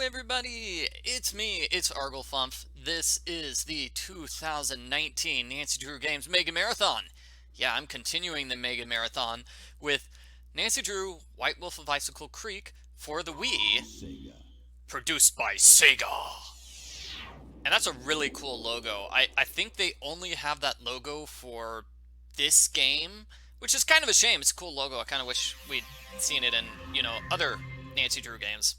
everybody, it's me, it's Arglefumf. This is the 2019 Nancy Drew Games Mega Marathon. Yeah, I'm continuing the Mega Marathon with Nancy Drew White Wolf of Icicle Creek for the Wii, Sega. produced by Sega. And that's a really cool logo. I think they only have that logo for this game, which is kind of a shame. It's a cool logo. I kind of wish we'd seen it in, other Nancy Drew games.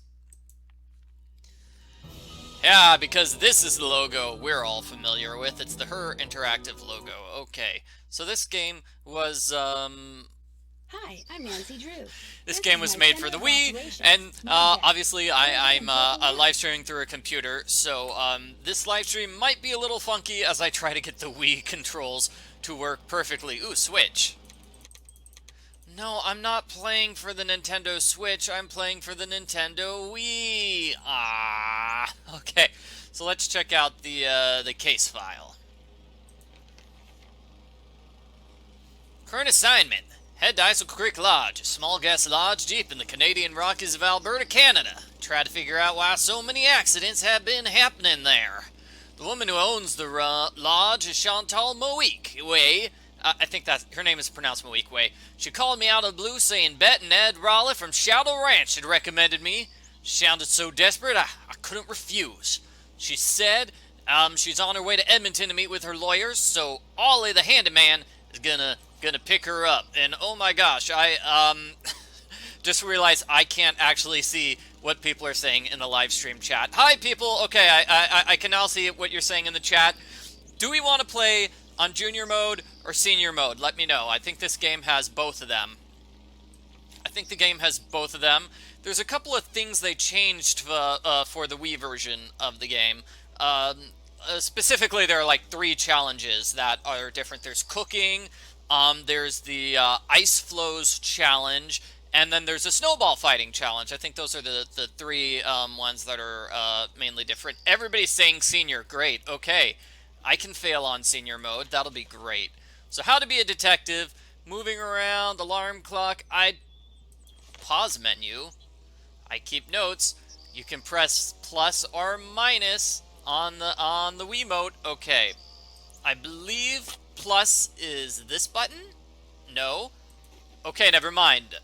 Yeah, because this is the logo we're all familiar with. It's the Her Interactive logo. Okay, so this game was, Hi, I'm Nancy Drew. this This game is was my made for center the of Wii, operations. and My desk. obviously I'm Go ahead and take a live look. streaming through a computer, so this live stream might be a little funky as I try to get the Wii controls to work perfectly. Ooh, Switch. No, I'm not playing for the Nintendo Switch. I'm playing for the Nintendo Wii. Ah, okay. So let's check out the case file. Current assignment: head to Icicle Creek Lodge, a small gas lodge deep in the Canadian Rockies of Alberta, Canada. Try to figure out why so many accidents have been happening there. The woman who owns the lodge is Chantal Moique. I think that her name is pronounced Moique. She called me out of the blue saying Bet and Ed Raleigh from Shadow Ranch had recommended me. She sounded so desperate I couldn't refuse. She said she's on her way to Edmonton to meet with her lawyers, so Ollie the handyman is gonna pick her up. And oh my gosh, I just realized I can't actually see what people are saying in the live stream chat. Hi people, okay, I can now see what you're saying in the chat. Do we want to play on junior mode or senior mode? Let me know. I think this game has both of them. I think the game has both of them. There's a couple of things they changed for the Wii version of the game. Specifically, there are like 3 challenges that are different. There's cooking, there's the ice flows challenge, and then there's a snowball fighting challenge. I think those are the 3 ones that are mainly different. Everybody's saying senior. Great. Okay. I can fail on senior mode. That'll be great. So how to be a detective, moving around, alarm clock, pause menu. I keep notes. You can press plus or minus on the Wiimote. Okay. I believe plus is this button? No. Okay, never mind.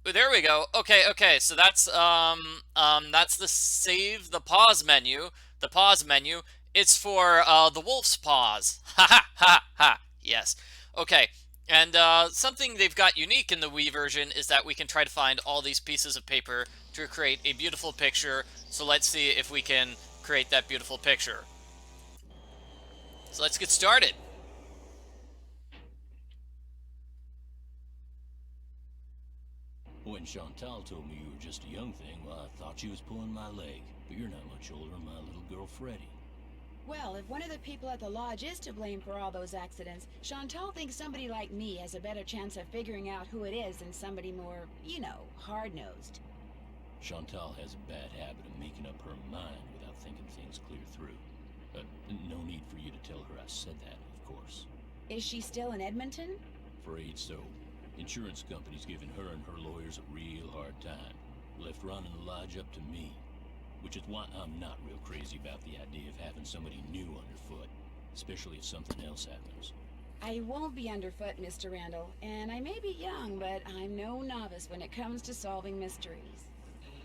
There we go. Okay. So that's the save the pause menu. The pause menu. It's for the wolf's paws. Ha ha ha ha. Yes. Okay. And something they've got unique in the Wii version is that we can try to find all these pieces of paper to create a beautiful picture. So let's see if we can create that beautiful picture. So let's get started. When Chantal told me you were just a young thing, well, I thought she was pulling my leg. But you're not much older than my little girl, Freddie. Well, if one of the people at the lodge is to blame for all those accidents, Chantal thinks somebody like me has a better chance of figuring out who it is than somebody more, hard-nosed. Chantal has a bad habit of making up her mind without thinking things clear through. No need for you to tell her I said that, of course. Is she still in Edmonton? Afraid so. Insurance company's giving her and her lawyers a real hard time. Left running the lodge up to me. Which is why I'm not real crazy about the idea of having somebody new underfoot, especially if something else happens. I won't be underfoot, Mr. Randall, and I may be young, but I'm no novice when it comes to solving mysteries.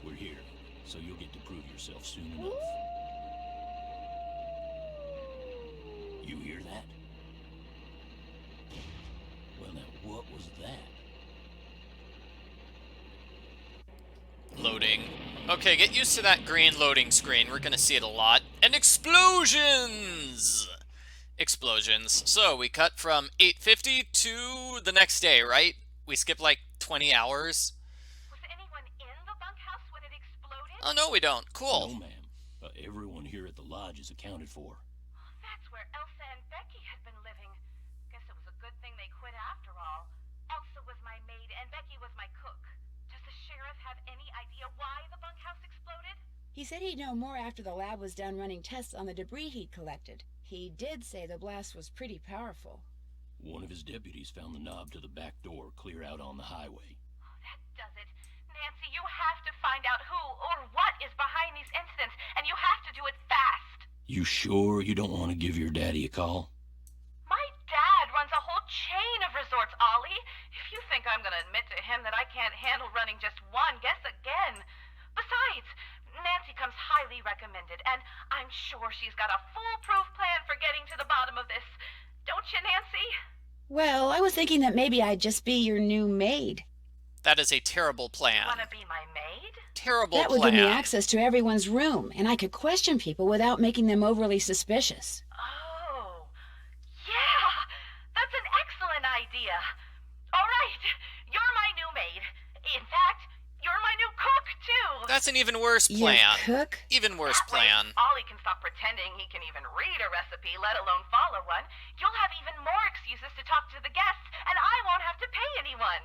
We're here, so you'll get to prove yourself soon enough. You hear that? Well, now, what was that? Loading. Okay, get used to that green loading screen. We're gonna see it a lot. And explosions! Explosions. So, we cut from 8:50 to the next day, right? We skip like 20 hours. Was anyone in the bunkhouse when it exploded? Oh, no, we don't. No, Cool. ma'am. Everyone here at the lodge is accounted for. That's where Elsa and Becky had been living. Guess it was a good thing they quit after all. Elsa was my maid and Becky was my cook. Does the sheriff have any idea why the bunkhouse exploded? He said he'd know more after the lab was done running tests on the debris he'd collected. He did say the blast was pretty powerful. One of his deputies found the knob to the back door clear out on the highway. Oh, that does it. Nancy, you have to find You sure you don't want to give your daddy a call? My dad runs a whole chain of resorts, Ollie. If you think I'm gonna admit to him that I can't handle running just one, guess again. Besides, Nancy comes highly recommended, and I'm sure she's got a foolproof plan for getting to the bottom of this. Don't you, Nancy? Well, I was thinking that maybe I'd just be your new maid. That is a terrible plan. Wanna be my maid? Terrible That would plan. give me access to everyone's room, and I could question people without making them overly suspicious. Oh, yeah, that's an excellent idea. All right, you're my new maid. In fact, you're my new cook, too. That's an even worse Your plan. cook? Even worse That way, plan. Ollie can stop pretending he can even read a recipe, let alone follow one. You'll have even more excuses to talk to the guests, and I won't have to pay anyone.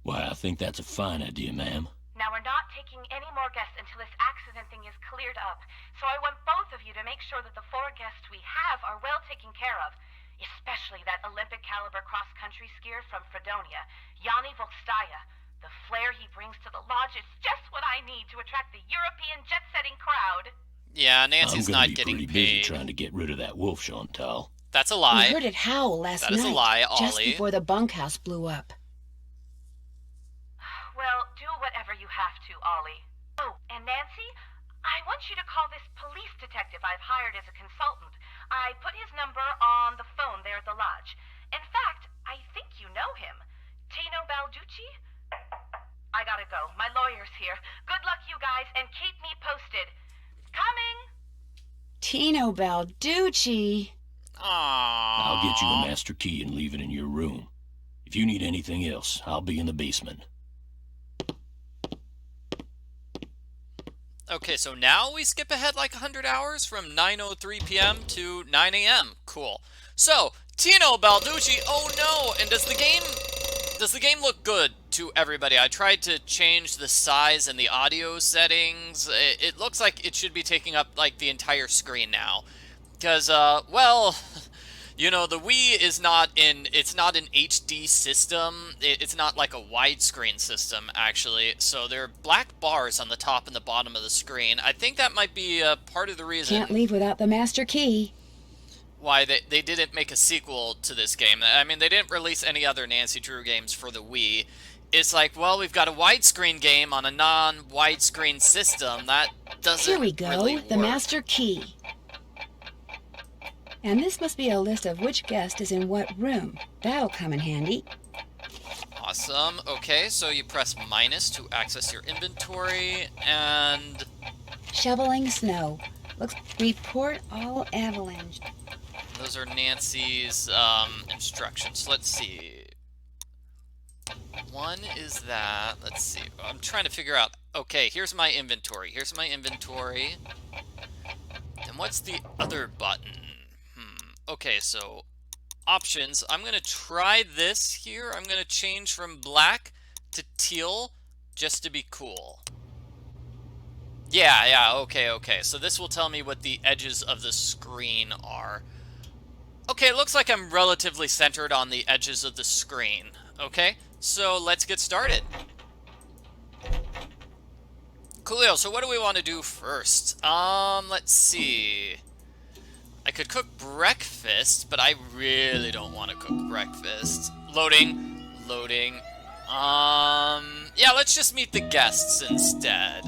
Why, I think that's a fine idea, ma'am. Now, we're not taking any more guests until this accident thing is cleared up, so I want both of you to make sure that the 4 guests we have are well taken care of, especially that Olympic caliber cross-country skier from Fredonia, Yanni Volstaya. The flair he brings to the lodge is just what I need to attract the European jet-setting crowd. Yeah, Nancy's I'm not gonna be getting pretty busy paid. trying to get rid of that wolf, Chantal. That's a We lie. heard it howl last That night, is a lie, just Ollie. before the bunkhouse blew up. Well, do whatever you have to, Ollie. Oh, and Nancy, I want you to call this police detective I've hired as a consultant. I put his number on the phone there at the lodge. In fact, I think you know him. Tino Balducci? I gotta go. My lawyer's here. Good luck, you guys, and keep me posted. Coming! Tino Balducci. Aww. I'll get you a master key and leave it in your room. If you need anything else, I'll be in the basement. Okay, so now we skip ahead like 100 hours from 9:03 p.m. to 9 a.m. Cool. So, Tino Balducci, oh no! And does the game look good to everybody? I tried to change the size and the audio settings. It looks like it should be taking up like the entire screen now. Because, well, you know, the Wii is not it's not an HD system. It's not like a widescreen system, actually. So there are black bars on the top and the bottom of the screen. I think that might be part of the reason Can't leave without the master key. why they didn't make a sequel to this game. I mean, they didn't release any other Nancy Drew games for the Wii. It's like, well, we've got a widescreen game on a non-widescreen system. That doesn't Here we go, really the work. master key. And this must be a list of which guest is in what room. That'll come in handy. Awesome. Okay, so you press minus to access your inventory, and Shoveling snow. Looks report all avalanche. those are Nancy's instructions. Let's see. One is that. Let's see. I'm trying to figure out. Okay, here's my inventory. Here's my inventory. And what's the other button? Okay, so options. I'm going to try this here. I'm going to change from black to teal just to be cool. Yeah, okay. So this will tell me what the edges of the screen are. Okay, it looks like I'm relatively centered on the edges of the screen. Okay, so let's get started. Coolio, so what do we want to do first? Let's see. I could cook breakfast, but I really don't want to cook breakfast. Loading. Yeah, let's just meet the guests instead.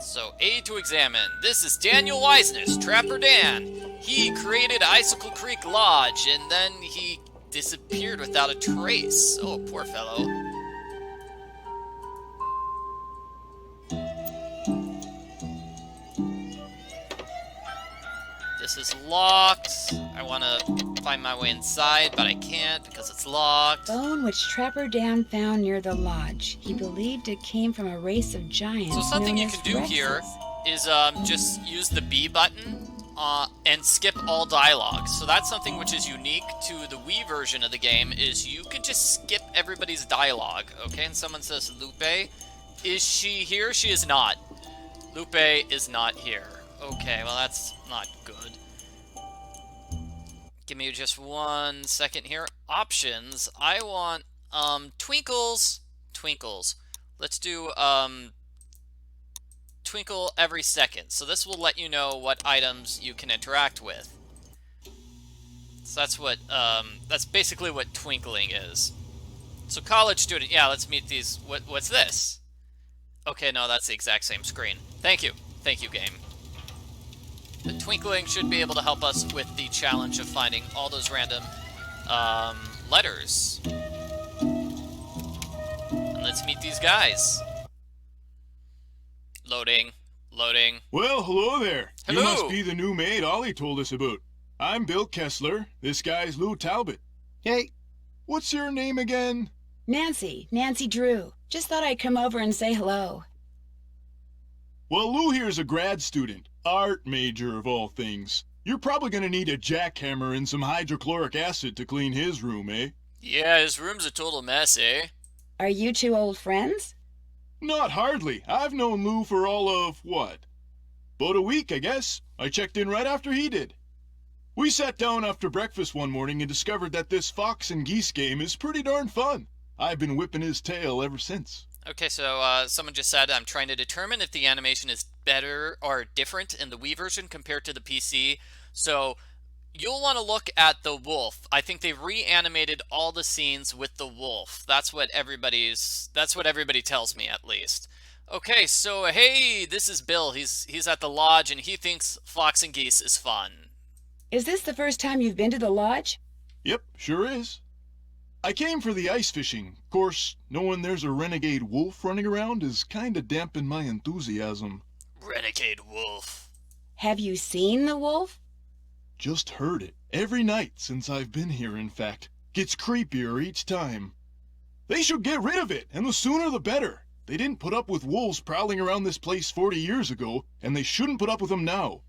So, A to examine. This is Daniel Wiseness, Trapper Dan. He created Icicle Creek Lodge, and then he disappeared without a trace. Oh, poor fellow. This is locked. I want to find my way inside, but I can't because it's locked. Bone which Trapper Dan found near the lodge. He believed it came from a race of giants. So something known you as can do here Rexes. is just use the B button and skip all dialogue. So that's something which is unique to the Wii version of the game, is you can just skip everybody's dialogue. Okay, and someone says, Lupe, is she here? She is not. Lupe is not here. Okay, well that's not good. Give me just 1 second here. Options. I want Twinkles. Let's do twinkle every second. So this will let you know what items you can interact with. So that's basically what twinkling is. So college student, yeah, let's meet these. What's this? Okay, no, that's the exact same screen. Thank you, game. The twinkling should be able to help us with the challenge of finding all those random letters. And let's meet these guys. Loading. Well, hello there. Hello. You must be the new maid Ollie told us about. I'm Bill Kessler. This guy's Lou Talbot. Hey. What's your name again? Nancy Drew. Just thought I'd come over and say hello. Well, Lou here's a grad student. Art major, of all things. You're probably gonna need a jackhammer and some hydrochloric acid to clean his room, eh? Yeah, his room's a total mess, eh? Are you two old friends? Not hardly. I've known Lou for all of, what? About a week, I guess. I checked in right after he did. We sat down after breakfast one morning and discovered that this fox and geese game is pretty darn fun. I've been whipping his tail ever since. Okay, so someone just said, I'm trying to determine if the animation is better or different in the Wii version compared to the PC. So you'll want to look at the wolf. I think they've reanimated all the scenes with the wolf. That's what everybody tells me, at least. Okay, so hey, this is Bill. He's at the lodge and he thinks Fox and Geese is fun. Is this the first time you've been to the lodge? Yep, sure is. I came for the ice fishing. Of course, knowing there's a renegade wolf running around is kinda dampened my enthusiasm. Renegade wolf. Have you seen the wolf? Just heard it. Every night since I've been here, in fact. Gets creepier each time. They should get rid of it, and the sooner the better. They didn't put up with wolves prowling around this place 40 years ago, and they shouldn't put up with them now.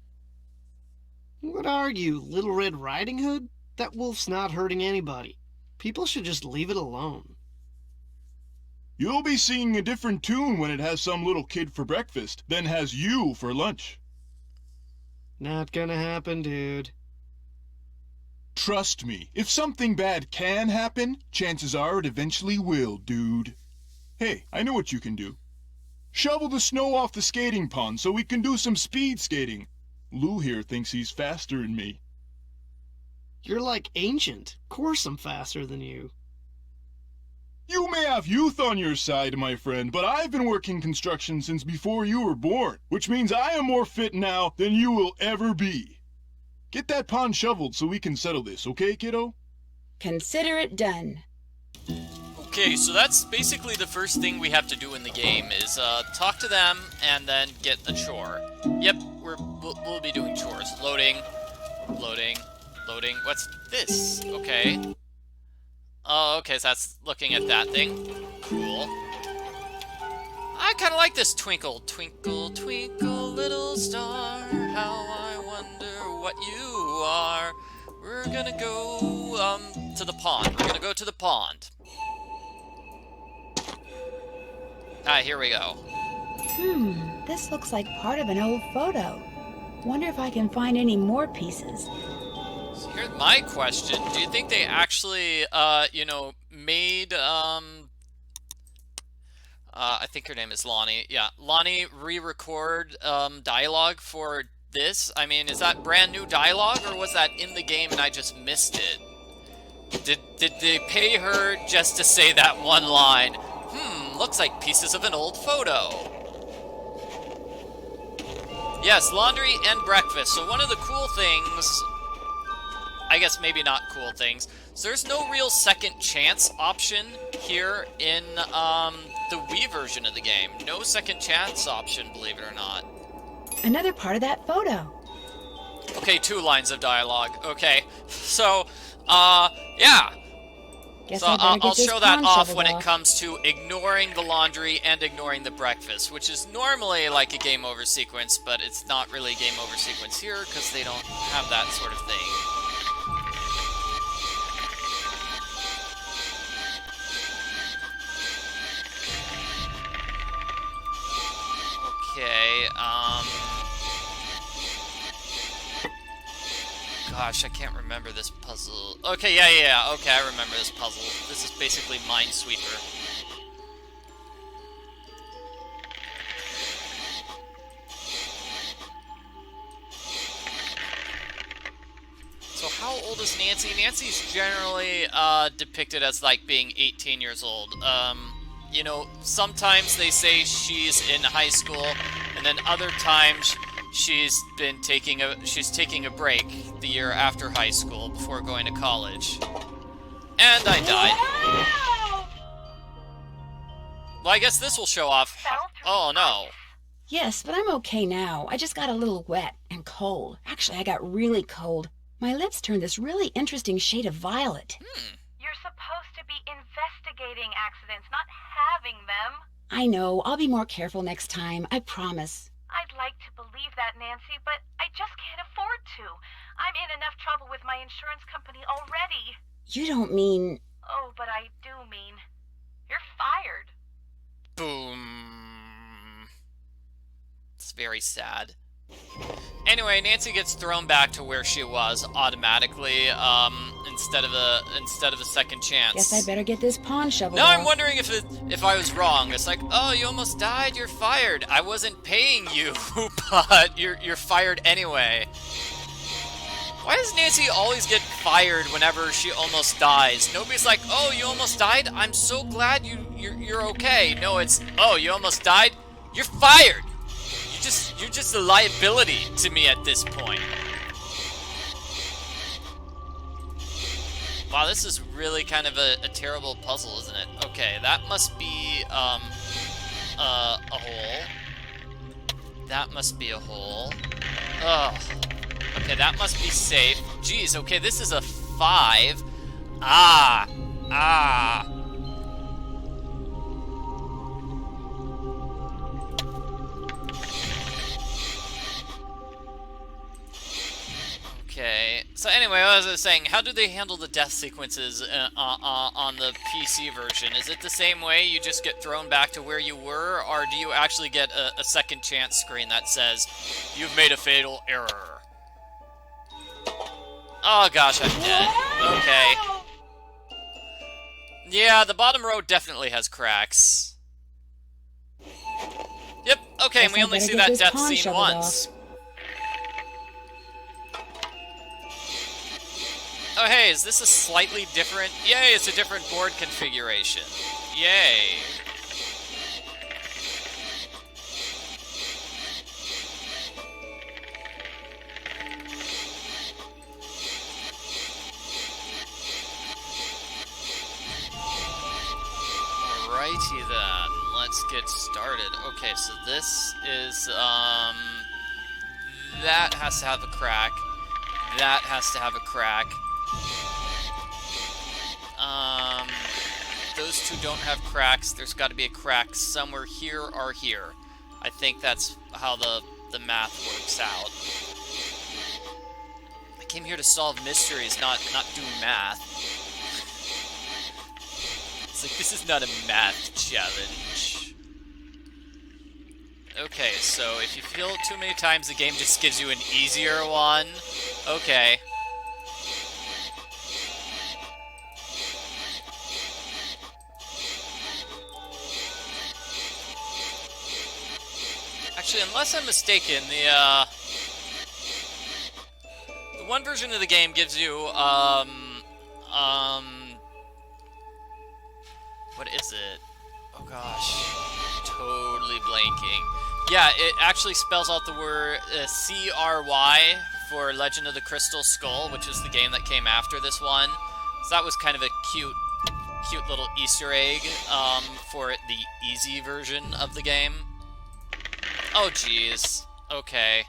What are you, Little Red Riding Hood? That wolf's not hurting anybody. People should just leave it alone. You'll be singing a different tune when it has some little kid for breakfast than has you for lunch. Not gonna happen, dude. Trust me, if something bad can happen, chances are it eventually will, dude. Hey, I know what you can do. Shovel the snow off the skating pond so we can do some speed skating. Lou here thinks he's faster than me. You're like ancient. Of course I'm faster than you. You may have youth on your side, my friend, but I've been working construction since before you were born, which means I am more fit now than you will ever be. Get that pond shoveled so we can settle this, okay, kiddo? Consider it done. Okay, so that's basically the first thing we have to do in the game is talk to them and then get a chore. Yep, we'll be doing chores. Loading. What's this? Okay. Oh, okay, so that's looking at that thing. Cool. I kind of like this twinkle. Twinkle, twinkle, little star, how I wonder what you are. We're gonna go, to the pond. We're gonna go to the pond. Alright, here we go. This looks like part of an old photo. Wonder if I can find any more pieces. So here's my question. Do you think they actually, made, I think her name is Lonnie. Yeah, Lonnie re-record, dialogue for this? I mean, is that brand new dialogue, or was that in the game and I just missed it? Did they pay her just to say that one line? Looks like pieces of an old photo. Yes, laundry and breakfast. So one of the cool things, I guess maybe not cool things, so there's no real second chance option here in the Wii version of the game. No second chance option, believe it or not. Another part of that photo. Okay, 2 lines of dialogue. Okay, so, yeah. Guess So I better get I'll this show that pond off shoveled when it off. comes to ignoring the laundry and ignoring the breakfast, which is normally like a game over sequence, but it's not really a game over sequence here because they don't have that sort of thing. Okay, gosh, I can't remember this puzzle. Okay, yeah, okay, I remember this puzzle. This is basically Minesweeper. is Nancy? Nancy's generally depicted as like being 18 years old. You know, sometimes they say she's in high school, and then other times she's taking a break the year after high school before going to college. And I died. Well, I guess this will show off. Oh no. Yes, but I'm okay now. I just got a little wet and cold. Actually, I got really cold. My lips turned this really interesting shade of violet. You're supposed to be investigating accidents, not having them. I know. I'll be more careful next time. I promise. I'd like to believe that, Nancy, but I just can't afford to. I'm in enough trouble with my insurance company already. You don't mean... Oh, but I do mean. You're fired. Boom. It's very sad. Anyway, Nancy gets thrown back to where she was automatically, instead of a second chance. Guess I better get this pawn shovel Now off. I'm wondering if I was wrong. It's like, oh, you almost died. You're fired. I wasn't paying you, but you're fired anyway. Why does Nancy always get fired whenever she almost dies? Nobody's like, oh, you almost died? I'm so glad you're okay. No, it's, oh, you almost died? You're fired. You're just a liability to me at this point. Wow, this is really kind of a terrible puzzle, isn't it? Okay, that must be a hole. That must be a hole. Ugh. Okay, that must be safe. Jeez, okay, this is a 5. Ah. Okay, so anyway, as I was saying, how do they handle the death sequences on the PC version? Is it the same way, you just get thrown back to where you were, or do you actually get a second chance screen that says, you've made a fatal error? Oh gosh, I'm dead. Okay. Yeah, the bottom row definitely has cracks. Yep, okay, and we only see that death scene once. Oh hey, is this a slightly different... Yay, it's a different board configuration. Yay. Alrighty then, let's get started. Okay, so this is, that has to have a crack. That has to have a crack. Those two don't have cracks. There's got to be a crack somewhere here or here. I think that's how the math works out. I came here to solve mysteries, not do math. It's like, this is not a math challenge. Okay, so if you fail it too many times, the game just gives you an easier one. Okay. Actually, unless I'm mistaken, the one version of the game gives you, what is it? Oh gosh, totally blanking. Yeah, it actually spells out the word CRY for Legend of the Crystal Skull, which is the game that came after this one. So that was kind of a cute little Easter egg for the easy version of the game. Oh geez, okay.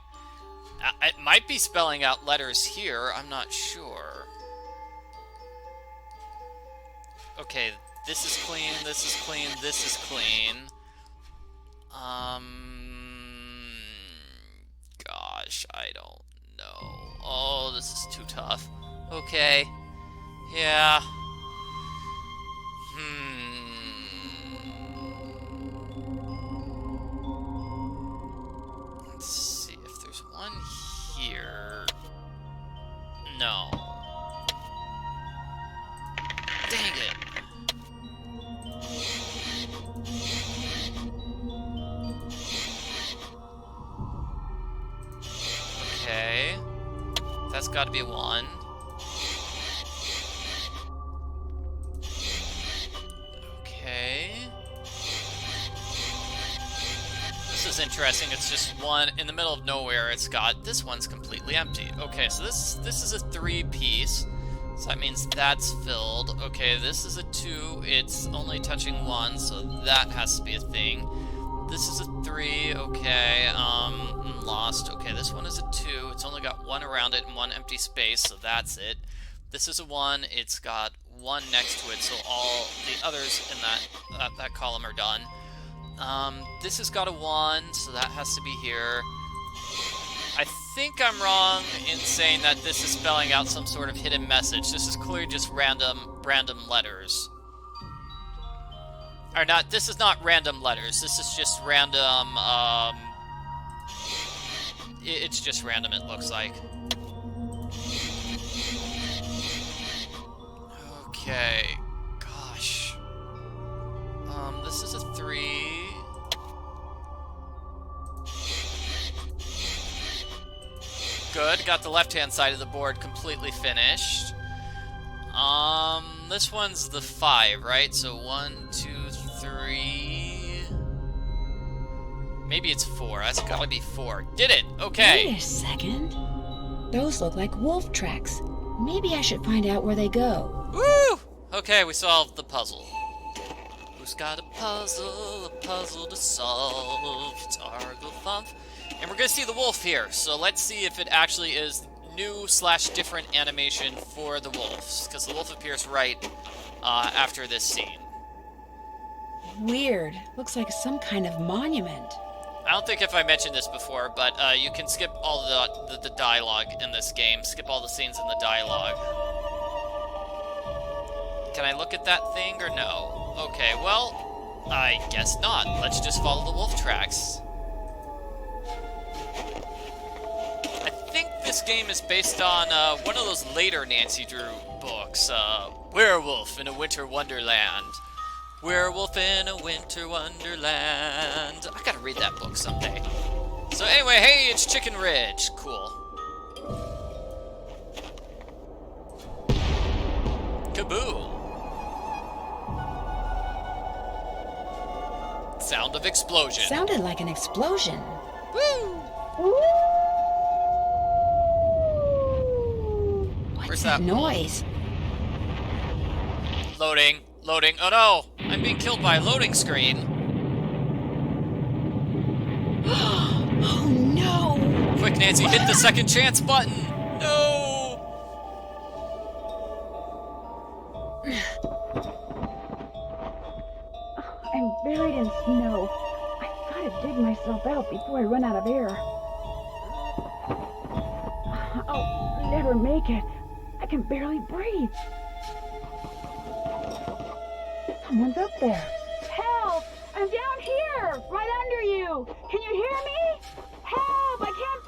It might be spelling out letters here, I'm not sure. Okay, this is clean, this is clean, this is clean. Gosh, I don't know. Oh, this is too tough. Okay. Yeah. Let's see if there's one here. No. Dang it. Okay. That's gotta be one. is interesting. It's just one in the middle of nowhere. It's got this one's completely empty. Okay, so this is a 3-piece. So that means that's filled. Okay, this is a 2. It's only touching 1, so that has to be a thing. This is a 3. Okay, lost. Okay, this one is a 2. It's only got 1 around it and 1 empty space, so that's it. This is a 1. It's got 1 next to it, so all the others in that column are done. This has got a 1, so that has to be here. I think I'm wrong in saying that this is spelling out some sort of hidden message. This is clearly just random letters. Or not, this is not random letters. This is just random, it's just random, it looks like. Okay, gosh. This is a 3. Good, got the left-hand side of the board completely finished. This one's the 5, right? So 1, 2, 3... Maybe it's 4. That's gotta be 4. Did it! Okay. Wait a second. Those look like wolf tracks. Maybe I should find out where they go. Woo! Okay, we solved the puzzle. Who's got a puzzle to solve? It's Arglethump. And we're gonna see the wolf here, so let's see if it actually is new/different animation for the wolves, because the wolf appears right after this scene. Weird. Looks like some kind of monument. I don't think if I mentioned this before, but you can skip all the dialogue in this game. Skip all the scenes in the dialogue. Can I look at that thing or no? Okay, well, I guess not. Let's just follow the wolf tracks. I think this game is based on one of those later Nancy Drew books, Werewolf in a Winter Wonderland. Werewolf in a Winter Wonderland. I gotta read that book someday. So anyway, hey, it's Chicken Ridge. Cool. Kaboom. Sound of explosion. Sounded like an explosion. Woo! What's Where's that that noise? Loading. Loading. Oh no! I'm being killed by a loading screen. Oh no! Quick, Nancy, hit the second chance button. No! I'm buried in snow. I gotta dig myself out before I run out of air. I'll never make it. I can barely breathe. Someone's up there. Help! I'm down here, right under you. Can you hear me? Help! I can't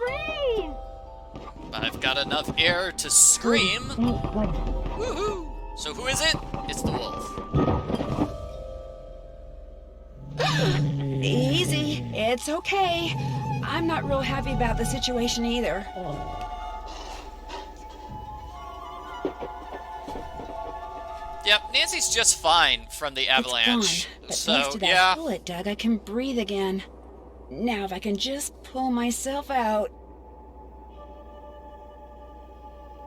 breathe. I've got enough air to scream. Thanks, buddy. Woohoo! So who is it? It's the wolf. Easy. It's okay. I'm not real happy about the situation either. Yep, Nancy's just fine from the avalanche. It's gone, but So, thanks to that yeah. bullet, Doug, I can breathe again. Now if I can just pull myself out.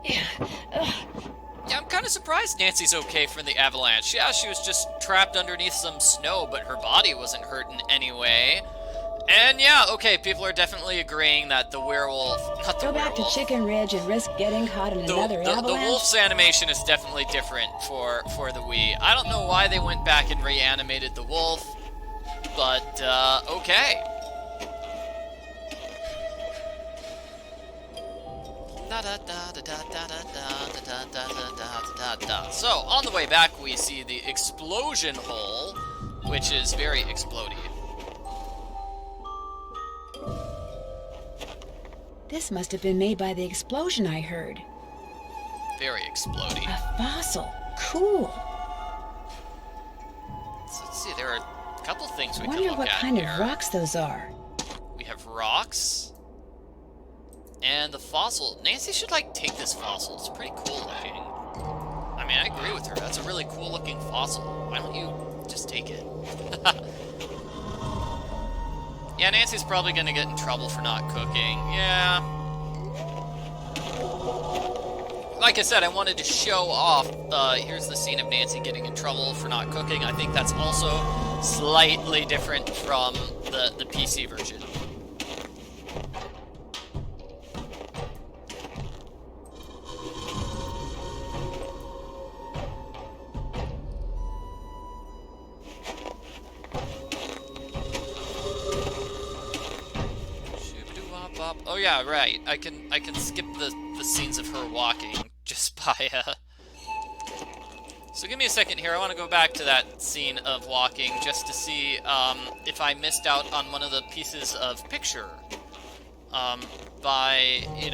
Yeah, I'm kind of surprised Nancy's okay from the avalanche. Yeah, she was just trapped underneath some snow, but her body wasn't hurt in any way. And yeah, okay, people are definitely agreeing that the werewolf, not the Go back to werewolf, Chicken Ridge and risk getting caught in another the avalanche. wolf's animation is definitely different for the Wii. I don't know why they went back and reanimated the wolf, but okay. So, on the way back, we see the explosion hole, which is very explodey. This must have been made by the explosion I heard. Very explodey. A fossil. Cool. So, let's see, there are a couple things we can Wonder look what at kind here. of rocks those are. We have rocks. And the fossil. Nancy should, like, take this fossil. It's pretty cool looking. I mean, I agree with her. That's a really cool looking fossil. Why don't you just take it? Yeah, Nancy's probably gonna get in trouble for not cooking. Yeah. Like I said, I wanted to show off, here's the scene of Nancy getting in trouble for not cooking. I think that's also slightly different from the PC version. Oh yeah, right. I can skip the scenes of her walking just by So give me a second here. I want to go back to that scene of walking just to see if I missed out on one of the pieces of picture.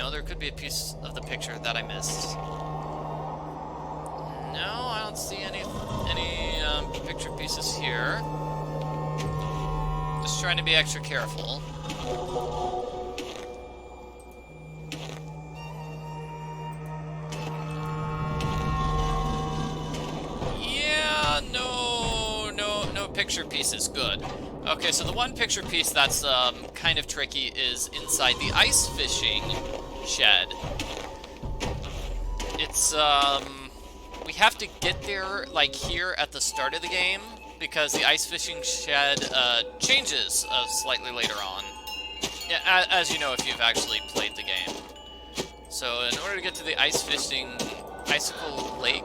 There could be a piece of the picture that I missed. No, I don't see any picture pieces here. Just trying to be extra careful. No picture piece is good. Okay, so the one picture piece that's kind of tricky is inside the ice fishing shed. It's we have to get there like here at the start of the game because the ice fishing shed changes slightly later on. Yeah, as you know if you've actually played the game. So in order to get to the ice fishing Icicle Lake.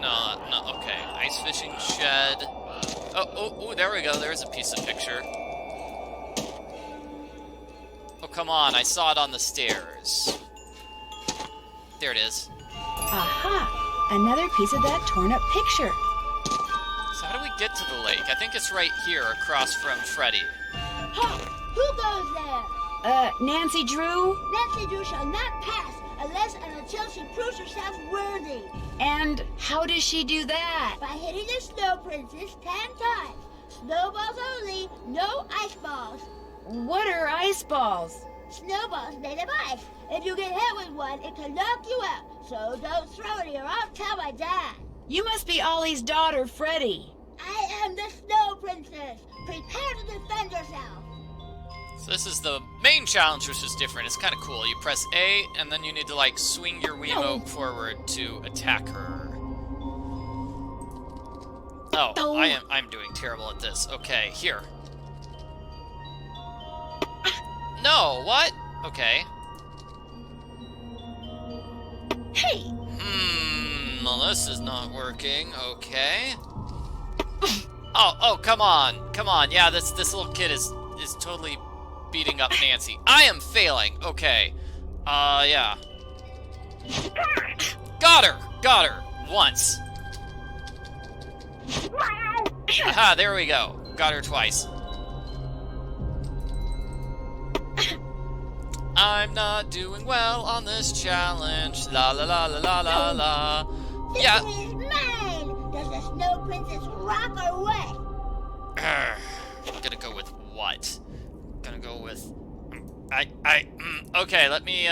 No, okay. Ice fishing shed. Oh, there we go. There's a piece of picture. Oh, come on. I saw it on the stairs. There it is. Aha! Another piece of that torn up picture. So how do we get to the lake? I think it's right here across from Freddy. Ha! Who goes there? Nancy Drew? Nancy Drew shall not pass unless and until she proves herself worthy. And how does she do that? By hitting the Snow Princess 10 times. Snowballs only, no ice balls. What are ice balls? Snowballs made of ice. If you get hit with one, it can knock you out. So don't throw any or I'll tell my dad. You must be Ollie's daughter, Freddy. I am the Snow Princess. Prepare to defend yourself. So this is the main challenge, which is different. It's kind of cool. You press A, and then you need to, like, swing your Wiimote forward to attack her. Oh, I'm doing terrible at this. Okay, here. No, what? Okay. Hey! Well, this is not working. Okay. Oh, come on. Come on. Yeah, this little kid is totally beating up Nancy. I am failing. Okay. Yeah. Got her. Once. Aha, there we go. Got her twice. I'm not doing well on this challenge. La la la la la la la. Yeah. This is mine. Does the Snow Princess rock or what? I'm gonna go with what? Gonna go with okay, let me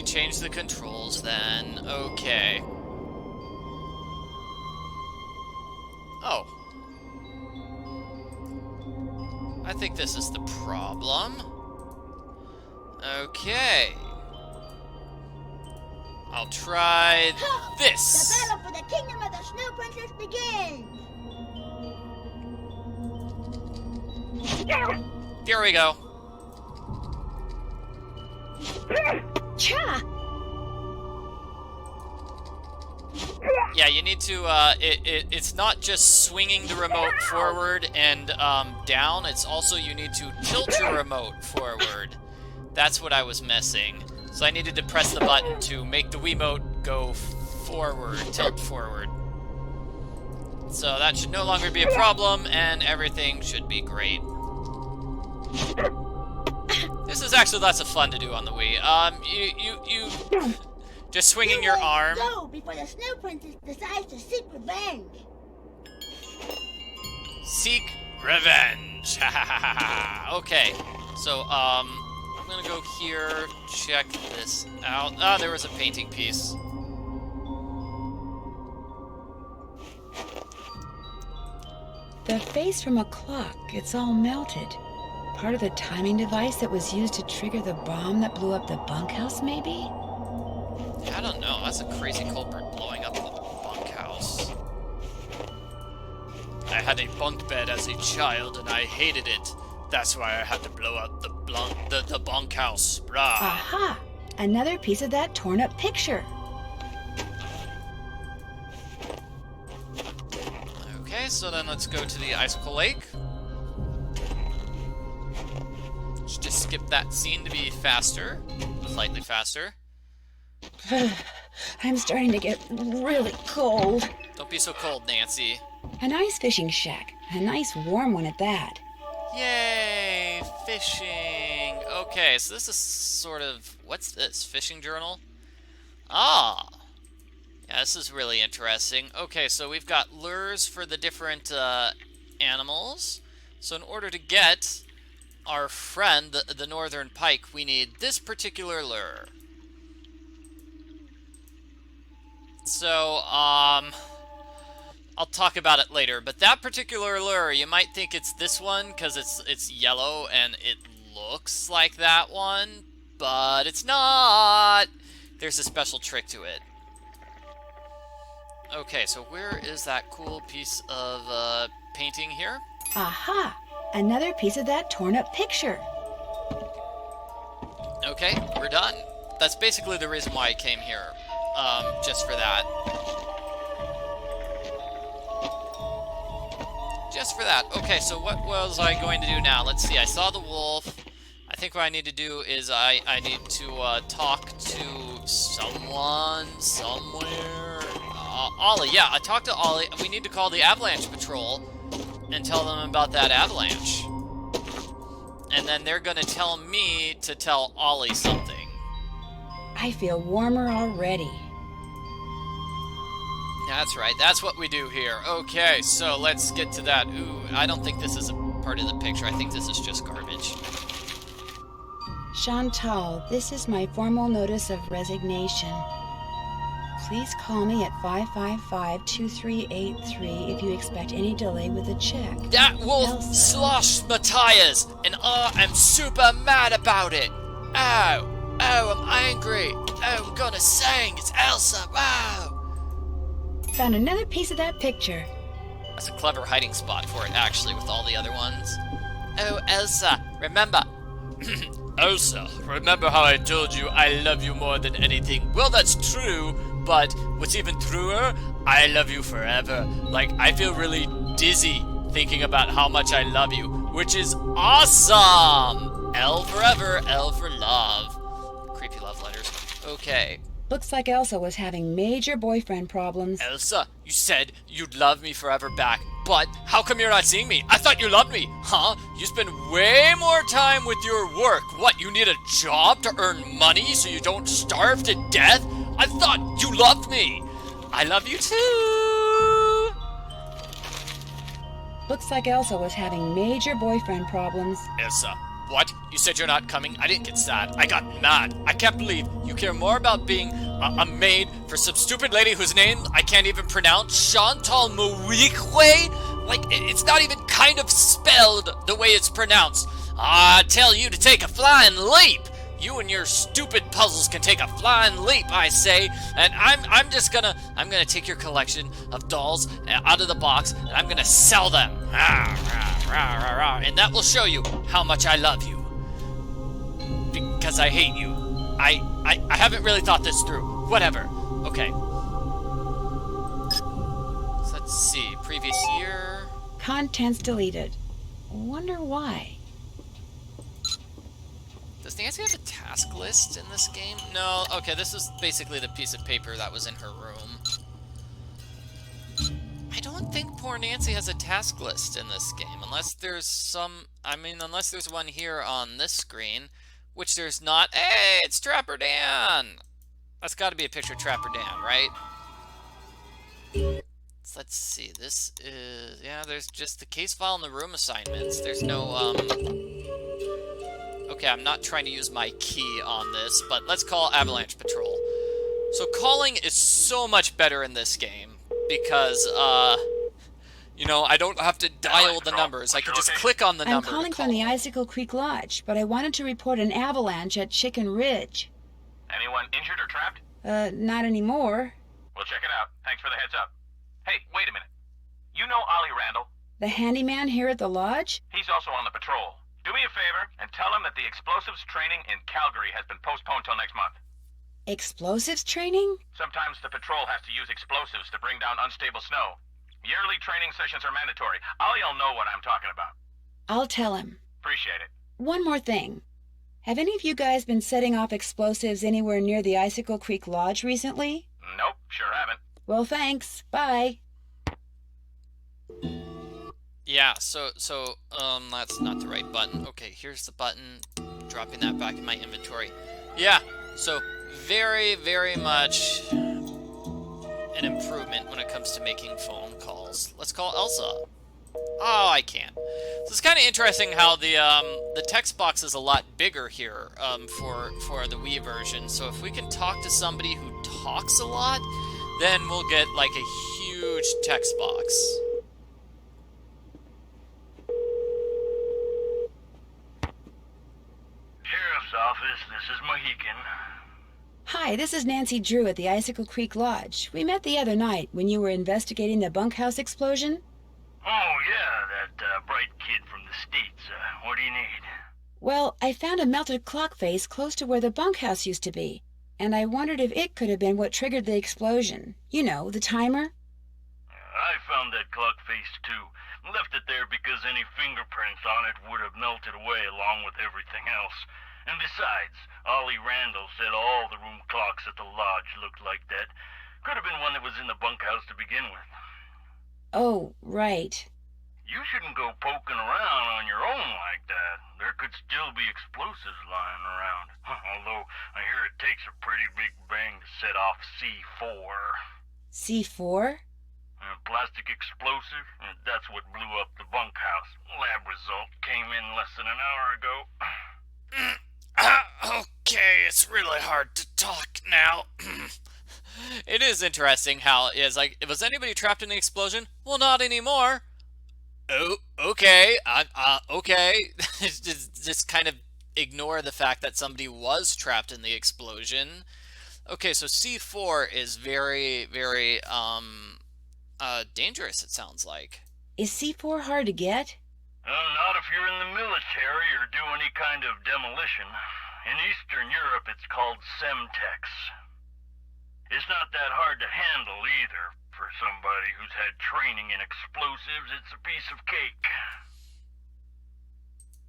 change the controls then. Okay. Oh. I think this is the problem. Okay. I'll try this. The battle for the kingdom of the Snow Princess begins. Here we go. Cha! Yeah, you need to, it's not just swinging the remote forward and down, it's also you need to tilt your remote forward. That's what I was missing. So I needed to press the button to make the Wiimote go forward, tilt forward. So that should no longer be a problem, and everything should be great. This is actually lots of fun to do on the Wii. You just swinging your arm. Go before the Snow Princess decides to seek revenge. Seek revenge. Okay. So I'm gonna go here, check this out. Ah, there was a painting piece. The face from a clock, it's all melted. Part of the timing device that was used to trigger the bomb that blew up the bunkhouse, maybe? I don't know. That's a crazy culprit blowing up the bunkhouse. I had a bunk bed as a child and I hated it. That's why I had to blow up the bunkhouse. Rah. Aha! Another piece of that torn up picture. Okay, so then let's go to the Icicle Lake. Just skip that scene to be faster. Slightly faster. I'm starting to get really cold. Don't be so cold, Nancy. A nice fishing shack. A nice warm one at that. Yay! Fishing! Okay, so this is sort of... What's this? Fishing journal? Ah! Yeah, this is really interesting. Okay, so we've got lures for the different animals. So in order to get our friend, the northern pike, we need this particular lure. So, I'll talk about it later, but that particular lure, you might think it's this one because it's yellow and it looks like that one, but it's not. There's a special trick to it. Okay, so where is that cool piece of painting here? Aha! Another piece of that torn up picture. Okay, we're done. That's basically the reason why I came here, just for that. Just for that. Okay, so what was I going to do now? Let's see, I saw the wolf. I think what I need to do is I need to talk to someone, somewhere. Ollie, yeah, I talked to Ollie. We need to call the Avalanche Patrol and tell them about that avalanche. And then they're gonna tell me to tell Ollie something. I feel warmer already. That's right, that's what we do here. Okay, so let's get to that. Ooh, I don't think this is a part of the picture. I think this is just garbage. Chantal, this is my formal notice of resignation. Please call me at 555-2383 if you expect any delay with the check. That wolf Elsa. sloshed my tires, and I'm super mad about it. Oh, I'm angry. Oh, I'm gonna sing. It's Elsa. Wow. Found another piece of that picture. That's a clever hiding spot for it, actually, with all the other ones. Oh, Elsa, remember. Elsa, remember how I told you I love you more than anything? Well, that's true, but what's even truer? I love you forever. Like, I feel really dizzy thinking about how much I love you, which is awesome! L forever, L for love. Creepy love letters. Okay. Looks like Elsa was having major boyfriend problems. Elsa, you said you'd love me forever back, but how come you're not seeing me? I thought you loved me, huh? You spend way more time with your work. What, you need a job to earn money so you don't starve to death? I thought you loved me. I love you too. Looks like Elsa was having major boyfriend problems. Elsa, what? You said you're not coming? I didn't get sad. I got mad. I can't believe you care more about being a maid for some stupid lady whose name I can't even pronounce. Chantal Morique? Like, it's not even kind of spelled the way it's pronounced. I tell you to take a flying leap. You and your stupid puzzles can take a flying leap, I say. And I'm gonna take your collection of dolls out of the box and I'm gonna sell them. And that will show you how much I love you. Because I hate you. I haven't really thought this through. Whatever. Okay. So let's see. Previous year. Contents deleted. Wonder why. Does Nancy have a task list in this game? No. Okay, this is basically the piece of paper that was in her room. I don't think poor Nancy has a task list in this game, unless there's unless there's one here on this screen, which there's not. Hey, it's Trapper Dan! That's got to be a picture of Trapper Dan, right? So let's see, this is, yeah, there's just the case file and the room assignments. There's no, okay, I'm not trying to use my key on this, but let's call Avalanche Patrol. So calling is so much better in this game, because, You know, I don't have to dial the numbers. I can just click on the I'm number. calling from the Icicle Creek Lodge, but I wanted to report an avalanche at Chicken Ridge. Anyone injured or trapped? Not anymore. We'll check it out. Thanks for the heads up. Hey, wait a minute. You know Ollie Randall? The handyman here at the lodge? He's also on the patrol. Do me a favor and tell him that the explosives training in Calgary has been postponed till next month. Explosives training? Sometimes the patrol has to use explosives to bring down unstable snow. Yearly training sessions are mandatory. Ollie'll know what I'm talking about. I'll tell him. Appreciate it. One more thing. Have any of you guys been setting off explosives anywhere near the Icicle Creek Lodge recently? Nope, sure haven't. Well, thanks. Bye. Yeah, so that's not the right button. Okay, here's the button. Dropping that back in my inventory. Yeah, so very, very much an improvement when it comes to making phone calls. Let's call Elsa. Oh, I can't. So it's kind of interesting how the text box is a lot bigger here for the Wii version. So if we can talk to somebody who talks a lot, then we'll get like a huge text box. Sheriff's office, this is Mohican. Hi, this is Nancy Drew at the Icicle Creek Lodge. We met the other night when you were investigating the bunkhouse explosion. Oh, yeah, that bright kid from the States. What do you need? Well, I found a melted clock face close to where the bunkhouse used to be, and I wondered if it could have been what triggered the explosion. You know, the timer. I found that clock face, too. Left it there because any fingerprints on it would have melted away along with everything else. And besides, Ollie Randall said all the room clocks at the lodge looked like that. Could have been one that was in the bunkhouse to begin with. Oh, right. You shouldn't go poking around on your own like that. There could still be explosives lying around. Although, I hear it takes a pretty big bang to set off C4. C4? Plastic explosive? That's what blew up the bunkhouse. Lab result came in less than an hour ago. Okay, it's really hard to talk now. It is interesting how it is like, was anybody trapped in the explosion? Well, not anymore. Oh, okay. Okay. just kind of ignore the fact that somebody was trapped in the explosion. Okay, so C4 is very, very, dangerous, it sounds like. Is C4 hard to get? Not if you're in the military or do any kind of demolition. In Eastern Europe, it's called Semtex. It's not that hard to handle either. For somebody who's had training in explosives, it's a piece of cake.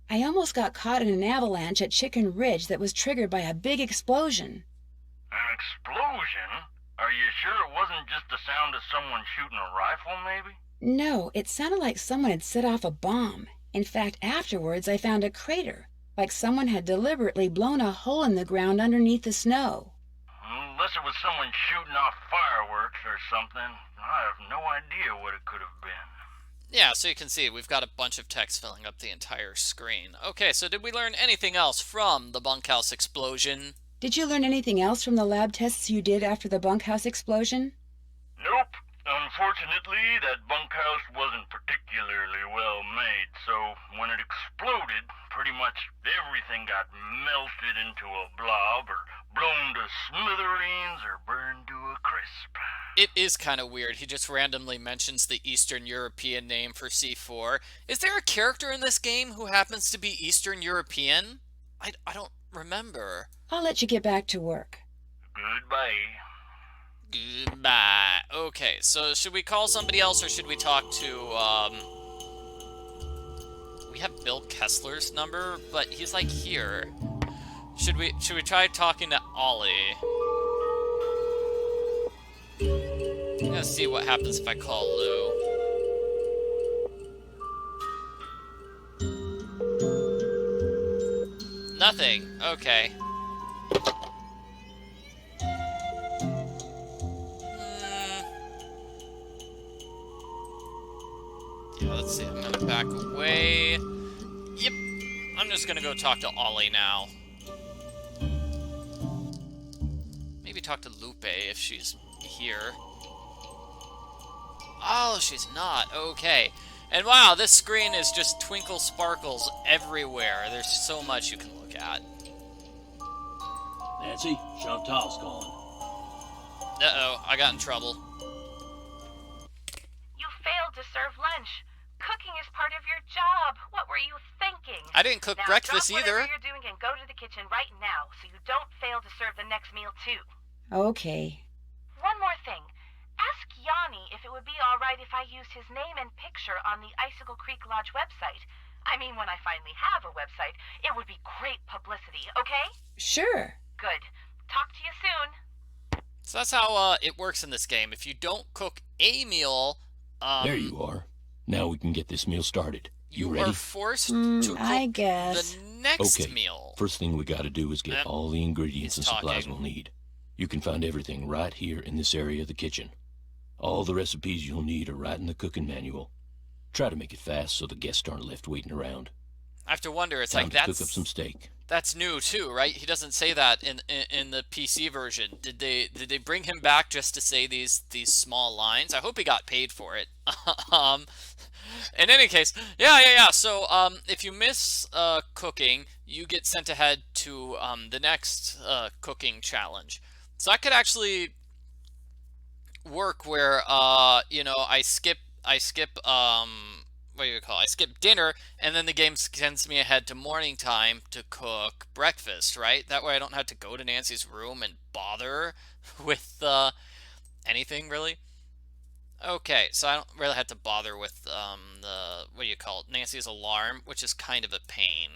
I almost got caught in an avalanche at Chicken Ridge that was triggered by a big explosion. An explosion? Are you sure it wasn't just the sound of someone shooting a rifle, maybe? No, it sounded like someone had set off a bomb. In fact, afterwards I found a crater, like someone had deliberately blown a hole in the ground underneath the snow. Unless it was someone shooting off fireworks or something, I have no idea what it could have been. Yeah, so you can see we've got a bunch of text filling up the entire screen. Okay, so did we learn anything else from the bunkhouse explosion? Did you learn anything else from the lab tests you did after the bunkhouse explosion? Nope. Unfortunately, that bunkhouse wasn't particularly well made, so when it exploded, pretty much everything got melted into a blob or blown to smithereens or burned to a crisp. It is kind of weird. He just randomly mentions the Eastern European name for C4. Is there a character in this game who happens to be Eastern European? I don't remember. I'll let you get back to work. Goodbye. Goodbye. Okay, so should we call somebody else or should we talk to, we have Bill Kessler's number, but he's like here. Should we try talking to Ollie? I'm gonna see what happens if I call Lou. Nothing. Okay. Yeah, let's see. I'm gonna back away. Yep. I'm just gonna go talk to Ollie now. Maybe talk to Lupe if she's here. Oh, she's not. Okay. And wow, this screen is just twinkle sparkles everywhere. There's so much you can look at. Nancy, Chantal's calling. Uh-oh, I got in trouble. You failed to serve lunch. Cooking is part of your job. What were you thinking? I didn't cook Now, breakfast drop either. whatever you're doing and go to the kitchen right now so you don't fail to serve the next meal too. Okay. One more thing. Ask Yanni if it would be all right if I used his name and picture on the Icicle Creek Lodge website. I mean, when I finally have a website, it would be great publicity, okay? Sure. Good. Talk to you soon. So that's how it works in this game. If you don't cook a meal, There you are. Now we can get this meal started. You ready? are forced to cook I guess. the next Okay. meal. First thing we gotta do is get all the ingredients and he's supplies talking. we'll need. You can find everything right here in this area of the kitchen. All the recipes you'll need are right in the cooking manual. Try to make it fast so the guests aren't left waiting around. I have to wonder. It's Time like to cook up some steak. that's new too, right? He doesn't say that in the PC version. Did they bring him back just to say these small lines? I hope he got paid for it. In any case, yeah. So if you miss cooking, you get sent ahead to the next cooking challenge. So I could actually work where you know, I skip what do you call it? I skip dinner, and then the game sends me ahead to morning time to cook breakfast, right? That way I don't have to go to Nancy's room and bother with anything really. Okay, so I don't really have to bother with the, what do you call it, Nancy's alarm, which is kind of a pain.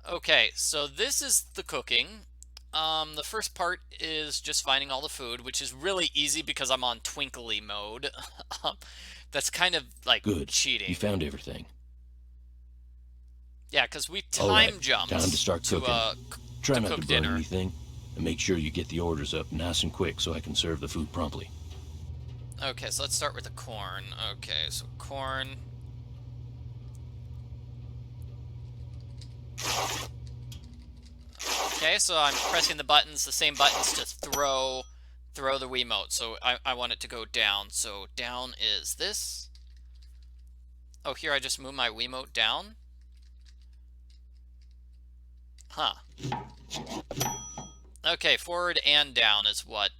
Okay, so this is the cooking. The first part is just finding all the food, which is really easy because I'm on twinkly mode. That's kind of like Good. cheating. You found everything. Yeah, because we All time right, jumped time to start cooking. Try to not cook to burn dinner. anything, and make sure you get the orders up nice and quick so I can serve the food promptly. Okay, so let's start with the corn. Okay, so corn. Okay, so I'm pressing the buttons, the same buttons to throw the Wiimote. So I want it to go down. So down is this. Oh, here I just move my Wiimote down. Huh. Okay, forward and down is what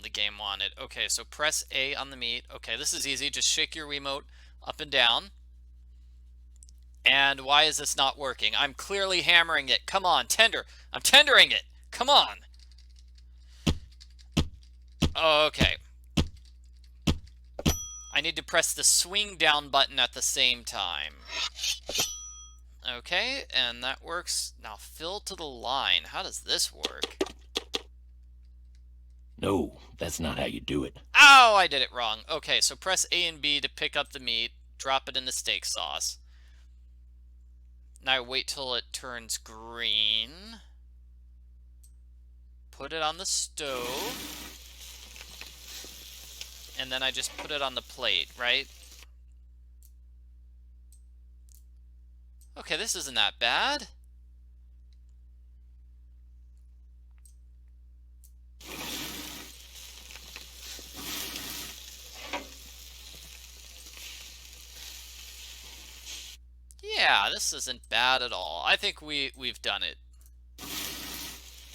the game wanted. Okay, so press A on the meat. Okay, this is easy. Just shake your Wiimote up and down. And why is this not working? I'm clearly hammering it. Come on, tender. I'm tendering it. Come on. Okay. I need to press the swing down button at the same time. Okay, and that works. Now fill to the line. How does this work? No, that's not how you do it. Oh, I did it wrong. Okay, so press A and B to pick up the meat, drop it in the steak sauce. Now wait till it turns green. Put it on the stove. And then I just put it on the plate, right? Okay, this isn't that bad. Yeah, this isn't bad at all. I think we've done it.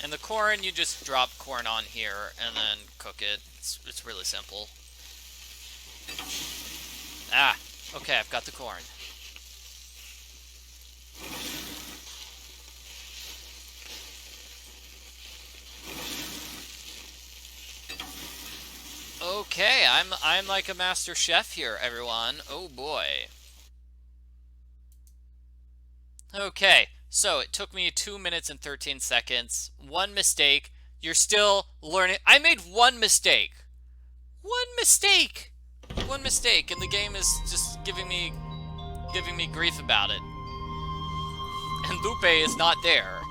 And the corn, you just drop corn on here and then cook it. It's really simple. Ah, okay, I've got the corn. Okay, I'm like a master chef here, everyone. Oh boy. Okay, so it took me 2 minutes and 13 seconds. One mistake. You're still learning. I made one mistake. One mistake. One mistake, and the game is just giving me grief about it. And Lupe is not there.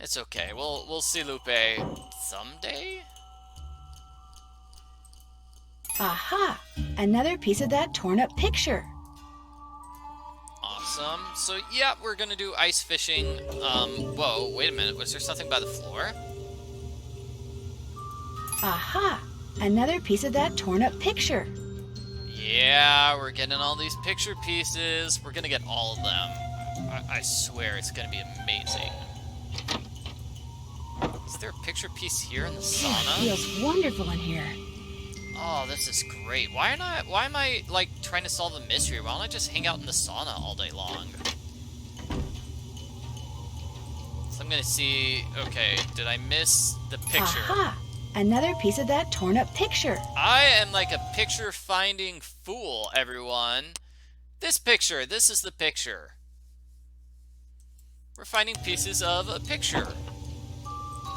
It's okay. We'll see Lupe someday. Aha! Another piece of that torn up picture. Awesome. So yeah, we're gonna do ice fishing. Whoa, wait a minute. Was there something by the floor? Aha! another piece of that torn up picture. Yeah, we're getting all these picture pieces. We're gonna get all of them. I swear it's gonna be amazing. Is there a picture piece here in the It sauna? feels wonderful in here. Oh, this is great. Why am I like trying to solve a mystery? Why don't I just hang out in the sauna all day long? So I'm gonna see. Okay, did I miss the picture? Aha! Another piece of that torn up picture. I am like a picture finding fool, everyone. This picture, this is the picture. We're finding pieces of a picture.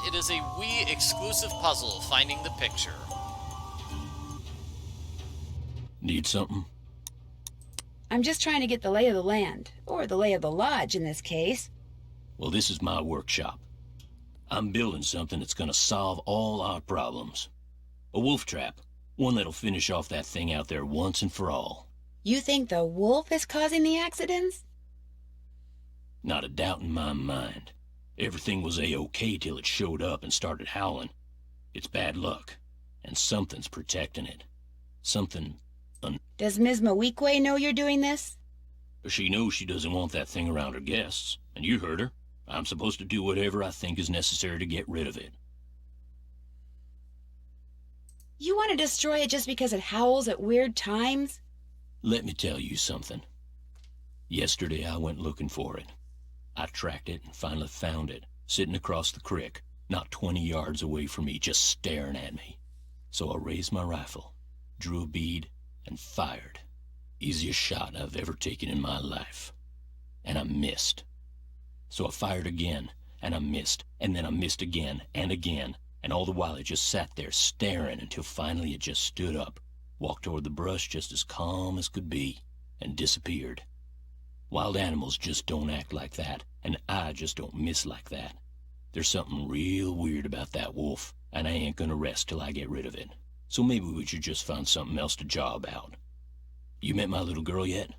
It is a Wii exclusive puzzle, finding the picture. Need something? I'm just trying to get the lay of the land, or the lay of the lodge in this case. Well, this is my workshop. I'm building something that's gonna solve all our problems. A wolf trap. One that'll finish off that thing out there once and for all. You think the wolf is causing the accidents? Not a doubt in my mind. Everything was A-OK till it showed up and started howling. It's bad luck, and something's protecting it. Something Does Ms. Mawikwe know you're doing this? She knows she doesn't want that thing around her guests, and you heard her. I'm supposed to do whatever I think is necessary to get rid of it. You want to destroy it just because it howls at weird times? Let me tell you something. Yesterday I went looking for it. I tracked it and finally found it, sitting across the creek, not 20 yards away from me, just staring at me. So I raised my rifle, drew a bead, and fired. Easiest shot I've ever taken in my life. And I missed. So I fired again, and I missed, and then I missed again, and all the while it just sat there staring until finally it just stood up, walked toward the brush just as calm as could be, and disappeared. Wild animals just don't act like that, and I just don't miss like that. There's something real weird about that wolf, and I ain't gonna rest till I get rid of it. So maybe we should just find something else to jaw about. You met my little girl yet?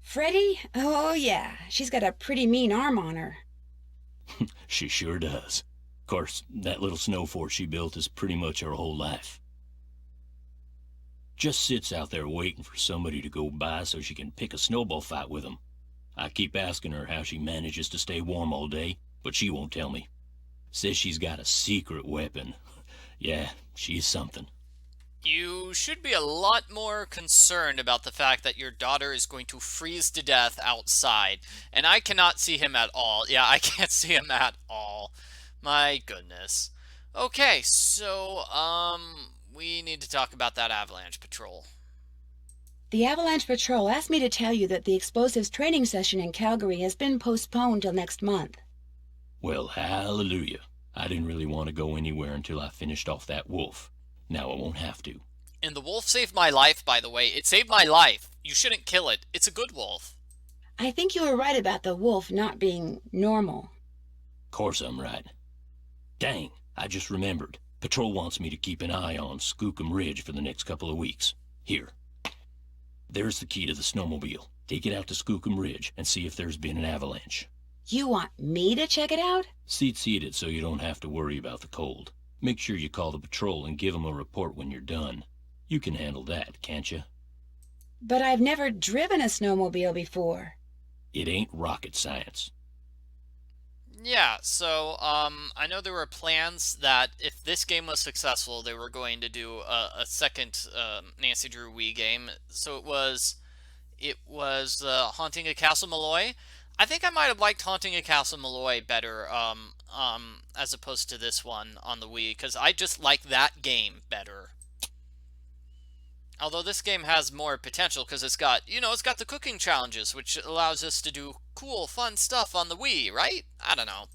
Freddie? Oh, yeah. She's got a pretty mean arm on her. She sure does. Of course, that little snow fort she built is pretty much her whole life. Just sits out there waiting for somebody to go by so she can pick a snowball fight with them. I keep asking her how she manages to stay warm all day, but she won't tell me. Says she's got a secret weapon. Yeah, she's something. You should be a lot more concerned about the fact that your daughter is going to freeze to death outside. And I cannot see him at all. Yeah, I can't see him at all. My goodness. Okay, so, we need to talk about that Avalanche Patrol. The Avalanche Patrol asked me to tell you that the explosives training session in Calgary has been postponed till next month. Well, hallelujah. I didn't really want to go anywhere until I finished off that wolf. Now I won't have to. And the wolf saved my life, by the way. It saved my life. You shouldn't kill it. It's a good wolf. I think you were right about the wolf not being normal. Course I'm right. Dang, I just remembered. Patrol wants me to keep an eye on Skookum Ridge for the next couple of weeks. Here. There's the key to the snowmobile. Take it out to Skookum Ridge and see if there's been an avalanche. You want me to check it out? Seat it so you don't have to worry about the cold. Make sure you call the patrol and give them a report when you're done. You can handle that, can't you? But I've never driven a snowmobile before. It ain't rocket science. Yeah, so, I know there were plans that if this game was successful, they were going to do a second Nancy Drew Wii game. So it was Haunting a Castle Malloy. I think I might have liked Haunting a Castle Malloy better, as opposed to this one on the Wii, because I just like that game better. Although this game has more potential, because it's got the cooking challenges, which allows us to do cool, fun stuff on the Wii, right? I don't know.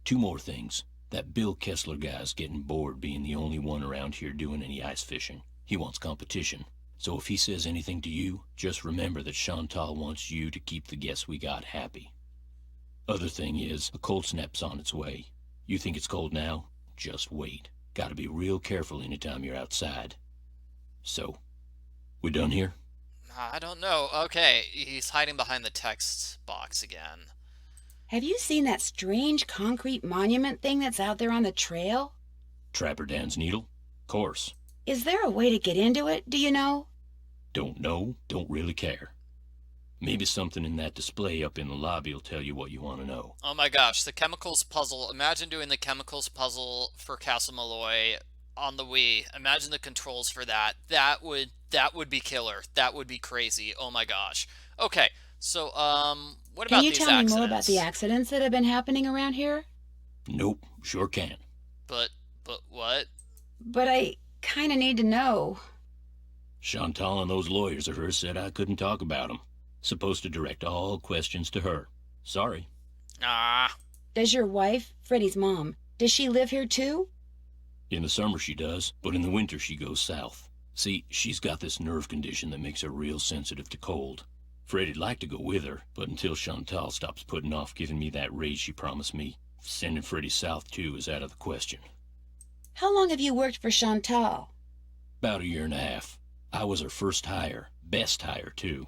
Two more things. That Bill Kessler guy's getting bored being the only one around here doing any ice fishing. He wants competition. So if he says anything to you, just remember that Chantal wants you to keep the guests we got happy. Other thing is, a cold snap's on its way. You think it's cold now? Just wait. Gotta be real careful anytime you're outside. So, we done here? I don't know. Okay, he's hiding behind the text box again. Have you seen that strange concrete monument thing that's out there on the trail? Trapper Dan's needle? Course. Is there a way to get into it, do you know? Don't know, don't really care. Maybe something in that display up in the lobby will tell you what you want to know. Oh my gosh, the chemicals puzzle. Imagine doing the chemicals puzzle for Castle Malloy on the Wii. Imagine the controls for that. That would be killer. That would be crazy. Oh my gosh. Okay, so what about Can you these tell me accidents? more about the accidents that have been happening around here? Nope, sure can. But what? But I kind of need to know. Chantal and those lawyers of hers said I couldn't talk about them. Supposed to direct all questions to her. Sorry. Ah. Does your wife, Freddie's mom, does she live here too? In the summer she does, but in the winter she goes south. See, she's got this nerve condition that makes her real sensitive to cold. Freddie'd like to go with her, but until Chantal stops putting off giving me that raise she promised me, sending Freddie south too is out of the question. How long have you worked for Chantal? About a year and a half. I was her first hire, best hire too.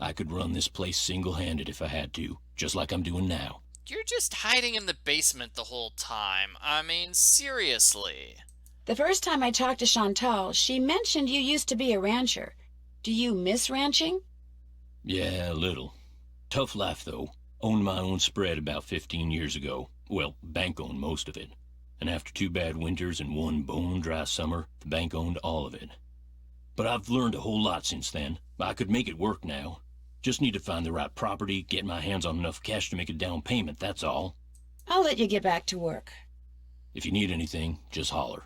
I could run this place single-handed if I had to, just like I'm doing now. You're just hiding in the basement the whole time. I mean, seriously. The first time I talked to Chantal, she mentioned you used to be a rancher. Do you miss ranching? Yeah, a little. Tough life, though. Owned my own spread about 15 years ago. Well, bank owned most of it. And after 2 bad winters and 1 bone-dry summer, the bank owned all of it. But I've learned a whole lot since then. I could make it work now. Just need to find the right property, get my hands on enough cash to make a down payment, that's all. I'll let you get back to work. If you need anything, just holler.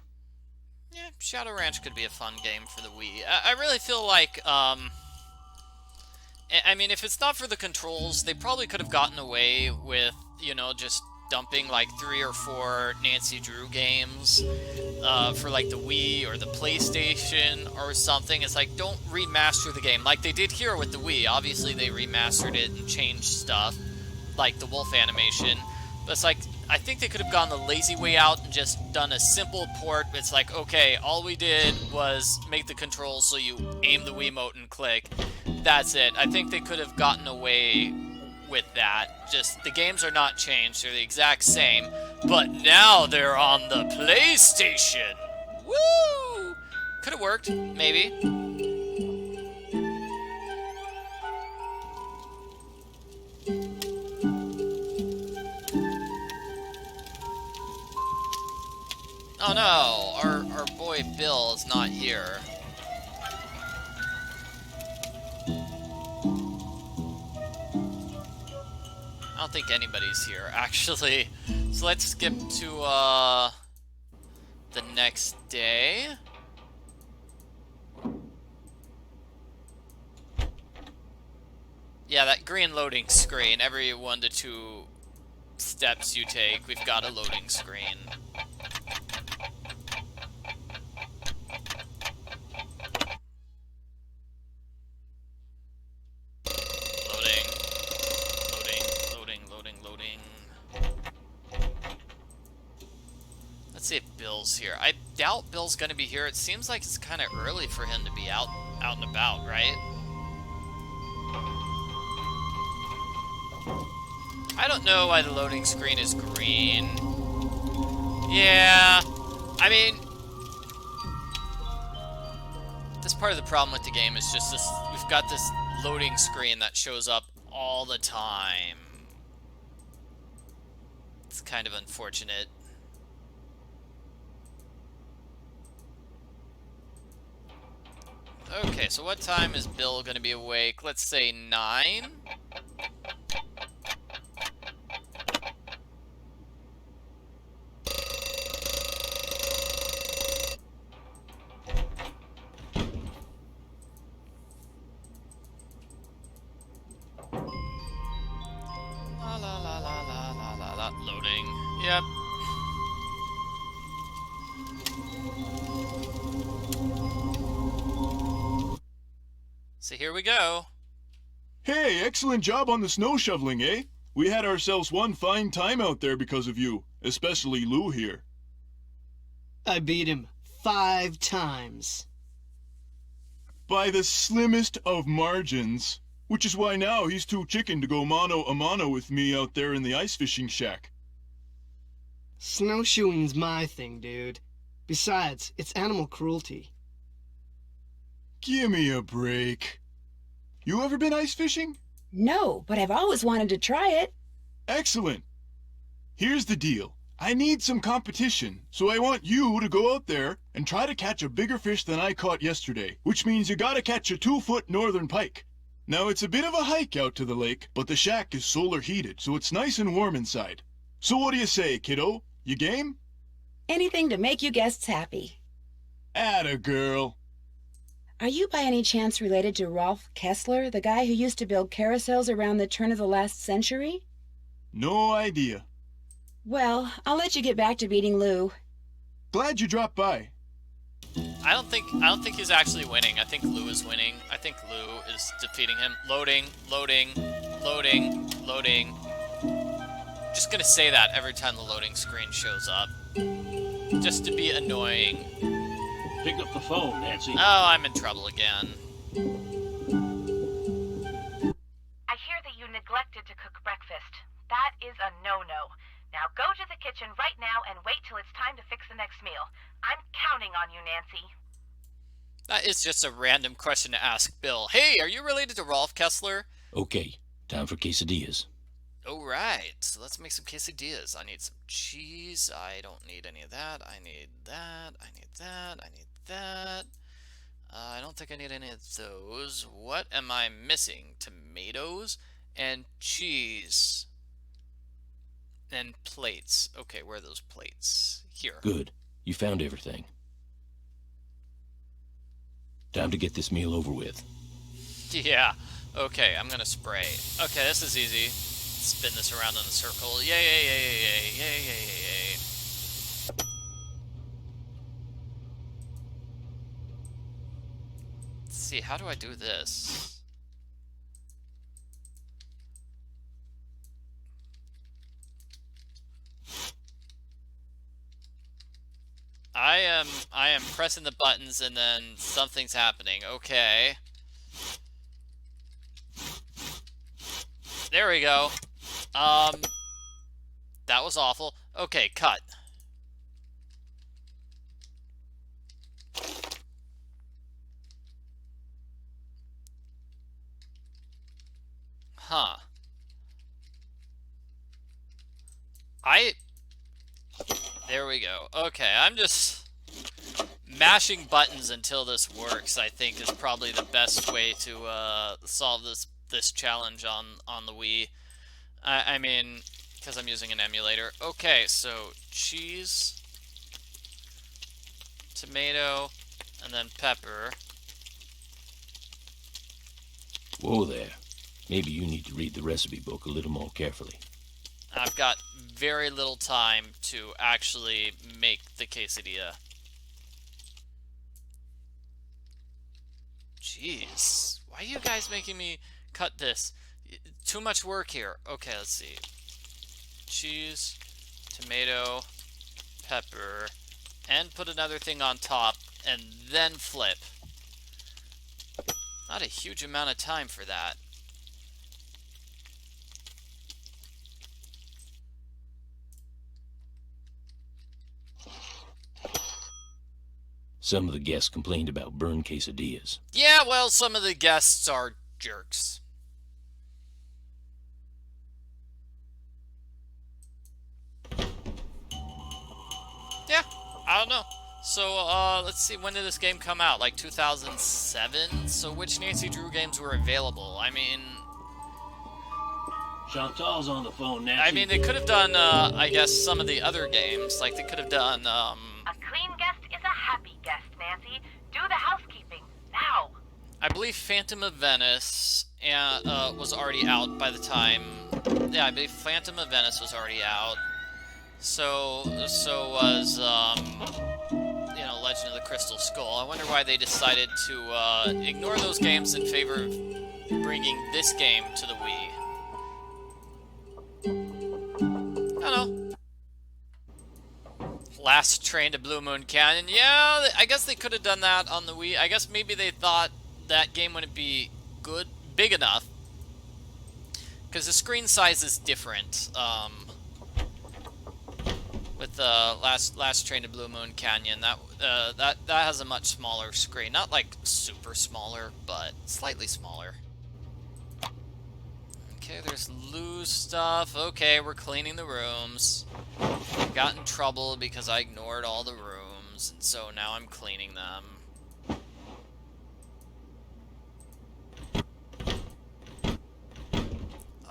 Yeah, Shadow Ranch could be a fun game for the Wii. I really feel like, I mean, if it's not for the controls, they probably could have gotten away with, you know, just dumping like 3 or 4 Nancy Drew games for like the Wii or the PlayStation or something. It's like, don't remaster the game like they did here with the Wii. Obviously they remastered it and changed stuff like the wolf animation, but it's like, I think they could have gone the lazy way out and just done a simple port. It's like, okay, all we did was make the controls so you aim the Wiimote and click. That's it. I think they could have gotten away with that. Just, the games are not changed. They're the exact same. But now they're on the PlayStation. Woo! Could have worked, maybe. Oh no, our boy Bill is not here. I don't think anybody's here, actually. So let's skip to, the next day. Yeah, that green loading screen. Every 1 to 2 steps you take, we've got a loading screen. Let's see if Bill's here. I doubt Bill's gonna be here. It seems like it's kind of early for him to be out and about, right? I don't know why the loading screen is green. Yeah, I mean, this part of the problem with the game is just this. We've got this loading screen that shows up all the time. It's kind of unfortunate. Okay, so what time is Bill gonna be awake? Let's say 9? La la la la la la la la. Loading. Yep. So here we go. Hey, excellent job on the snow shoveling, eh? We had ourselves one fine time out there because of you, especially Lou here. I beat him 5 times. By the slimmest of margins. Which is why now he's too chicken to go mano a mano with me out there in the ice fishing shack. Snowshoeing's my thing, dude. Besides, it's animal cruelty. Gimme a break. You ever been ice fishing? No, but I've always wanted to try it. Excellent. Here's the deal. I need some competition, so I want you to go out there and try to catch a bigger fish than I caught yesterday, which means you gotta catch a 2-foot northern pike. Now, it's a bit of a hike out to the lake, but the shack is solar heated, so it's nice and warm inside. So what do you say, kiddo? You game? Anything to make you guests happy. Atta girl. Are you by any chance related to Rolf Kessler, the guy who used to build carousels around the turn of the last century? No idea. Well, I'll let you get back to beating Lou. Glad you dropped by. I don't think he's actually winning. I think Lou is winning. I think Lou is defeating him. Loading, loading, loading, loading. Just gonna say that every time the loading screen shows up. Just to be annoying. Pick up the phone, Nancy. Oh, I'm in trouble again. I hear that you neglected to cook breakfast. That is a no-no. Now go to the kitchen right now and wait till it's time to fix the next meal. I'm counting on you, Nancy. That is just a random question to ask Bill. Hey, are you related to Rolf Kessler? Okay, time for quesadillas. Alright, so let's make some quesadillas. I need some cheese. I don't need any of that. I need that. I need that. I need that. I don't think I need any of those. What am I missing? Tomatoes and cheese. And plates. Okay, where are those plates? Here. Good. You found everything. Time to get this meal over with. Yeah. Okay, I'm gonna spray. Okay, this is easy. Spin this around in a circle. Yay, yay, yay, yay, yay, yay, yay, yay, yay. Let's see, how do I do this? I am pressing the buttons and then something's happening. Okay. There we go. That was awful. Okay, cut. Huh. There we go. Okay, I'm just mashing buttons until this works, I think, is probably the best way to solve this challenge on the Wii. I mean, because I'm using an emulator. Okay, so cheese, tomato, and then pepper. Whoa there. Maybe you need to read the recipe book a little more carefully. I've got very little time to actually make the quesadilla. Jeez, why are you guys making me cut this? Too much work here. Okay, let's see. Cheese, tomato, pepper, and put another thing on top, and then flip. Not a huge amount of time for that. Some of the guests complained about burned quesadillas. Yeah, well, some of the guests are jerks. Yeah, I don't know. So, let's see, when did this game come out? Like 2007? So which Nancy Drew games were available? I mean... Chantal's on the phone, Nancy. I mean, they could have done, I guess, some of the other games. Like, they could have done, A clean guest is a happy guest, Nancy. Do the housekeeping, now. I believe Phantom of Venice was already out by the time... Yeah, I believe Phantom of Venice was already out. So was, you know, Legend of the Crystal Skull. I wonder why they decided to ignore those games in favor of bringing this game to the Wii. I don't know. Last Train to Blue Moon Canyon. Yeah, I guess they could have done that on the Wii. I guess maybe they thought that game wouldn't be big enough. Because the screen size is different. with last train to Blue Moon Canyon. That has a much smaller screen, not like super smaller, but slightly smaller. Okay, there's loose stuff. Okay, we're cleaning the rooms. Got in trouble because I ignored all the rooms, and so now I'm cleaning them.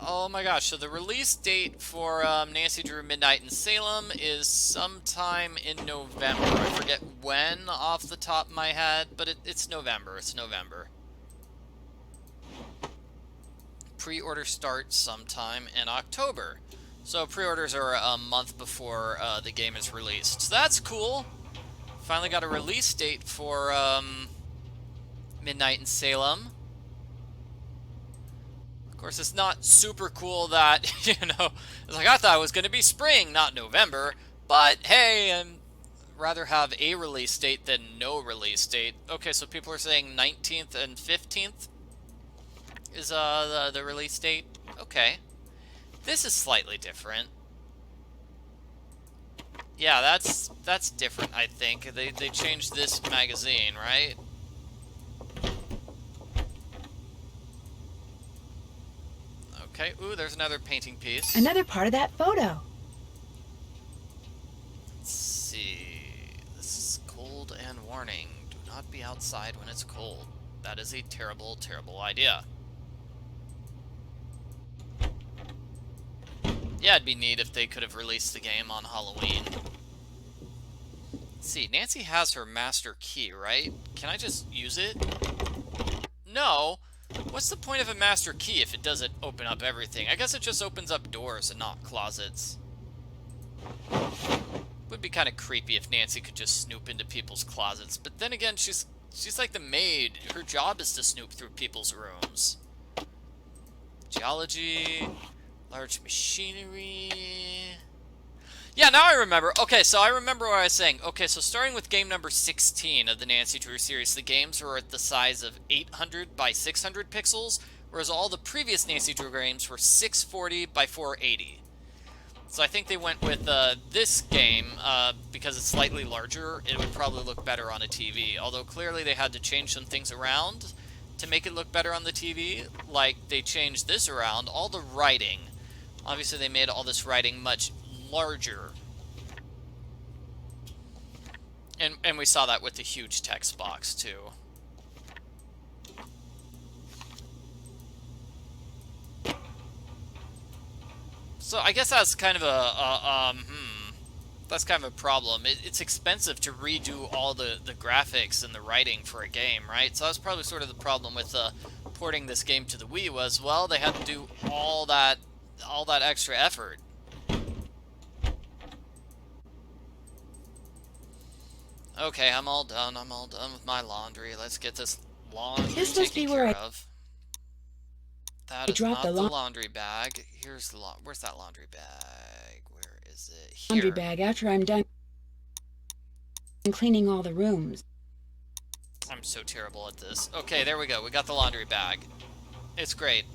Oh my gosh, so the release date for Nancy Drew Midnight in Salem is sometime in November. I forget when off the top of my head, but it's November. It's November. Pre-order starts sometime in October. So pre-orders are a month before the game is released. So that's cool. Finally got a release date for Midnight in Salem. Of course, it's not super cool that, you know, it's like I thought it was going to be spring, not November. But hey, I'd rather have a release date than no release date. Okay, so people are saying 19th and 15th is the release date. Okay. This is slightly different. Yeah, that's different, I think. They changed this magazine, right? Okay, ooh, there's another painting piece. Another part of that photo. Let's see. This is cold and warning. Do not be outside when it's cold. That is a terrible, terrible idea. Yeah, it'd be neat if they could have released the game on Halloween. Let's see, Nancy has her master key, right? Can I just use it? No. What's the point of a master key if it doesn't open up everything? I guess it just opens up doors and not closets. Would be kind of creepy if Nancy could just snoop into people's closets. But then again, she's like the maid. Her job is to snoop through people's rooms. Geology... Large machinery... Yeah, now I remember. Okay, so I remember what I was saying. Okay, so starting with game number 16 of the Nancy Drew series, the games were at the size of 800 by 600 pixels, whereas all the previous Nancy Drew games were 640 by 480. So I think they went with this game, because it's slightly larger, it would probably look better on a TV. Although clearly they had to change some things around to make it look better on the TV. Like, they changed this around, all the writing. Obviously, they made all this writing much larger. And we saw that with the huge text box, too. So I guess that's kind of that's kind of a problem. It's expensive to redo all the graphics and the writing for a game, right? So that's probably sort of the problem with porting this game to the Wii was, well, they had to do all that extra effort. Okay, I'm all done. I'm all done with my laundry. Let's get this laundry taken care of. That is not the laundry bag. Here's the where's that laundry bag? Where is it? Here. Laundry bag after I'm done cleaning all the rooms. I'm so terrible at this. Okay, there we go. We got the laundry bag. It's great.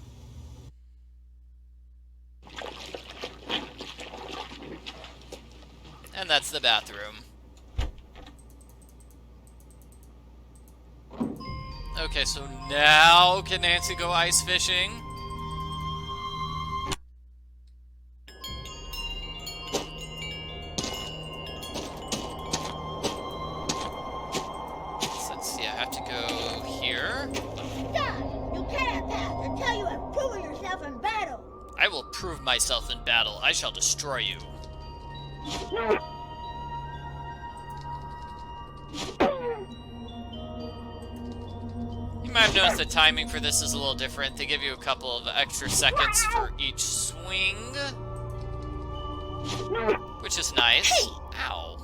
And that's the bathroom. Okay, so now can Nancy go ice fishing? So let's see, I have to go here. Stop! You can't pass until you have proven yourself in battle. I will prove myself in battle. I shall destroy you. You might have noticed the timing for this is a little different. They give you a couple of extra seconds for each swing, which is nice. Hey. Ow.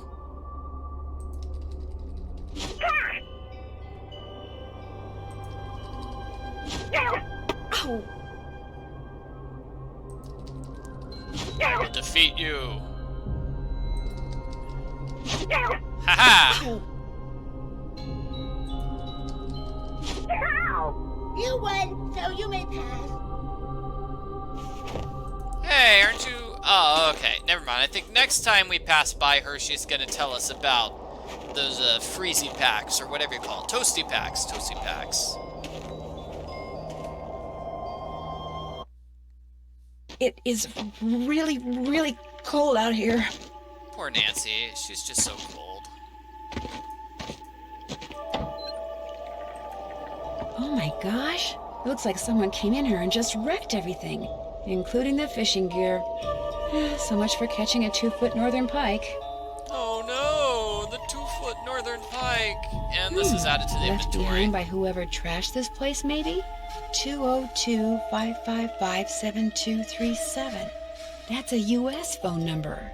Ow! I will defeat you. Haha! Ow! You won, so you may pass. Hey, aren't you? Oh, okay. never mind. I think next time we pass by her, she's gonna tell us about those freezy packs, or whatever you call it. Toasty packs. Toasty packs. It is really, really cold out here. Poor Nancy. She's just so cold. Oh my gosh. It looks like someone came in here and just wrecked everything, including the fishing gear. So much for catching a 2-foot northern pike. Oh no, the 2-foot northern pike. And this is added to the Left inventory. behind by whoever trashed this place, maybe? 202-555-7237. That's a U.S. phone number.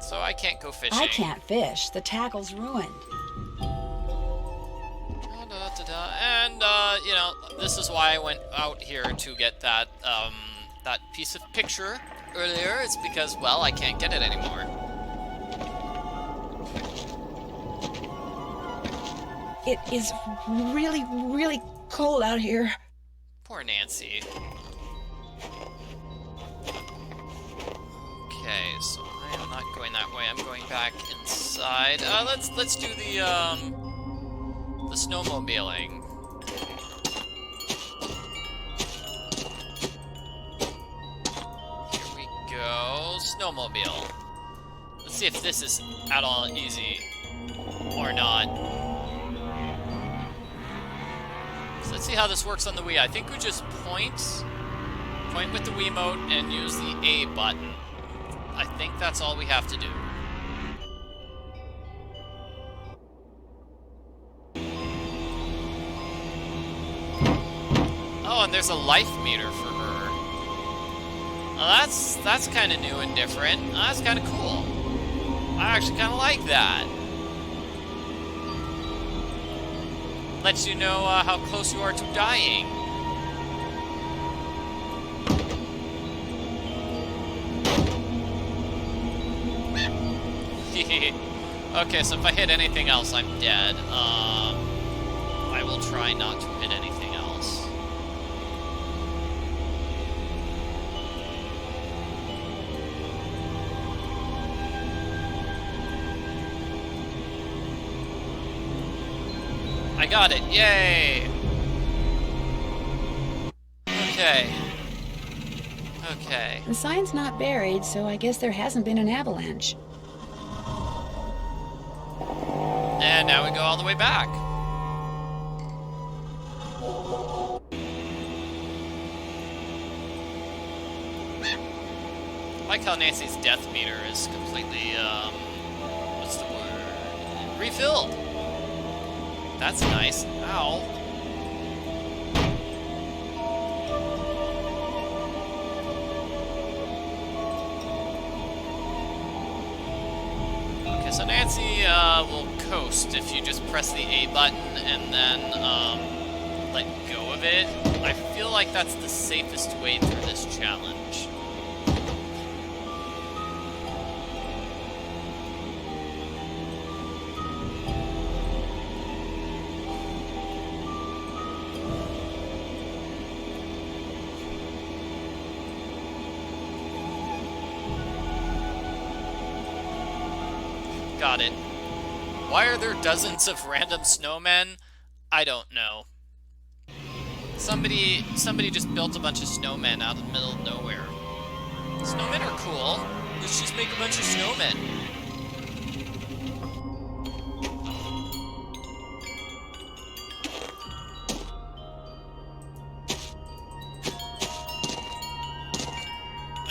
So I can't go fishing. I can't fish. The tackle's ruined. And, you know, this is why I went out here to get that, that piece of picture earlier. It's because, well, I can't get it anymore. It is really, really cold out here. Poor Nancy. Okay, so I am not going that way. I'm going back inside. Let's do the snowmobiling. Here we go. Snowmobile. Let's see if this is at all easy or not. So let's see how this works on the Wii. I think we just point with the Wiimote and use the A button. I think that's all we have to do. Oh, and there's a life meter for her. Well, that's kind of new and different. That's kind of cool. I actually kind of like that. Lets you know how close you are to dying. Okay, so if I hit anything else, I'm dead. I will try not to hit anything else. I got it, yay! Okay. Okay. The sign's not buried, so I guess there hasn't been an avalanche. And now we go all the way back. I like how Nancy's death meter is completely, what's the word? Refilled. That's nice. Ow. Okay, so Nancy will coast if you just press the A button and then let go of it. I feel like that's the safest way through this challenge. Got it. Why are there dozens of random snowmen? I don't know. Somebody just built a bunch of snowmen out in the middle of nowhere. Snowmen are cool. Let's just make a bunch of snowmen.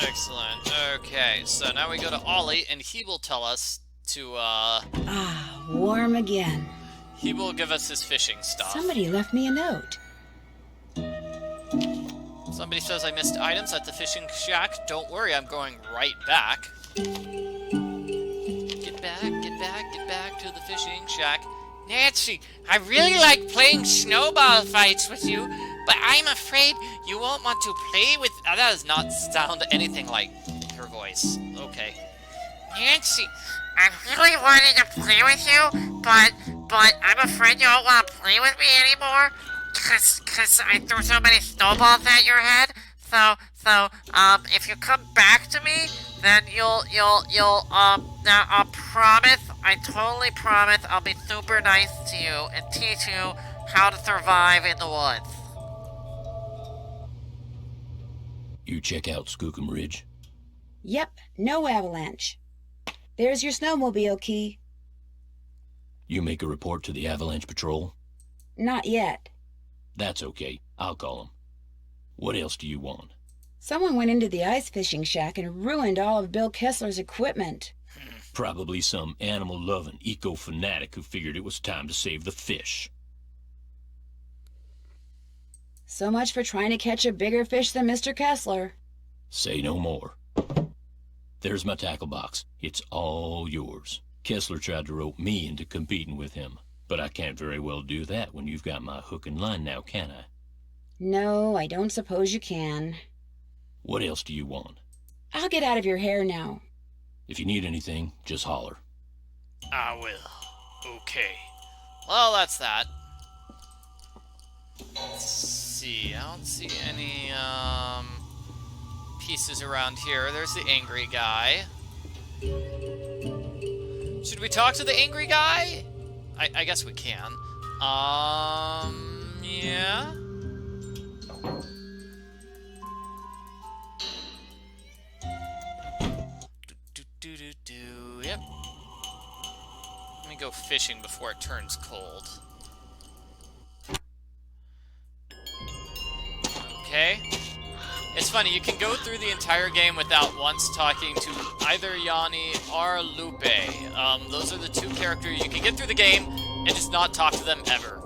Excellent. Okay, so now we go to Ollie, and he will tell us to, warm again. he will give us his fishing stuff. Somebody left me a note. Somebody says I missed items at the fishing shack. Don't worry, I'm going right back. Get back to the fishing shack. Nancy, I really like playing snowball fights with you, but I'm afraid you won't want to play with... that does not sound anything like her voice. Okay. Nancy, I really wanted to play with you, but I'm afraid you don't want to play with me anymore, cause I threw so many snowballs at your head, so So, if you come back to me, then now I'll promise, I totally promise I'll be super nice to you and teach you how to survive in the woods. You check out Skookum Ridge? Yep, no avalanche. There's your snowmobile key. You make a report to the Avalanche Patrol? Not yet. That's okay. I'll call them. What else do you want? Someone went into the ice fishing shack and ruined all of Bill Kessler's equipment. Probably some animal-loving eco-fanatic who figured it was time to save the fish. So much for trying to catch a bigger fish than Mr. Kessler. Say no more. There's my tackle box. It's all yours. Kessler tried to rope me into competing with him, but I can't very well do that when you've got my hook and line now, can I? No, I don't suppose you can. What else do you want? I'll get out of your hair now. If you need anything, just holler. I will. Okay. Well, that's that. Let's see. I don't see any, pieces around here. There's the angry guy. Should we talk to the angry guy? I guess we can. Yeah? Yep. Let me go fishing before it turns cold. Okay. It's funny, you can go through the entire game without once talking to either Yanni or Lupe. Those are the two characters you can get through the game and just not talk to them ever.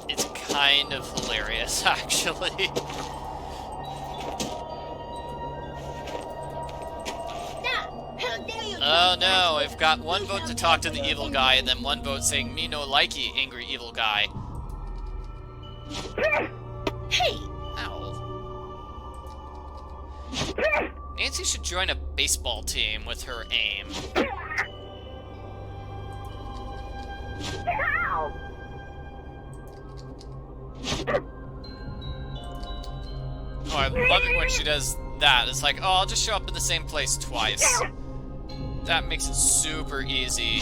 It's kind of hilarious, actually. Oh no, I've got one vote to talk to the evil guy and then one vote saying me no likey, angry evil guy. Hey! Ow. Nancy should join a baseball team with her aim. Oh, I love it when she does that. It's like, oh, I'll just show up in the same place twice. That makes it super easy.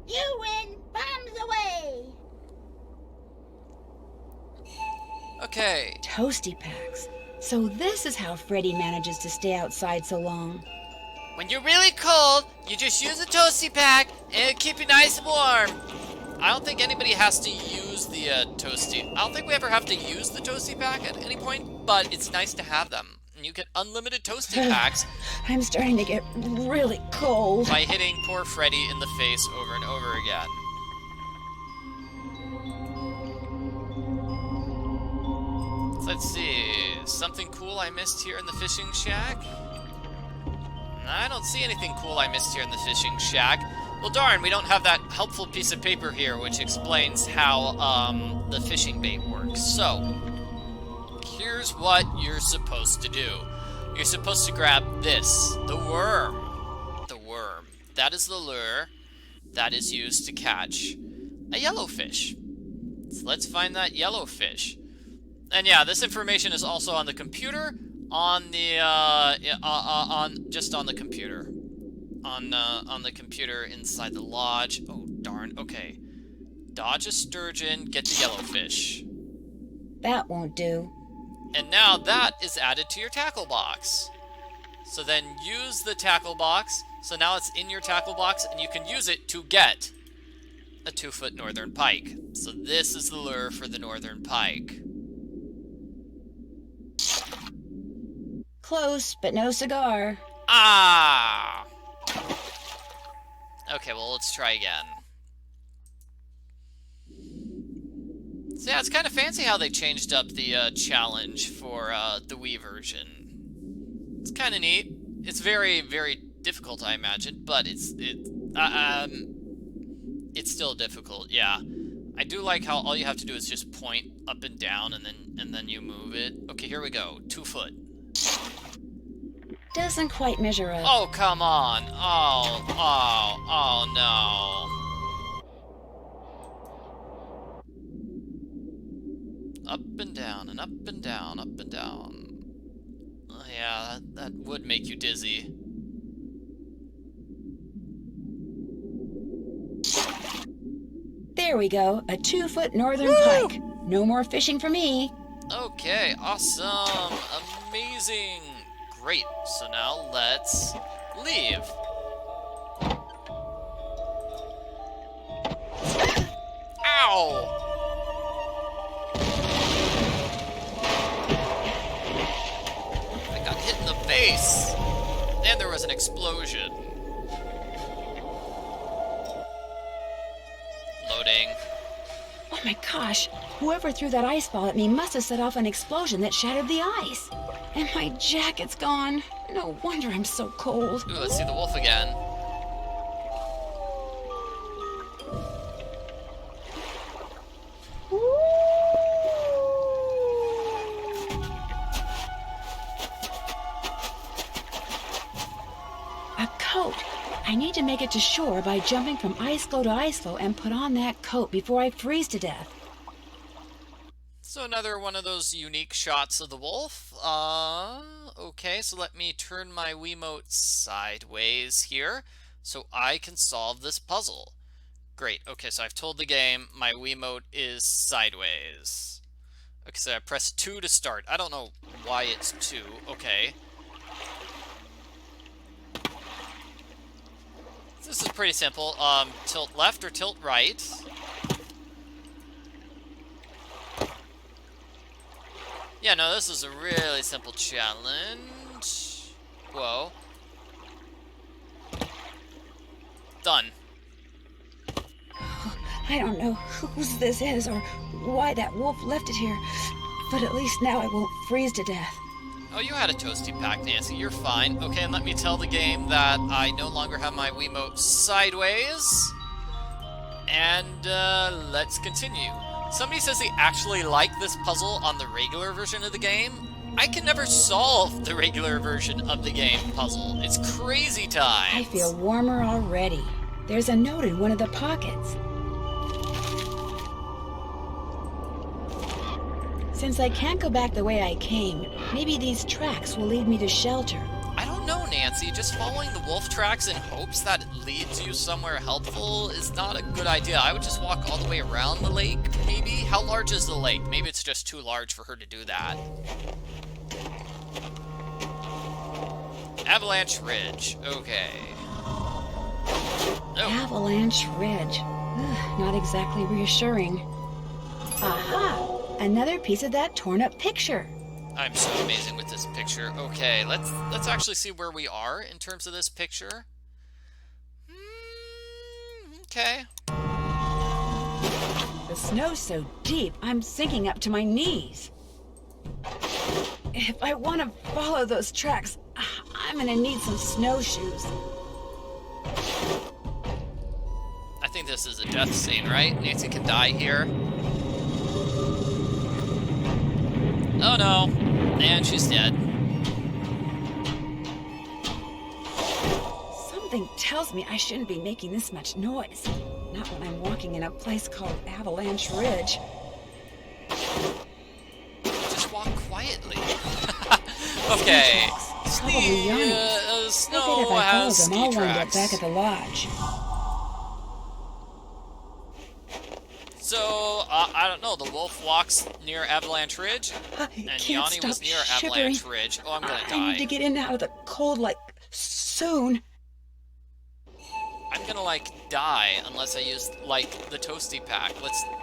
You win! Bombs away! Okay. Toasty packs. So this is how Freddy manages to stay outside so long. When you're really cold, you just use a toasty pack and it'll keep you nice and warm. I don't think anybody has to use the toasty. I don't think we ever have to use the toasty pack at any point, but it's nice to have them. And you get unlimited toasty packs I'm starting to get really cold. by hitting poor Freddy in the face over and over again. So let's see. Something cool I missed here in the fishing shack? I don't see anything cool I missed here in the fishing shack. Well, darn, we don't have that helpful piece of paper here which explains how the fishing bait works. So, here's what you're supposed to do. You're supposed to grab this, the worm. The worm. That is the lure that is used to catch a yellowfish. So let's find that yellowfish. And yeah, this information is also on the computer, on the just on the computer. On the computer inside the lodge. Oh, darn. Okay. Dodge a sturgeon, get the yellowfish. That won't do. And now that is added to your tackle box. So then use the tackle box. So now it's in your tackle box, and you can use it to get a 2-foot northern pike. So this is the lure for the northern pike. Close, but no cigar. Ah! Okay, well, let's try again. So yeah, it's kind of fancy how they changed up the challenge for the Wii version. It's kind of neat. It's very, very difficult, I imagine, but it's still difficult. Yeah, I do like how all you have to do is just point up and down, and then you move it. Okay, here we go. 2 foot. Doesn't quite measure up. Oh, come on. Oh no. and down and up and down, up and down. Oh, yeah, that would make you dizzy. There we go, a 2-foot northern pike. No more fishing for me. Okay, awesome, amazing, great. So now let's leave. Ow! I got hit in the face, and there was an explosion. Loading. Oh my gosh, whoever threw that ice ball at me must have set off an explosion that shattered the ice. And my jacket's gone. No wonder I'm so cold. Ooh, let's see the wolf again. A coat. I need to make it to shore by jumping from ice floe to ice floe and put on that coat before I freeze to death. So another one of those unique shots of the wolf. Okay, so let me turn my Wiimote sideways here so I can solve this puzzle. Great, okay, so I've told the game my Wiimote is sideways. Okay, so I press 2 to start. I don't know why it's 2. Okay. This is pretty simple. Tilt left or tilt right. Yeah, no, this is a really simple challenge. Whoa. Done. I don't know whose this is or why that wolf left it here, but at least now I won't freeze to death. Oh, you had a toasty pack, Nancy. You're fine. Okay, and let me tell the game that I no longer have my Wiimote sideways. And, let's continue. Somebody says they actually like this puzzle on the regular version of the game. I can never solve the regular version of the game puzzle. It's crazy times. I feel warmer already. There's a note in one of the pockets. Since I can't go back the way I came, maybe these tracks will lead me to shelter. I don't know, Nancy. Just following the wolf tracks in hopes that it leads you somewhere helpful is not a good idea. I would just walk all the way around the lake, maybe? How large is the lake? Maybe it's just too large for her to do that. Avalanche Ridge. Okay. Oh. Avalanche Ridge. Ugh, not exactly reassuring. Aha! Another piece of that torn-up picture. I'm so amazing with this picture. Okay, let's actually see where we are in terms of this picture. Okay. The snow's so deep, I'm sinking up to my knees. If I want to follow those tracks, I'm gonna need some snowshoes. I think this is a death scene, right? Nancy can die here. Oh no, and she's dead. Something tells me I shouldn't be making this much noise. Not when I'm walking in a place called Avalanche Ridge. Just walk quietly. Okay. Probably Yanni's. Snow I bet if I has follow them, ski I'll wind up tracks. back at the lodge. So, I don't know, the wolf walks near Avalanche Ridge, I and can't Yanni stop was near shivering. Avalanche Ridge. Oh, I'm gonna I die. need to get in and out of the cold, like, soon. I'm gonna, like, die unless I use, like, the toasty pack.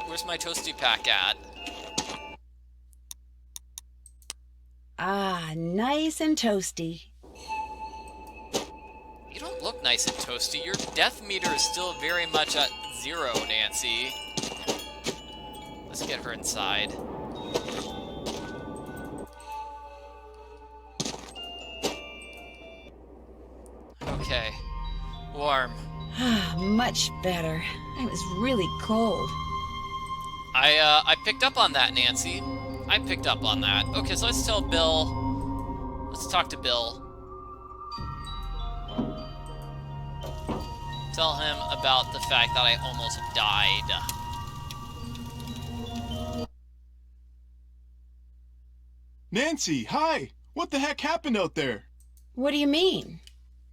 Where's my toasty pack at? Ah, nice and toasty. You don't look nice and toasty. Your death meter is still very much at 0, Nancy. Let's get her inside. Okay. Warm. Ah, much better. I was really cold. I picked up on that, Nancy. I picked up on that. Okay, so let's tell Bill. Let's talk to Bill. Tell him about the fact that I almost died. Nancy, hi! What the heck happened out there? What do you mean?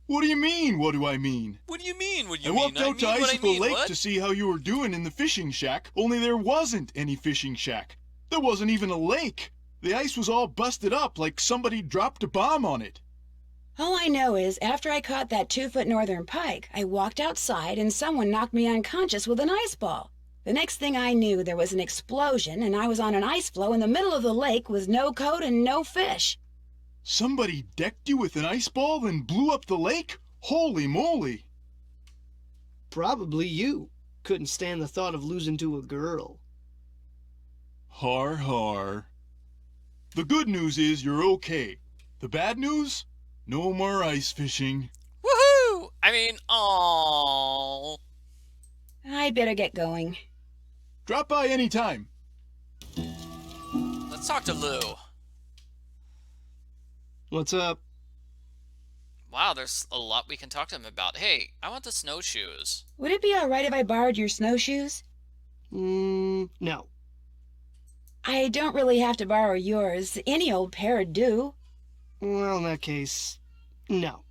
What do you mean, what do I mean? What do you mean? What do I you mean? walked out to what I Icicle mean, Lake what? to see how you were doing in the fishing shack, only there wasn't any fishing shack. There wasn't even a lake. The ice was all busted up like somebody dropped a bomb on it. All I know is after I caught that 2-foot northern pike, I walked outside and someone knocked me unconscious with an ice ball. The next thing I knew, there was an explosion and I was on an ice floe in the middle of the lake with no coat and no fish. Somebody decked you with an ice ball and blew up the lake? Holy moly! Probably you. Couldn't stand the thought of losing to a girl. Har har. The good news is you're okay. The bad news? No more ice fishing. Woohoo! I mean, aww. I better get going. Drop by any time. Let's talk to Lou. What's up? Wow, there's a lot we can talk to him about. Hey, I want the snowshoes. Would it be all right if I borrowed your snowshoes? No. I don't really have to borrow yours. Any old pair would do. Well, in that case, no.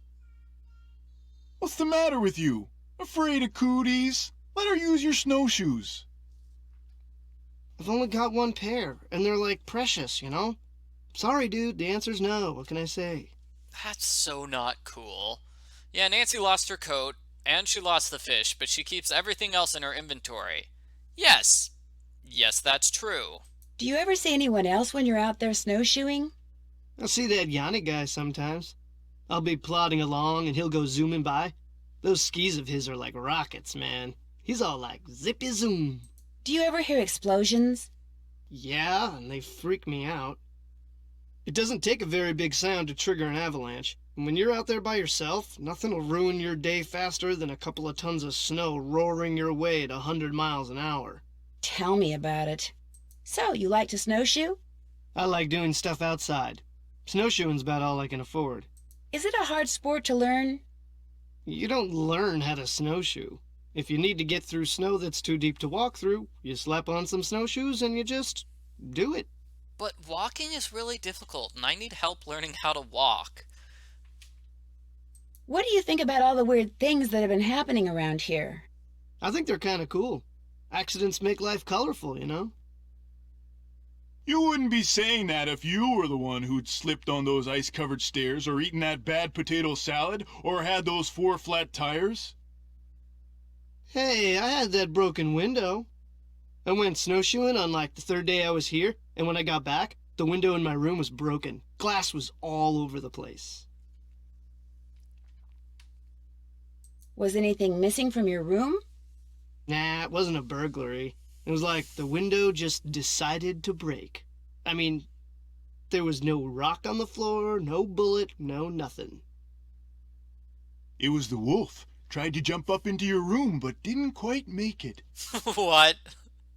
What's the matter with you? Afraid of cooties? Let her use your snowshoes. I've only got one pair, and they're like precious, you know? Sorry, dude, the answer's no. What can I say? That's so not cool. Yeah, Nancy lost her coat, and she lost the fish, but she keeps everything else in her inventory. Yes. Yes, that's true. Do you ever see anyone else when you're out there snowshoeing? I see that Yanni guy sometimes. I'll be plodding along, and he'll go zooming by. Those skis of his are like rockets, man. He's all like zippy zoom. Do you ever hear explosions? Yeah, and they freak me out. It doesn't take a very big sound to trigger an avalanche. And when you're out there by yourself, nothing will ruin your day faster than a couple of tons of snow roaring your way at 100 miles an hour. Tell me about it. So, you like to snowshoe? I like doing stuff outside. Snowshoeing's about all I can afford. Is it a hard sport to learn? You don't learn how to snowshoe. If you need to get through snow that's too deep to walk through, you slap on some snowshoes and you just do it. But walking is really difficult, and I need help learning how to walk. What do you think about all the weird things that have been happening around here? I think they're kind of cool. Accidents make life colorful, you know? You wouldn't be saying that if you were the one who'd slipped on those ice-covered stairs or eaten that bad potato salad or had those 4 flat tires. Hey, I had that broken window. I went snowshoeing on like the 3rd day I was here, and when I got back, the window in my room was broken. Glass was all over the place. Was anything missing from your room? Nah, it wasn't a burglary. It was like the window just decided to break. I mean, there was no rock on the floor, no bullet, no nothing. It was the wolf. Tried to jump up into your room, but didn't quite make it. What?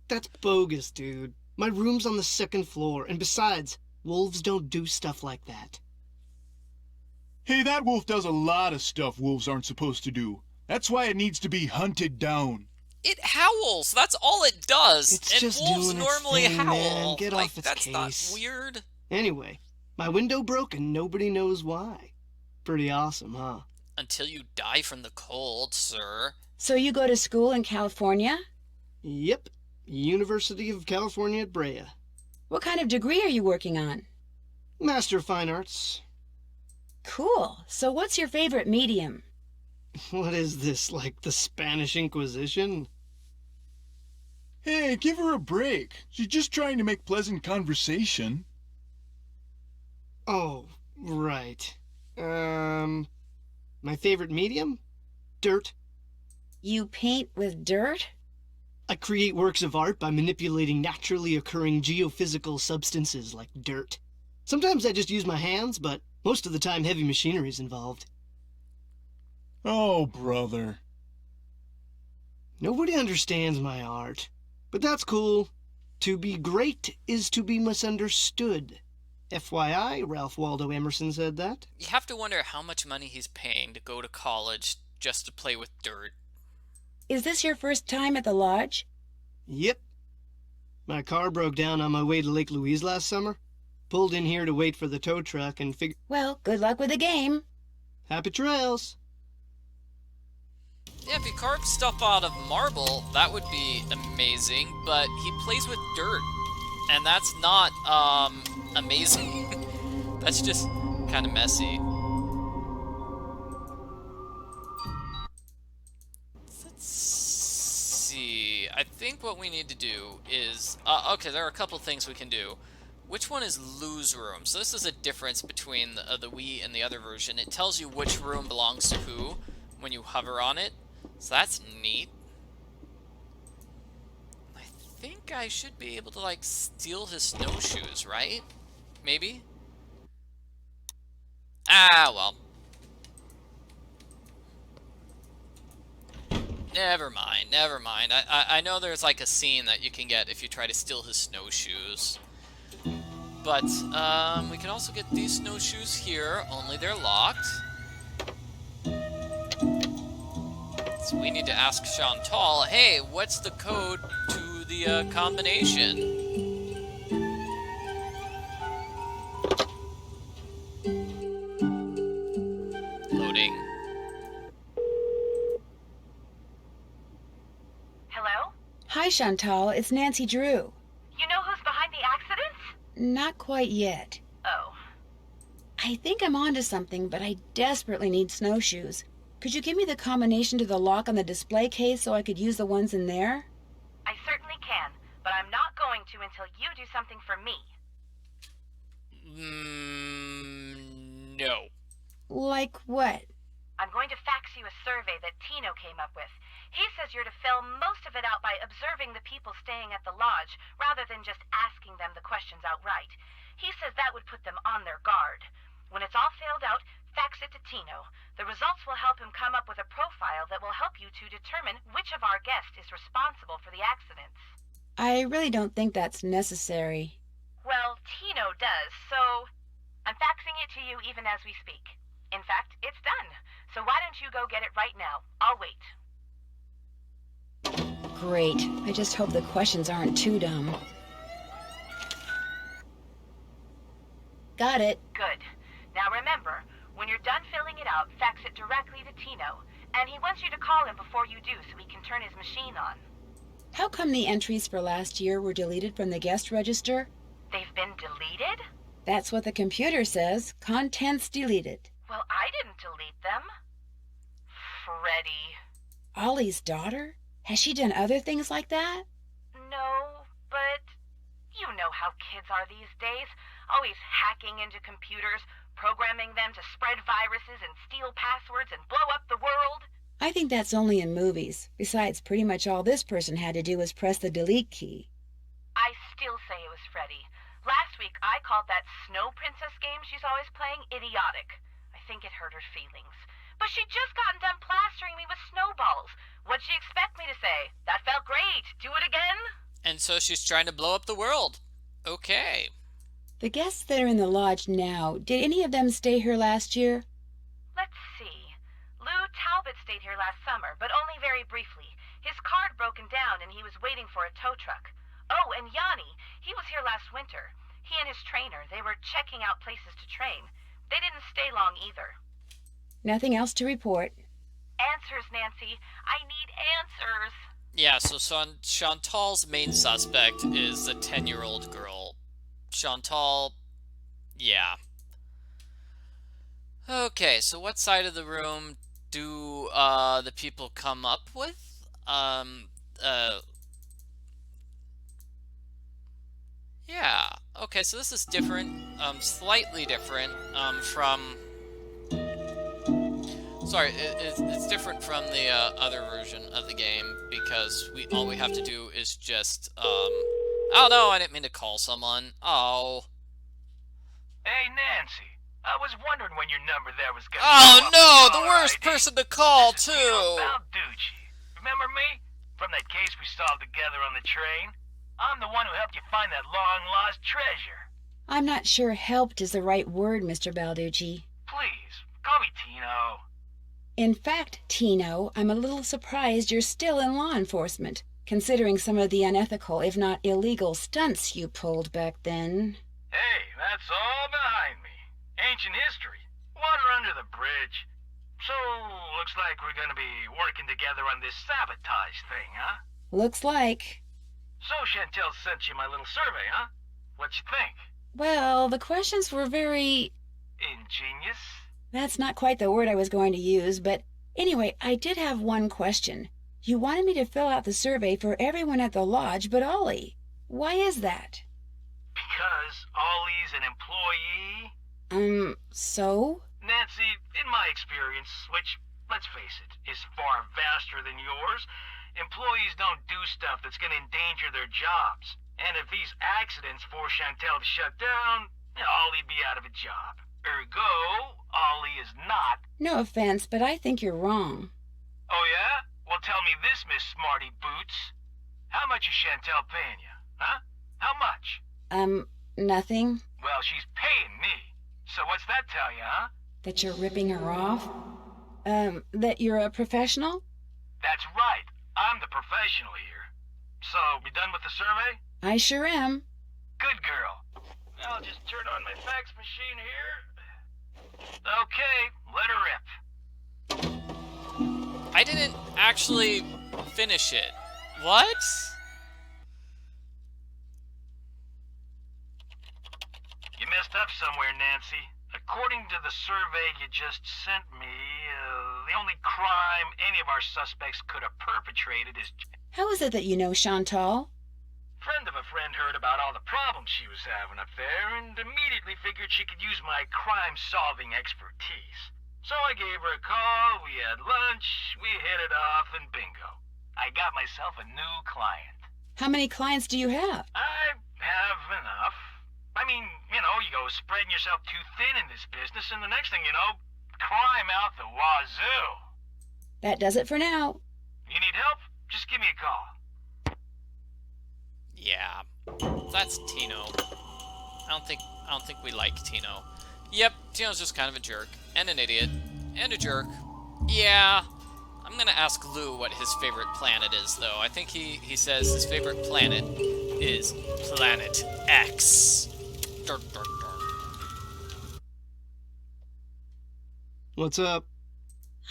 That's bogus, dude. My room's on the 2nd floor, and besides, wolves don't do stuff like that. Hey, that wolf does a lot of stuff wolves aren't supposed to do. That's why it needs to be hunted down. It howls. That's all it does. It's and just wolves doing its normally thing, howl. man. Get like, off its that's case. not weird. Anyway, my window broke and nobody knows why. Pretty awesome, huh? Until you die from the cold, sir. So you go to school in California? Yep. University of California at Brea. What kind of degree are you working on? Master of Fine Arts. Cool. So what's your favorite medium? What is this, like the Spanish Inquisition? Hey, give her a break. She's just trying to make pleasant conversation. Oh, right. My favorite medium? Dirt. You paint with dirt? I create works of art by manipulating naturally occurring geophysical substances like dirt. Sometimes I just use my hands, but most of the time heavy machinery is involved. Oh, brother. Nobody understands my art, but that's cool. To be great is to be misunderstood. FYI, Ralph Waldo Emerson said that. You have to wonder how much money he's paying to go to college just to play with dirt. Is this your first time at the lodge? Yep. My car broke down on my way to Lake Louise last summer. Pulled in here to wait for the tow truck and figure... Well, good luck with the game. Happy trails! Yeah, if he carved stuff out of marble, that would be amazing, but he plays with dirt, and that's not, amazing. That's just kind of messy. Let's see. I think what we need to do is... okay, there are a couple things we can do. Which one is lose room? So this is a difference between the Wii and the other version. It tells you which room belongs to who when you hover on it. So that's neat. I think I should be able to, like, steal his snowshoes, right? Maybe? Ah, well. Never mind, never mind. I know there's, like, a scene that you can get if you try to steal his snowshoes. But, we can also get these snowshoes here, only they're locked. So we need to ask Chantal, hey, what's the code to the combination? Loading. Hello? Hi, Chantal. It's Nancy Drew. You know who's behind the accidents? Not quite yet. Oh. I think I'm onto something, but I desperately need snowshoes. Could you give me the combination to the lock on the display case so I could use the ones in there? I certainly can, but I'm not going to until you do something for me. No. Like what? I'm going to fax you a survey that Tino came up with. He says you're to fill most of it out by observing the people staying at the lodge, rather than just asking them the questions outright. He says that would put them on their guard. When it's all filled out, fax it to Tino. The results will help him come up with a profile that will help you to determine which of our guests is responsible for the accidents. I really don't think that's necessary. Well, Tino does, so I'm faxing it to you even as we speak. In fact, it's done. So why don't you go get it right now? I'll wait. Great. I just hope the questions aren't too dumb. Got it. Good. Now remember, when you're done filling it out, fax it directly to Tino. And he wants you to call him before you do so he can turn his machine on. How come the entries for last year were deleted from the guest register? They've been deleted? That's what the computer says. Contents deleted. Well, I didn't delete them. Freddie. Ollie's daughter? Has she done other things like that? No, but you know how kids are these days. Always hacking into computers, programming them to spread viruses and steal passwords and blow up the world. I think that's only in movies. Besides, pretty much all this person had to do was press the delete key. I still say it was Freddie. Last week, I called that Snow Princess game she's always playing idiotic. I think it hurt her feelings. But she'd just gotten done plastering me with snowballs. What'd she expect me to say? That felt great. Do it again? And so she's trying to blow up the world. Okay. The guests that are in the lodge now, did any of them stay here last year? Let's see. Lou Talbot stayed here last summer, but only very briefly. His card broken down and he was waiting for a tow truck. Oh, and Yanni, he was here last winter. He and his trainer, they were checking out places to train. They didn't stay long either. Nothing else to report. Answers, Nancy. I need answers. Yeah, so Chantal's main suspect is the 10-year-old girl. Chantal, yeah. Okay, so what side of the room do the people come up with? Yeah. Okay, so this is different, slightly different from. Sorry, it's different from the other version of the game because all we have to do is just Oh no, I didn't mean to call someone. Oh. Hey, Nancy. I was wondering when your number there was gonna Oh show up no, on the caller worst ID. person to call This is too. Tino Balducci. Remember me? From that case we solved together on the train? I'm the one who helped you find that long-lost treasure. I'm not sure helped is the right word, Mr. Balducci. Please, call me Tino. In fact, Tino, I'm a little surprised you're still in law enforcement, considering some of the unethical, if not illegal, stunts you pulled back then. Hey, that's all behind me. Ancient history. Water under the bridge. So, looks like we're gonna be working together on this sabotage thing, huh? Looks like. So Chantel sent you my little survey, huh? What you think? Well, the questions were very... Ingenious? That's not quite the word I was going to use, but anyway, I did have one question. You wanted me to fill out the survey for everyone at the lodge but Ollie. Why is that? Because Ollie's an employee? So? Nancy, in my experience, which, let's face it, is far vaster than yours, employees don't do stuff that's gonna endanger their jobs. And if these accidents force Chantel to shut down, Ollie'd be out of a job. Ergo, Ollie is not... No offense, but I think you're wrong. Oh yeah? Well, tell me this, Miss Smarty Boots. How much is Chantel paying you? Huh? How much? Nothing. Well, she's paying me. So what's that tell you, huh? That you're ripping her off? That you're a professional? That's right. I'm the professional here. So, you done with the survey? I sure am. Good girl. I'll just turn on my fax machine here. Okay, let her rip. I didn't actually finish it. What? You messed up somewhere, Nancy. According to the survey you just sent me, the only crime any of our suspects could have perpetrated is... How is it that you know Chantal? Friend of a friend heard about all the problems she was having up there and immediately figured she could use my crime-solving expertise. So I gave her a call, we had lunch, we hit it off, and bingo. I got myself a new client. How many clients do you have? I have enough. I mean, you go spreading yourself too thin in this business, and the next thing you know, crime out the wazoo. That does it for now. You need help? Just give me a call. Yeah, that's Tino. I don't think we like Tino. Yep, Tino's just kind of a jerk and an idiot and a jerk. Yeah, I'm gonna ask Lou what his favorite planet is, though. I think he says his favorite planet is Planet X. Durk, durk, durk. What's up?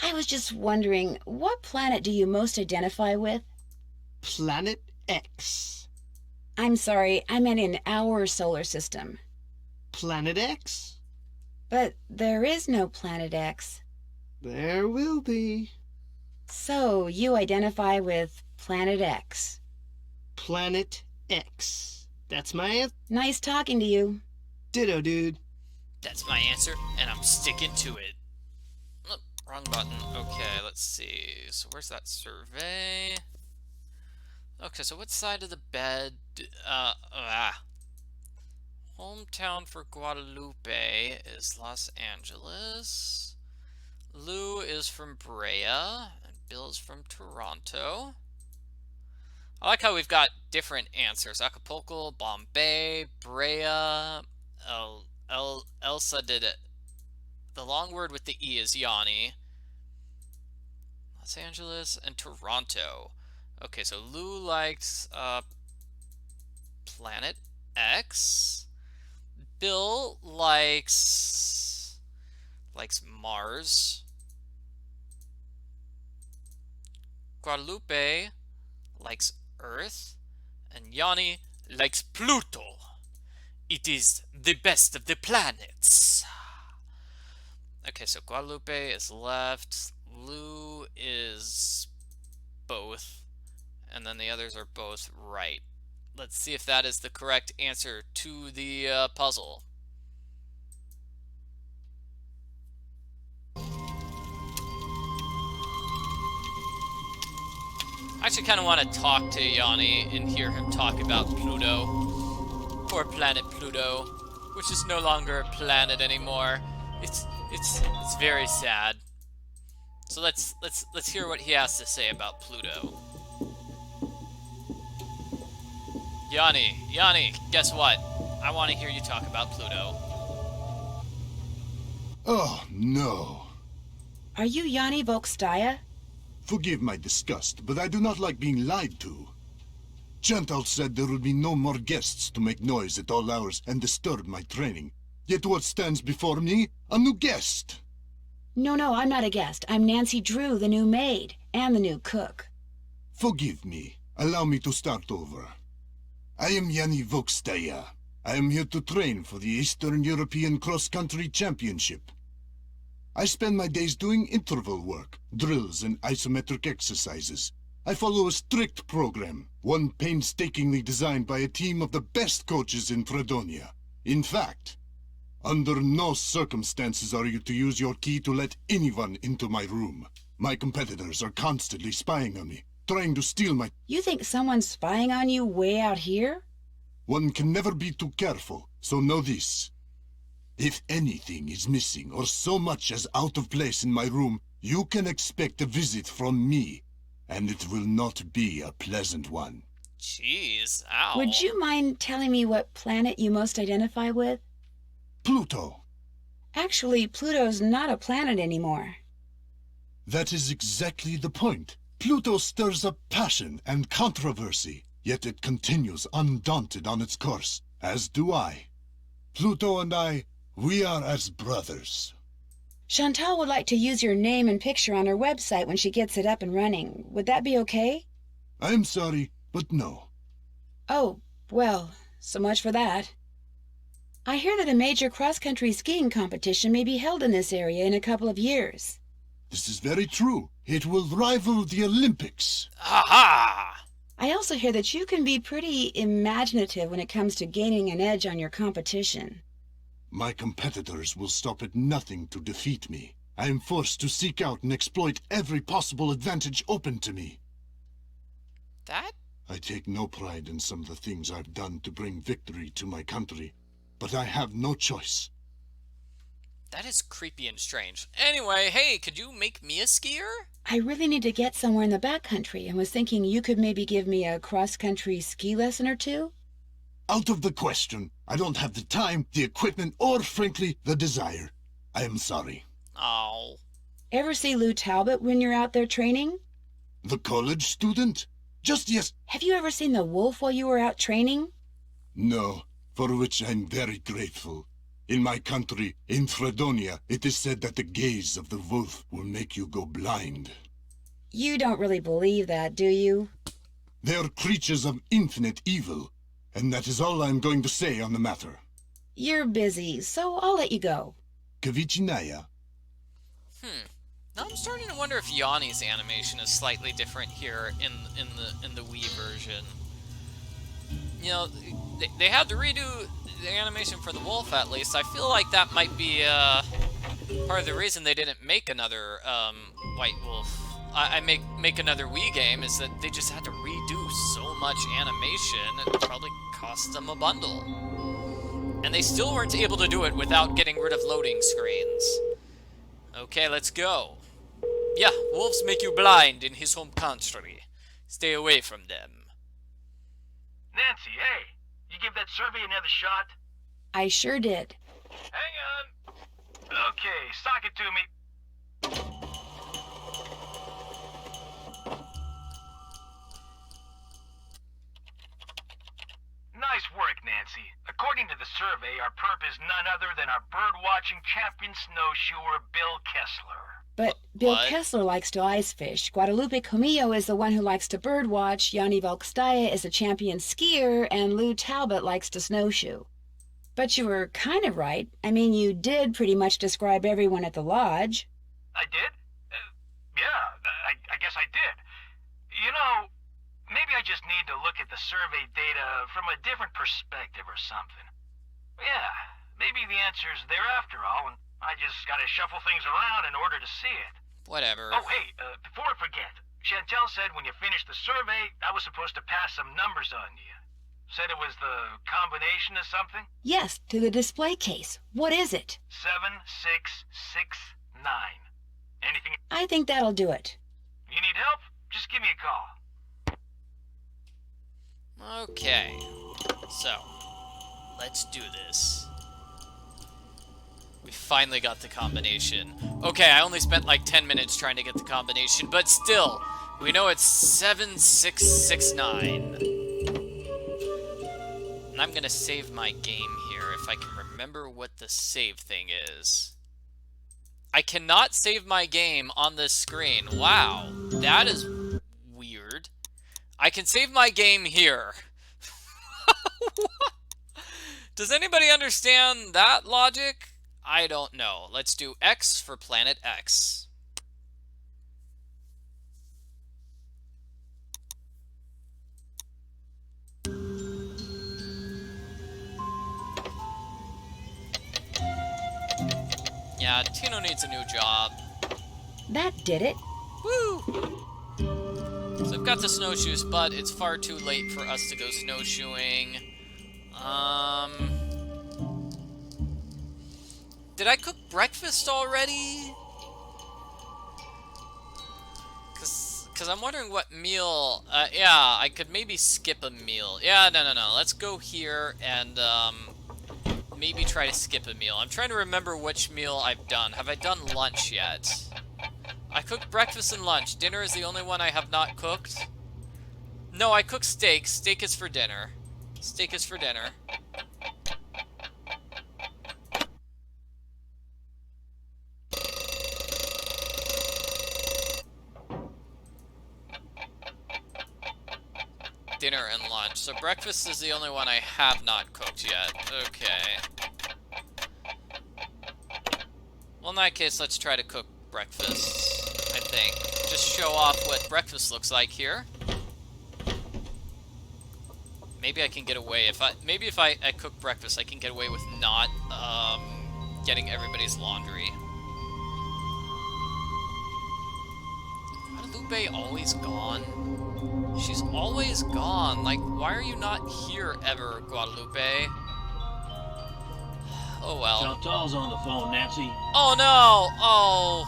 I was just wondering, what planet do you most identify with? Planet X. I'm sorry, I meant in our solar system. Planet X? But there is no Planet X. There will be. So, you identify with Planet X. Planet X. That's my answer. Nice talking to you. Ditto, dude. That's my answer, and I'm sticking to it. Oh, wrong button. Okay, let's see. So where's that survey? Okay, so what side of the bed? Hometown for Guadalupe is Los Angeles. Lou is from Brea, and Bill is from Toronto. I like how we've got different answers. Acapulco, Bombay, Brea, Elsa did it. The long word with the E is Yanni. Los Angeles and Toronto. Okay, so Lou likes Planet X. Bill likes Mars. Guadalupe likes Earth. And Yanni likes Pluto. It is the best of the planets. Okay, so Guadalupe is left. Lou is both. And then the others are both right. Let's see if that is the correct answer to the puzzle. I actually kind of want to talk to Yanni and hear him talk about Pluto. Poor planet Pluto, which is no longer a planet anymore. It's very sad. So let's hear what he has to say about Pluto. Yanni, guess what? I want to hear you talk about Pluto. Oh, no. Are you Yanni Volkstaya? Forgive my disgust, but I do not like being lied to. Chantal said there would be no more guests to make noise at all hours and disturb my training. Yet what stands before me? A new guest. No, I'm not a guest. I'm Nancy Drew, the new maid, and the new cook. Forgive me. Allow me to start over. I am Yanni Vokstaya. I am here to train for the Eastern European Cross Country Championship. I spend my days doing interval work, drills, and isometric exercises. I follow a strict program, one painstakingly designed by a team of the best coaches in Fredonia. In fact, under no circumstances are you to use your key to let anyone into my room. My competitors are constantly spying on me, trying to steal my... You think someone's spying on you way out here? One can never be too careful, so know this. If anything is missing or so much as out of place in my room, you can expect a visit from me, and it will not be a pleasant one. Jeez, ow. Would you mind telling me what planet you most identify with? Pluto. Actually, Pluto's not a planet anymore. That is exactly the point. Pluto stirs up passion and controversy, yet it continues undaunted on its course, as do I. Pluto and I, we are as brothers. Chantal would like to use your name and picture on her website when she gets it up and running. Would that be okay? I'm sorry, but no. Oh, well, so much for that. I hear that a major cross-country skiing competition may be held in this area in a couple of years. This is very true. It will rival the Olympics. Aha! I also hear that you can be pretty imaginative when it comes to gaining an edge on your competition. My competitors will stop at nothing to defeat me. I am forced to seek out and exploit every possible advantage open to me. That? I take no pride in some of the things I've done to bring victory to my country, but I have no choice. That is creepy and strange. Anyway, hey, could you make me a skier? I really need to get somewhere in the backcountry and was thinking you could maybe give me a cross-country ski lesson or two? Out of the question. I don't have the time, the equipment, or, frankly, the desire. I am sorry. Oh. Ever see Lou Talbot when you're out there training? The college student? Just yes. Have you ever seen the wolf while you were out training? No, for which I'm very grateful. In my country, in Fredonia, it is said that the gaze of the wolf will make you go blind. You don't really believe that, do you? They are creatures of infinite evil, and that is all I'm going to say on the matter. You're busy, so I'll let you go. Kavichinaya. Now I'm starting to wonder if Yanni's animation is slightly different here in the Wii version. You know, they had to redo the animation for the wolf, at least. I feel like that might be part of the reason they didn't make another White Wolf. I make another Wii game is that they just had to redo so much animation. It probably cost them a bundle, and they still weren't able to do it without getting rid of loading screens. Okay, let's go. Yeah, wolves make you blind in his home country. Stay away from them. Nancy, hey, you give that survey another shot? I sure did. Hang on. Okay, sock it to me. Nice work, Nancy. According to the survey, our perp is none other than our bird-watching champion snowshoer, Bill Kessler. But Bill What? Kessler likes to ice fish. Guadalupe Comillo is the one who likes to birdwatch. Yanni Valkstaya is a champion skier, and Lou Talbot likes to snowshoe. But you were kind of right. I mean, you did pretty much describe everyone at the lodge. I did? Yeah, I guess I did. You know, maybe I just need to look at the survey data from a different perspective or something. Yeah, maybe the answer's there after all, and I just gotta shuffle things around in order to see it. Whatever. Oh, hey, before I forget, Chantel said when you finished the survey, I was supposed to pass some numbers on you. Said it was the combination of something? Yes, to the display case. What is it? 7669. Anything? I think that'll do it. You need help? Just give me a call. Okay. So, let's do this. We finally got the combination. Okay, I only spent like 10 minutes trying to get the combination, but still, we know it's 7669. And I'm gonna save my game here if I can remember what the save thing is. I cannot save my game on this screen. Wow, that is weird. I can save my game here. Does anybody understand that logic? I don't know. Let's do X for planet X. Yeah, Tino needs a new job. That did it. Woo! So I've got the snowshoes, but it's far too late for us to go snowshoeing. Did I cook breakfast already? Cause I'm wondering what meal. Yeah, I could maybe skip a meal. Yeah, no. Let's go here and maybe try to skip a meal. I'm trying to remember which meal I've done. Have I done lunch yet? I cooked breakfast and lunch. Dinner is the only one I have not cooked. No, I cooked steak. Steak is for dinner. Steak is for dinner. Dinner and lunch. So breakfast is the only one I have not cooked yet. Okay. Well, in that case, let's try to cook breakfast, I think. Just show off what breakfast looks like here. Maybe I can get away if I cook breakfast, I can get away with not getting everybody's laundry. Guadalupe always gone? She's always gone. Like, why are you not here ever, Guadalupe? Oh well. Chantal's on the phone, Nancy. Oh no! Oh.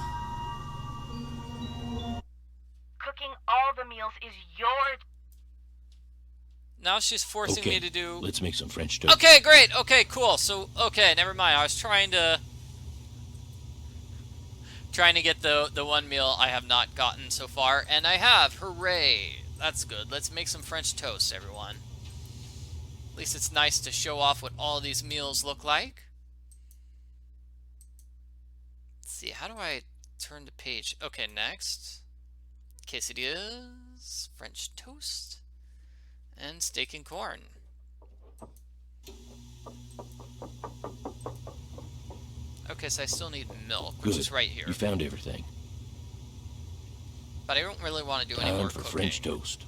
Cooking all the meals is your... Now she's forcing me to do... Let's make some French toast. Okay, great. Okay, cool. So, okay, never mind. I was trying to get the one meal I have not gotten so far, and I have. Hooray. That's good. Let's make some French toast, everyone. At least it's nice to show off what all these meals look like. Let's see, how do I turn the page? Okay, next. Quesadillas, French toast, and steak and corn. Okay, so I still need milk, which is right here. You found everything. But I don't really want to do any more for cooking. French toast.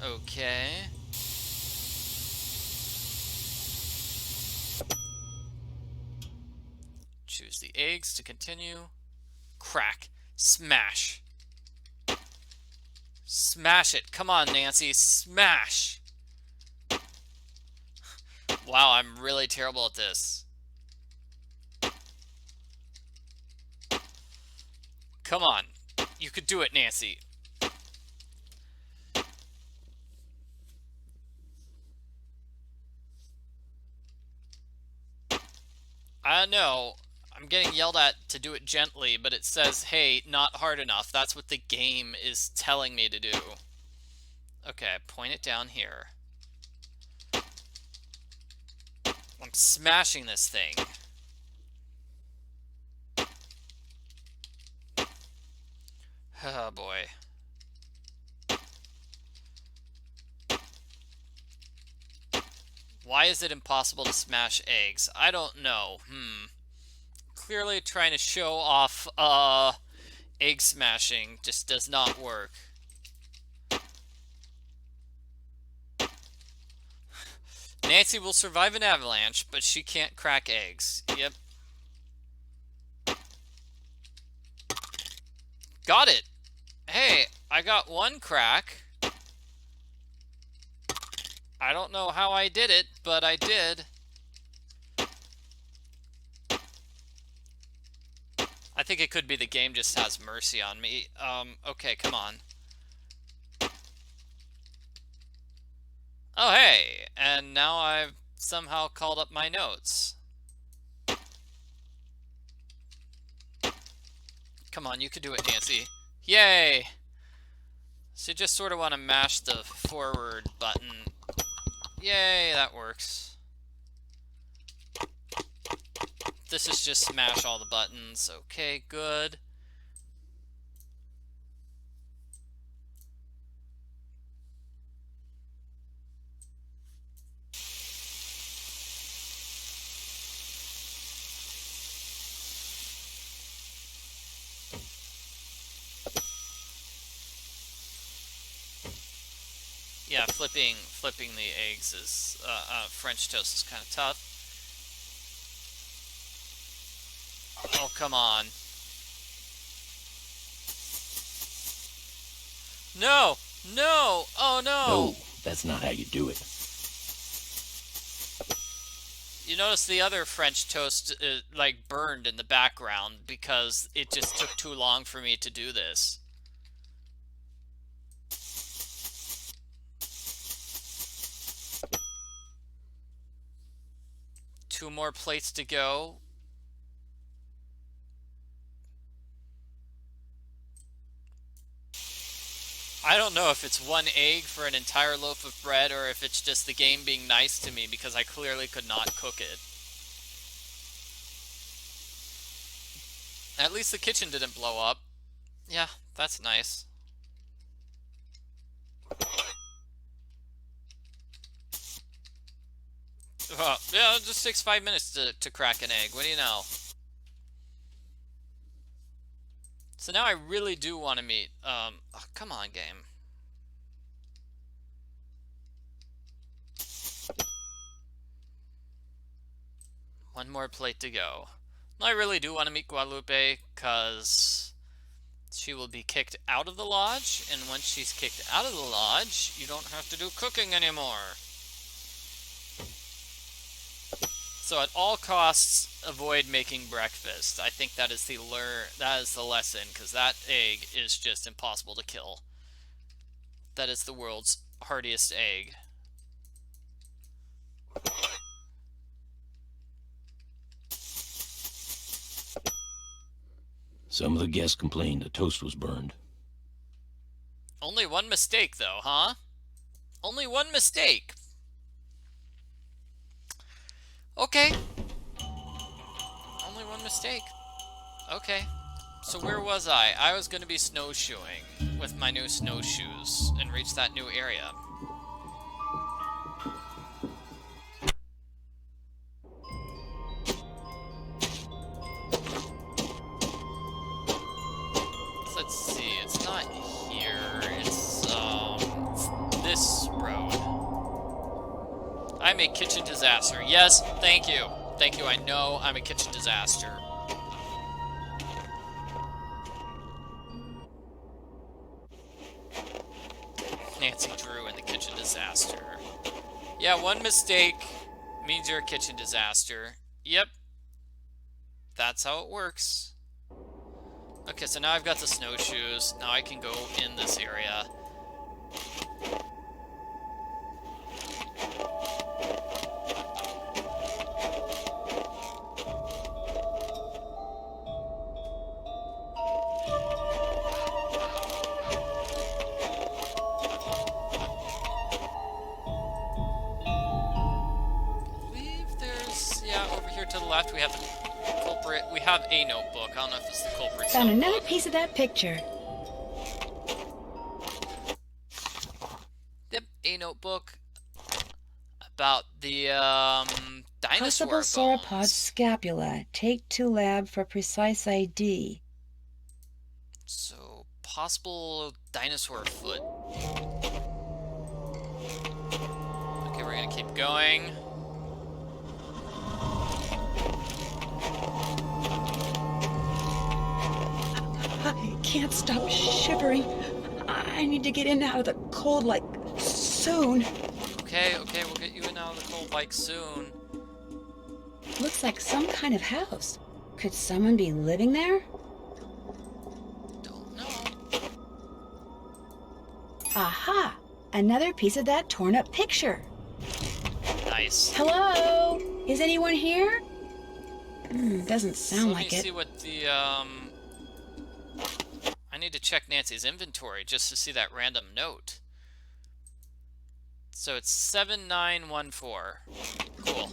Okay. Choose the eggs to continue. Crack. Smash. Smash it. Come on, Nancy. Smash. Wow, I'm really terrible at this. Come on. You could do it, Nancy. I know. I'm getting yelled at to do it gently, but it says, hey, not hard enough. That's what the game is telling me to do. Okay, point it down here. I'm smashing this thing. Oh, boy. Why is it impossible to smash eggs? I don't know. Clearly trying to show off egg smashing just does not work. Nancy will survive an avalanche, but she can't crack eggs. Yep. Got it. Hey, I got one crack. I don't know how I did it, but I did. I think it could be the game just has mercy on me. Okay, come on. Oh, hey, and now I've somehow called up my notes. Come on, you could do it, Nancy. Yay! So you just sort of want to mash the forward button Yay, that works. This is just smash all the buttons. Okay, good. Yeah, flipping the eggs is French toast is kind of tough. Oh, come on. No! No! Oh, no! No, that's not how you do it. You notice the other French toast, like, burned in the background because it just took too long for me to do this. Two more plates to go. I don't know if it's one egg for an entire loaf of bread or if it's just the game being nice to me because I clearly could not cook it. At least the kitchen didn't blow up. Yeah, that's nice. Yeah, it just takes 5 minutes to crack an egg. What do you know? So now I really do want to meet, oh, come on, game. One more plate to go. I really do want to meet Guadalupe, because she will be kicked out of the lodge, and once she's kicked out of the lodge, you don't have to do cooking anymore. So at all costs, avoid making breakfast. I think that is the lesson, because that egg is just impossible to kill. That is the world's hardiest egg. Some of the guests complained the toast was burned. Only one mistake, though, huh? Only one mistake. Okay. Only one mistake. Okay. So where was I? I was going to be snowshoeing with my new snowshoes and reach that new area. Let's see. It's not here. It's this road. I'm a kitchen disaster. Yes, thank you. Thank you. I know I'm a kitchen disaster. Nancy Drew in the kitchen disaster. Yeah, one mistake means you're a kitchen disaster. Yep. That's how it works. Okay, so now I've got the snowshoes. Now I can go in this area. We have the culprit. We have a notebook. I don't know if it's the culprit's Found notebook. another piece of that picture. Yep, a notebook about the dinosaur Possible sauropod bones. scapula. Take to lab for precise ID. So possible dinosaur foot. Okay, we're gonna keep going. I can't stop shivering. I need to get in and out of the cold, like, soon. Okay, we'll get you in out of the cold like soon. Looks like some kind of house. Could someone be living there? Don't know. Aha! Another piece of that torn up picture. Nice. Hello? Is anyone here? Doesn't sound like Let me it. see what the I need to check Nancy's inventory just to see that random note. Let's So it's 7914. Cool.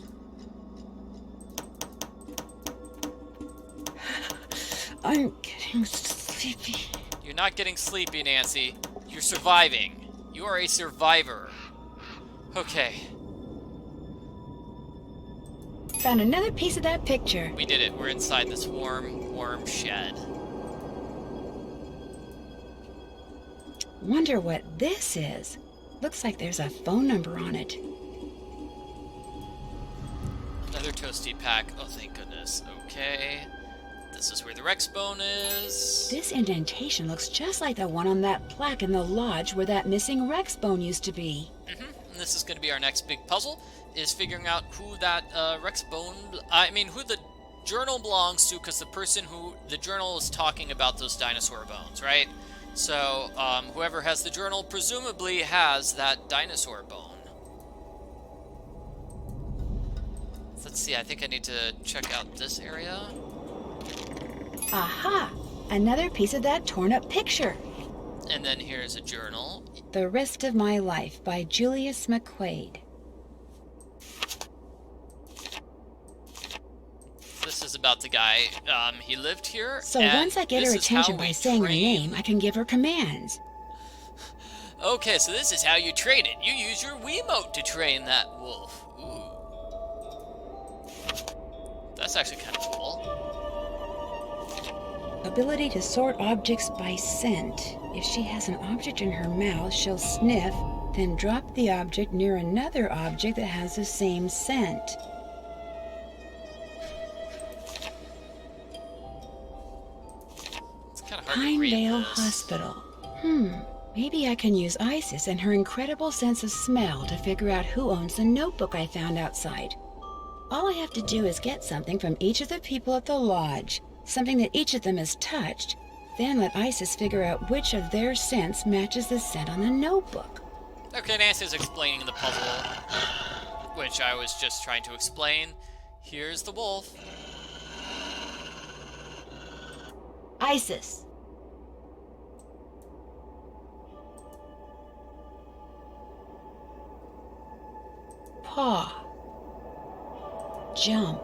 I'm getting sleepy. You're not getting sleepy, Nancy. You're surviving. You are a survivor. Okay. Found another piece of that picture. We did it. We're inside this warm shed. Wonder what this is. Looks like there's a phone number on it. Another toasty pack. Oh, thank goodness. Okay. This is where the Rex bone is. This indentation looks just like the one on that plaque in the lodge where that missing Rex bone used to be. And this is going to be our next big puzzle, is figuring out who that Rex bone... who the journal belongs to, because the person who... The journal is talking about those dinosaur bones, right? So, whoever has the journal presumably has that dinosaur bone. Let's see, I think I need to check out this area. Aha! Another piece of that torn up picture. And then here's a journal. The Rest of My Life by Julius McQuaid. This is about the guy. He lived here. So once I get her attention by saying her name, I can give her commands. Okay, so this is how you train it. You use your Wiimote to train that wolf. Ooh. That's actually kind of cool. Ability to sort objects by scent. If she has an object in her mouth, she'll sniff, then drop the object near another object that has the same scent. It's kind of hard to read Pinedale this. Hospital. Maybe I can use Isis and her incredible sense of smell to figure out who owns the notebook I found outside. All I have to do is get something from each of the people at the lodge, something that each of them has touched, then let Isis figure out which of their scents matches the scent on the notebook. Okay, Nancy's explaining the puzzle, which I was just trying to explain. Here's the wolf. Isis. Paw. Jump.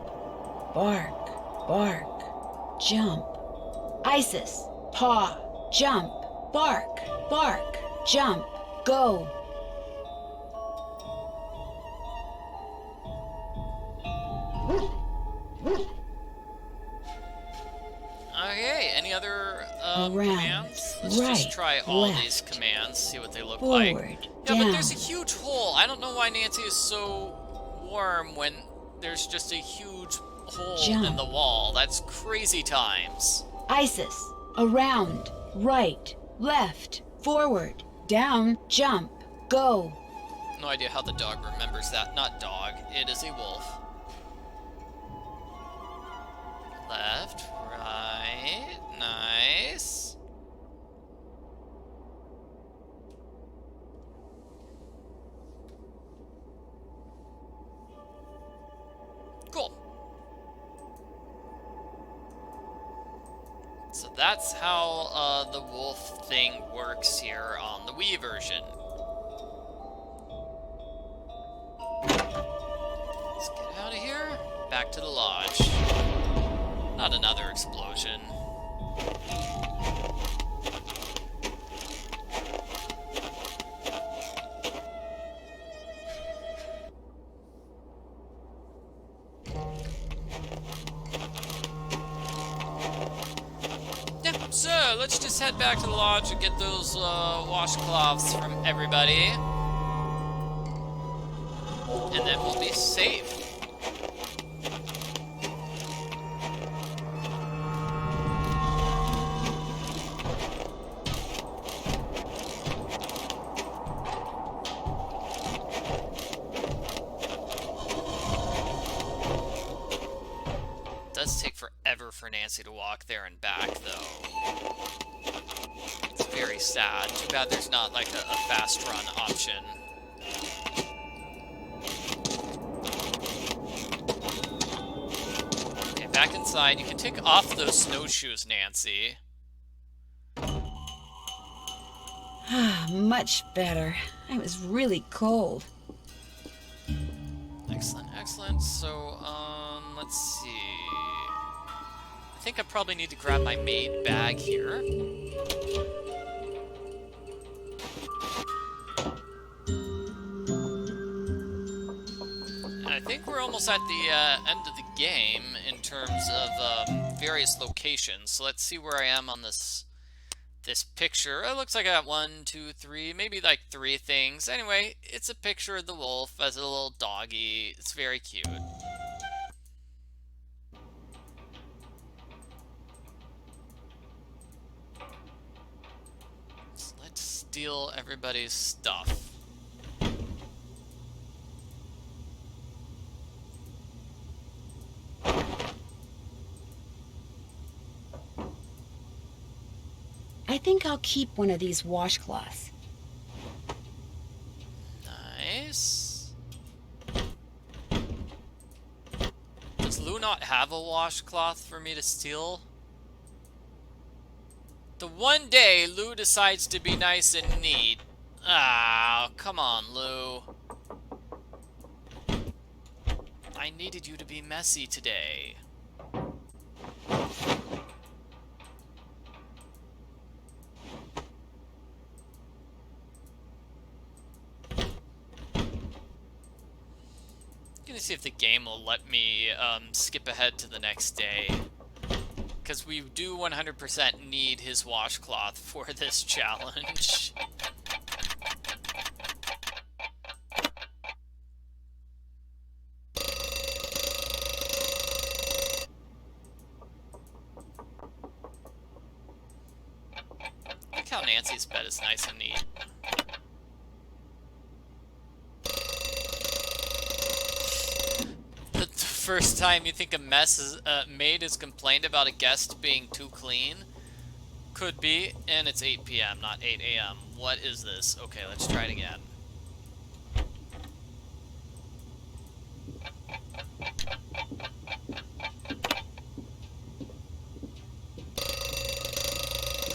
Bark. Bark. Jump. Isis. Paw. Jump. Bark. Bark. Jump. Go. Okay, any other Around, commands? Let's just right, try all left, these commands, see what they look forward, like. Yeah, down. but there's a huge hole. I don't know why Nancy is so warm when there's just a huge hole in Jump. the wall. That's crazy times. Isis. Around. Right. Left. Forward. Down. Jump. Go. No idea how the dog remembers that. Not dog. It is a wolf. Left, right, nice. Cool. So that's how the wolf thing works here on the Wii version. Let's get out of here. Back to the lodge. Not another explosion. Yeah, so let's just head back to the lodge and get those washcloths from everybody. And then we'll be safe. Does take forever for Nancy to walk there and back, though. It's very sad. Too bad there's not like a fast run option. Okay, back inside. You can take off those snowshoes, Nancy. Ah, much better. I was really cold. excellent. So, let's see. I think I probably need to grab my maid bag here. I think we're almost at the end of the game in terms of various locations. So let's see where I am on this picture. It looks like I got 1, 2, 3, maybe like 3 things. Anyway, it's a picture of the wolf as a little doggy. It's very cute. So let's steal everybody's stuff. I think I'll keep one of these washcloths. Nice. Does Lou not have a washcloth for me to steal? The one day Lou decides to be nice and neat. Ah, come on, Lou. I needed you to be messy today. Gonna see if the game will let me skip ahead to the next day, because we do 100% need his washcloth for this challenge. Look how Nancy's bed is nice and neat. First time you think a mess is maid has complained about a guest being too clean? Could be, and it's 8 p.m., not 8 a.m. What is this? Okay, let's try it again.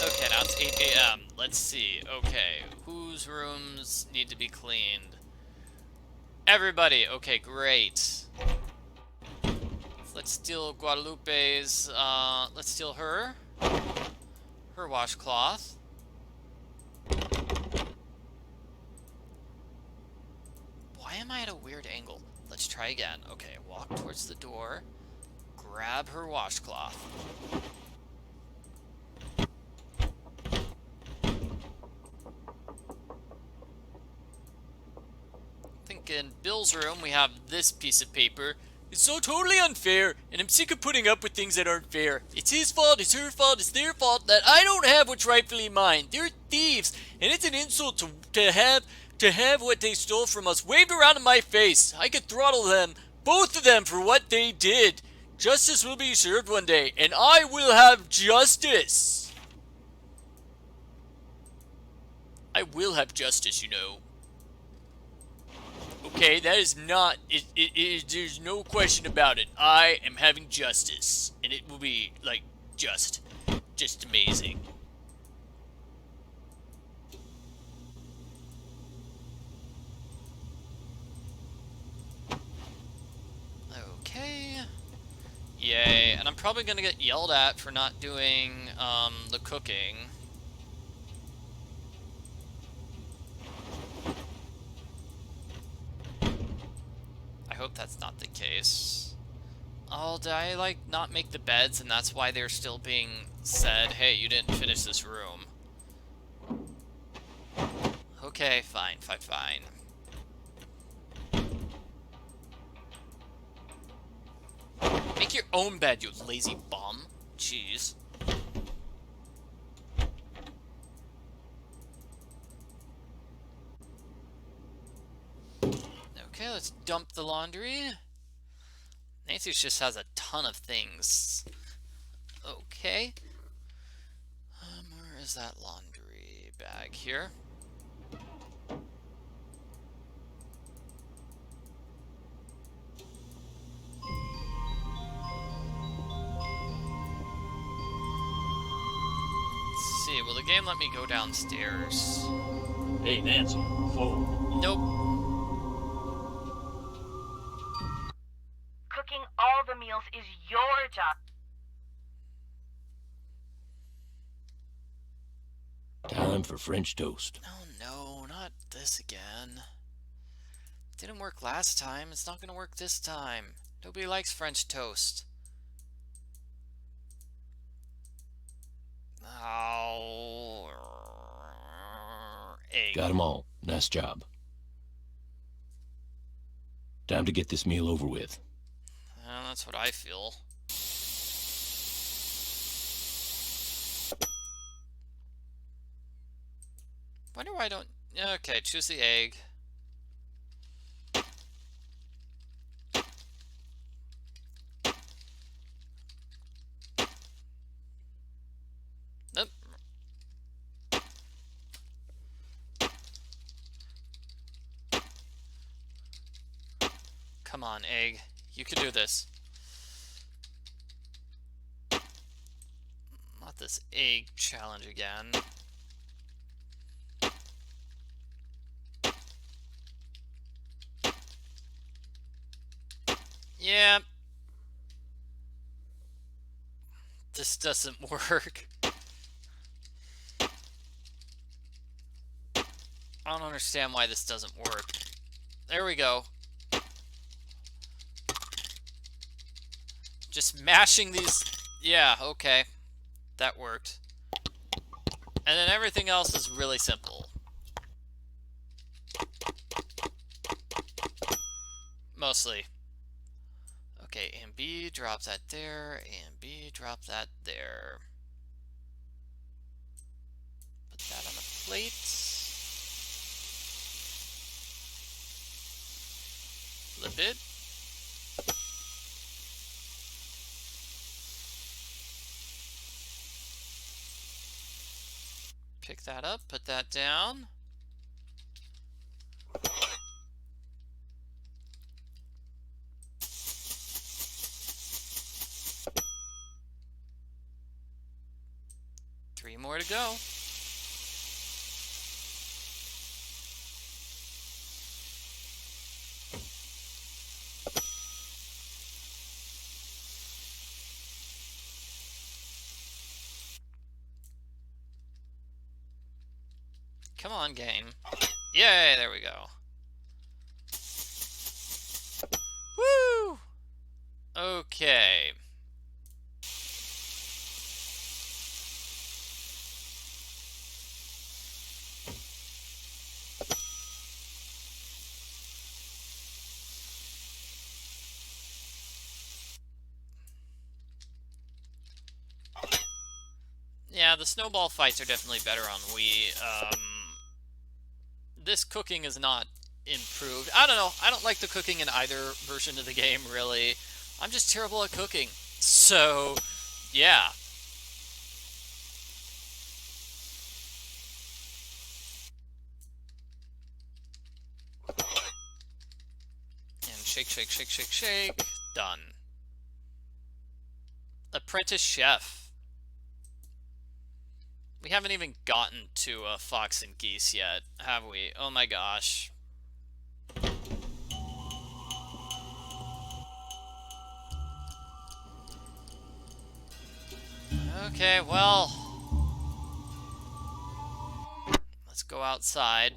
Okay, now it's 8 a.m. Let's see. Okay, whose rooms need to be cleaned? Everybody. Okay, great. Let's steal Guadalupe's, let's steal her washcloth. Why am I at a weird angle? Let's try again. Okay, walk towards the door, grab her washcloth. I think in Bill's room we have this piece of paper. It's so totally unfair, and I'm sick of putting up with things that aren't fair. It's his fault, it's her fault, it's their fault that I don't have what's rightfully mine. They're thieves, and it's an insult to have what they stole from us waved around in my face. I could throttle them, both of them, for what they did. Justice will be served one day, and I will have justice. I will have justice, you know. Okay, that is not, there's no question about it. I am having justice, and it will be, like, just amazing. Okay. Yay, and I'm probably gonna get yelled at for not doing, the cooking. I hope that's not the case. Oh, did I, like, not make the beds and that's why they're still being said, hey, you didn't finish this room? Okay, fine. Make your own bed, you lazy bum. Jeez. Okay, let's dump the laundry. Nancy just has a ton of things. Okay. Where is that laundry bag? Here. Let's see, will the game let me go downstairs? Hey, Nancy, forward. Nope. for French toast. Oh no, not this again. Didn't work last time. It's not gonna work this time. Nobody likes French toast. Oh, egg. Got 'em all. Nice job. Time to get this meal over with. Well, that's what I feel. Wonder why I don't... Okay, choose the egg. Nope. Come on, egg. You can do this. Not this egg challenge again. Yeah. This doesn't work. I don't understand why this doesn't work. There we go. Just mashing these... Yeah, okay. That worked. And then everything else is really simple. Mostly. Okay, and B, drop that there, and B, drop that there. Put that on a plate. Flip it. Pick that up, put that down. Three more to go. Come on, game. Yay, there we go. Woo! Okay. Yeah, the snowball fights are definitely better on Wii. This cooking is not improved. I don't know. I don't like the cooking in either version of the game, really. I'm just terrible at cooking. So, yeah. And shake, shake, shake, shake, shake. Done. Apprentice Chef. We haven't even gotten to Fox and Geese yet, have we? Oh my gosh. Okay, well... let's go outside.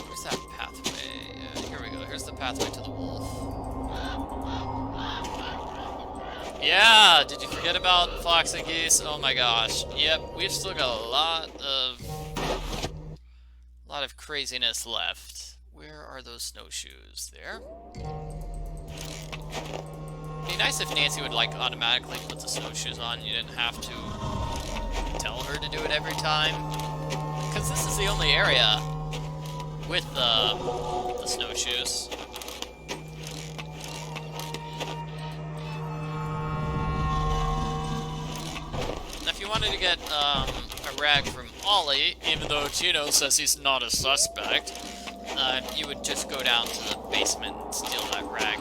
Where's that pathway? Here we go. Here's the pathway to the wolf. Yeah, did you forget about Fox and Geese? Oh my gosh. Yep, we've still got a lot of craziness left. Where are those snowshoes? There. It'd be nice if Nancy would like automatically put the snowshoes on. You didn't have to tell her to do it every time. Because this is the only area with the snowshoes. If you wanted to get a rag from Ollie, even though Tino says he's not a suspect, you would just go down to the basement and steal that rag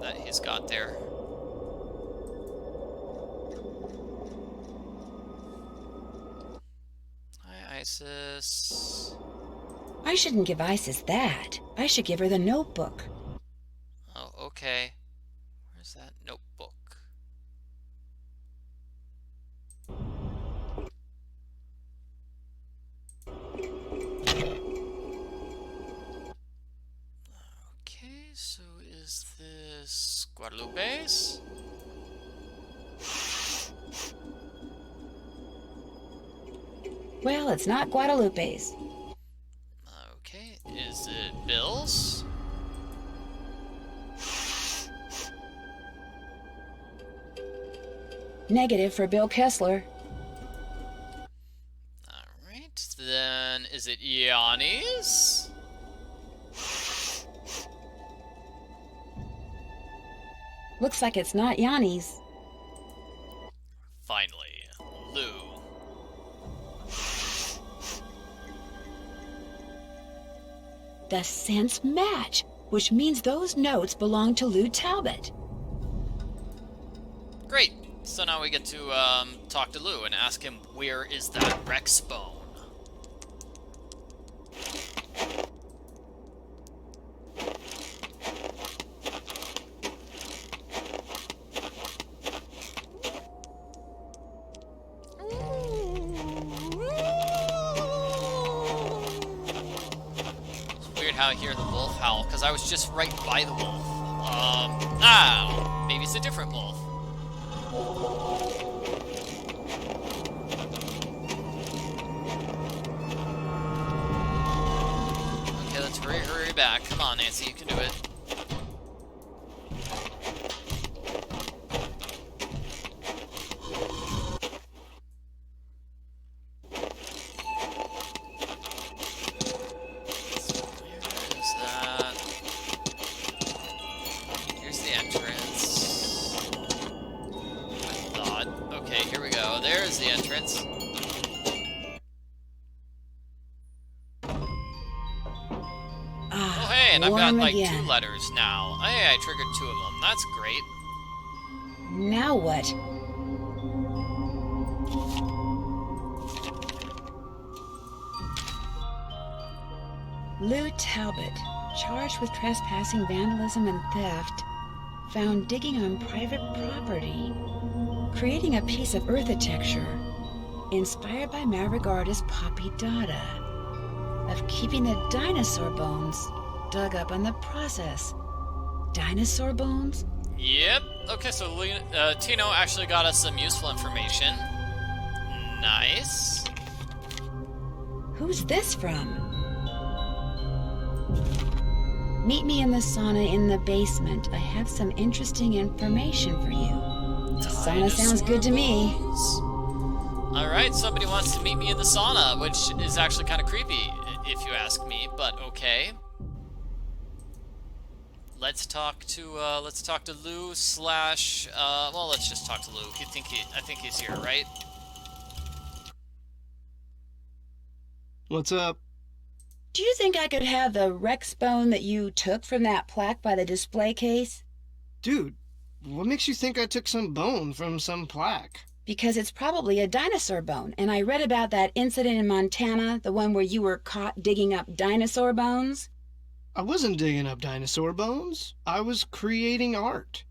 that he's got there. Hi, Isis. I shouldn't give Isis that. I should give her the notebook. Oh, okay. Where's that notebook? Guadalupe's? Well, it's not Guadalupe's. Okay, is it Bill's? Negative for Bill Kessler. Alright, then is it Yanni's? Looks like it's not Yanni's. Finally, Lou. The scents match, which means those notes belong to Lou Talbot. Great. So now we get to talk to Lou and ask him where is that Rex bone. It's weird how I hear the wolf howl because I was just right by the wolf. Maybe it's a different wolf. Okay, let's hurry back. Come on, Nancy, you can do it. Where is that? Here's the entrance. I thought. Okay, here we go. There's the entrance. Oh, hey, and I've got like again. 2 letters now. Hey, I triggered 2 of them. That's great. Now what? Lou Talbot, charged with trespassing, vandalism, and theft, found digging on private property, creating a piece of earthitecture inspired by Maverick artist Poppy Dada, of keeping the dinosaur bones dug up in the process. Dinosaur bones? Yep. Okay, so Tino actually got us some useful information. Nice. Who's this from? Meet me in the sauna in the basement. I have some interesting information for you. Sauna sounds good to me. Alright, somebody wants to meet me in the sauna, which is actually kind of creepy, if you ask me, but okay. Let's talk to Lou slash, well, let's just talk to Lou. I think he's here, right? What's up? Do you think I could have the Rex bone that you took from that plaque by the display case? Dude, what makes you think I took some bone from some plaque? Because it's probably a dinosaur bone, and I read about that incident in Montana, the one where you were caught digging up dinosaur bones. I wasn't digging up dinosaur bones. I was creating art.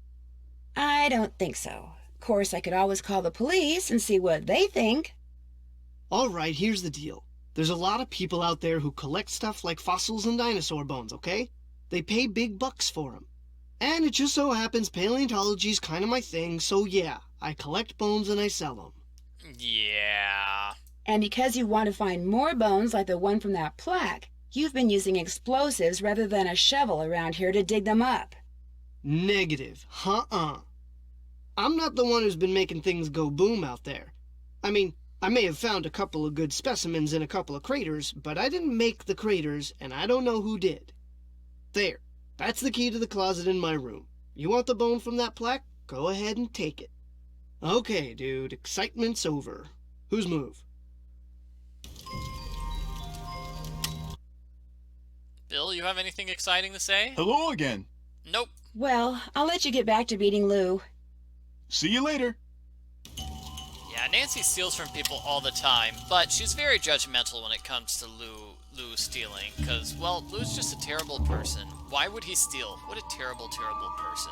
I don't think so. Of course, I could always call the police and see what they think. All right, here's the deal. There's a lot of people out there who collect stuff like fossils and dinosaur bones, okay? They pay big bucks for them. And it just so happens paleontology's kind of my thing, so yeah, I collect bones and I sell them. Yeah. And because you want to find more bones like the one from that plaque, you've been using explosives rather than a shovel around here to dig them up. Negative. I'm not the one who's been making things go boom out there. I mean, I may have found a couple of good specimens in a couple of craters, but I didn't make the craters, and I don't know who did. There. That's the key to the closet in my room. You want the bone from that plaque? Go ahead and take it. Okay, dude. Excitement's over. Whose move? Bill, you have anything exciting to say? Hello again. Nope. Well, I'll let you get back to beating Lou. See you later. Yeah, Nancy steals from people all the time, but she's very judgmental when it comes to Lou stealing, because, well, Lou's just a terrible person. Why would he steal? What a terrible, terrible person.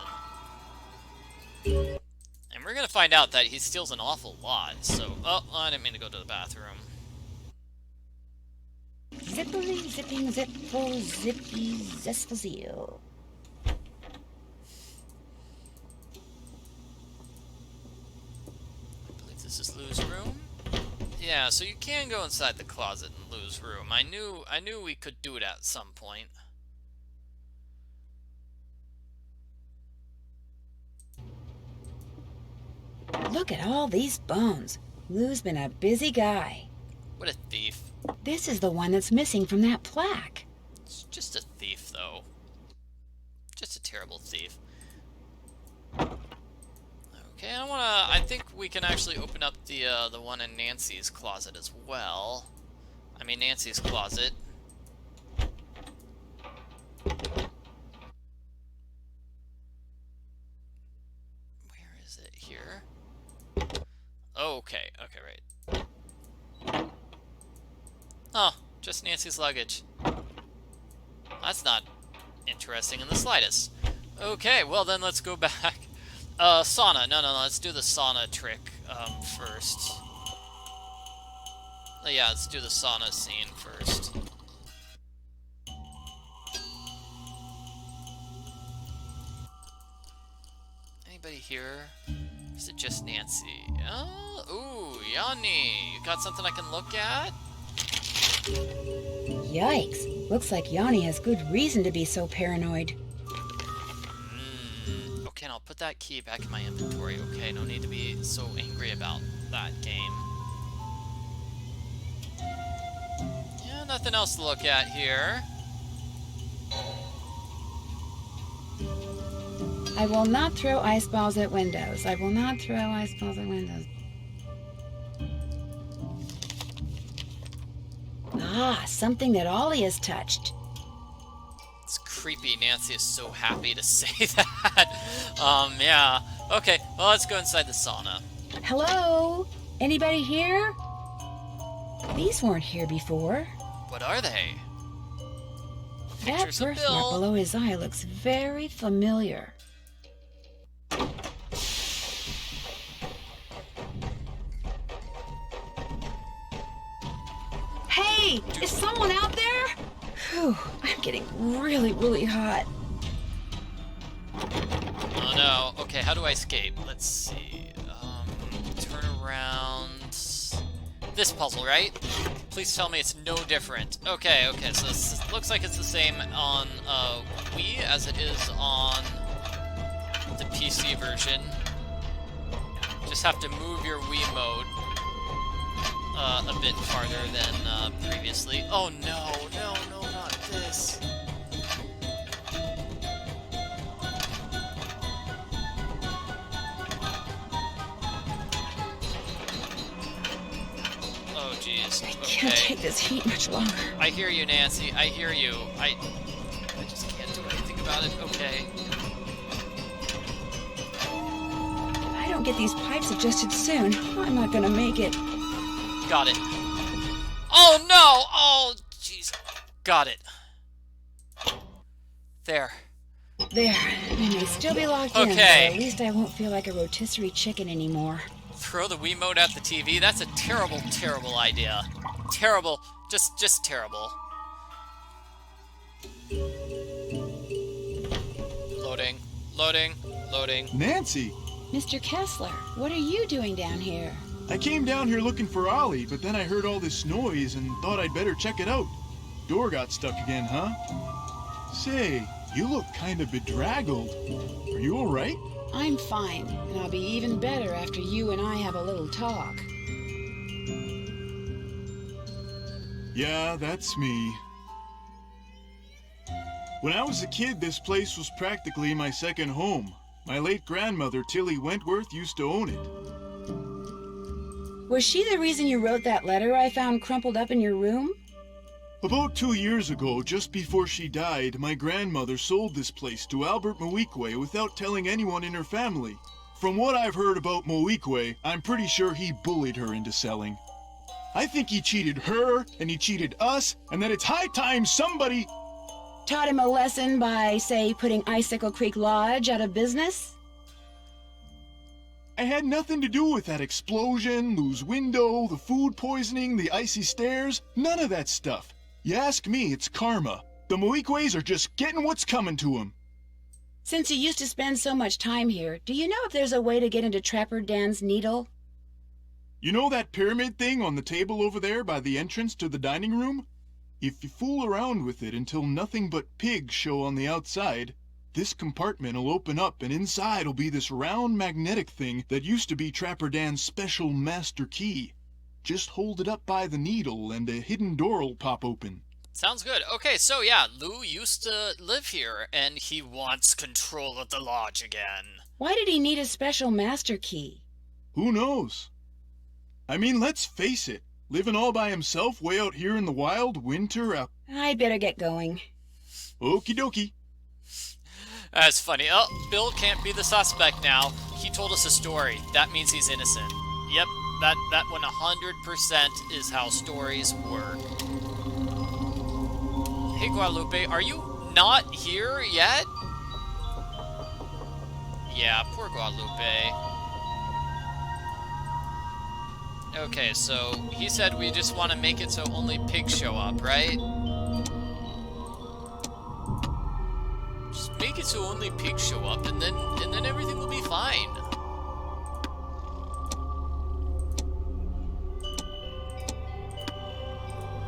And we're gonna find out that he steals an awful lot, so... Oh, I didn't mean to go to the bathroom. Zippily, zipping, zippo, zippy, zespazil. This is Lou's room. Yeah, so you can go inside the closet in Lou's room. I knew we could do it at some point. Look at all these bones. Lou's been a busy guy. What a thief. This is the one that's missing from that plaque. It's just a thief, though. Just a terrible thief. Okay, I think we can actually open up the one in Nancy's closet as well. I mean, Nancy's closet. Where is it? Here? Okay, right. Oh, just Nancy's luggage. That's not interesting in the slightest. Okay, well then let's go back. Sauna. No, let's do the sauna trick first. Yeah, let's do the sauna scene first. Anybody here? Is it just Nancy? Oh, ooh, Yanni. You got something I can look at? Yikes. Looks like Yanni has good reason to be so paranoid. Okay, and I'll put that key back in my inventory. Okay, no need to be so angry about that game. Yeah, nothing else to look at here. I will not throw ice balls at windows. I will not throw ice balls at windows. Ah, something that Ollie has touched. It's creepy. Nancy is so happy to say that. Yeah. Okay, well, let's go inside the sauna. Hello? Anybody here? These weren't here before. What are they? That Pictures of birthmark Bill. below his eye looks very familiar. Hey, is someone out there? Whew, I'm getting really, really hot. Oh no. Okay, how do I escape? Let's see. Turn around. This puzzle, right? Please tell me it's no different. Okay, so this looks like it's the same on Wii as it is on the PC version. Just have to move your Wii mode a bit farther than previously. Oh no, not this. Oh jeez. I can't take this heat much longer. I hear you, Nancy. I hear you. I just can't do anything about it. Okay. If I don't get these pipes adjusted soon, I'm not gonna make it. Got it. Oh no! Oh jeez. Got it. There. There. I may still be locked in, but Okay. at least I won't feel like a rotisserie chicken anymore. Throw the Wiimote at the TV? That's a terrible, terrible idea. Terrible. Just terrible. Loading. Nancy, Mr. Kessler, what are you doing down here? I came down here looking for Ollie, but then I heard all this noise and thought I'd better check it out. Door got stuck again, huh? Say, you look kind of bedraggled. Are you all right? I'm fine, and I'll be even better after you and I have a little talk. Yeah, that's me. When I was a kid, this place was practically my second home. My late grandmother, Tilly Wentworth, used to own it. Was she the reason you wrote that letter I found crumpled up in your room? About 2 years ago, just before she died, my grandmother sold this place to Albert Moikwe without telling anyone in her family. From what I've heard about Moikwe, I'm pretty sure he bullied her into selling. I think he cheated her, and he cheated us, and that it's high time somebody... Taught him a lesson by, say, putting Icicle Creek Lodge out of business? I had nothing to do with that explosion, Lou's window, the food poisoning, the icy stairs, none of that stuff. You ask me, it's karma. The Moikways are just getting what's coming to them. Since you used to spend so much time here, do you know if there's a way to get into Trapper Dan's needle? You know that pyramid thing on the table over there by the entrance to the dining room? If you fool around with it until nothing but pigs show on the outside, this compartment will open up and inside will be this round magnetic thing that used to be Trapper Dan's special master key. Just hold it up by the needle and a hidden door will pop open. Sounds good. Okay, so yeah, Lou used to live here, and he wants control of the lodge again. Why did he need a special master key? Who knows? I mean, let's face it. Living all by himself way out here in the wild, winter out. I'd better get going. Okie dokie. That's funny. Oh, Bill can't be the suspect now. He told us a story. That means he's innocent. Yep, that 100% is how stories work. Hey, Guadalupe, are you not here yet? Yeah, poor Guadalupe. Okay, so he said we just want to make it so only pigs show up, right? Just make it so only pigs show up, and then everything will be fine.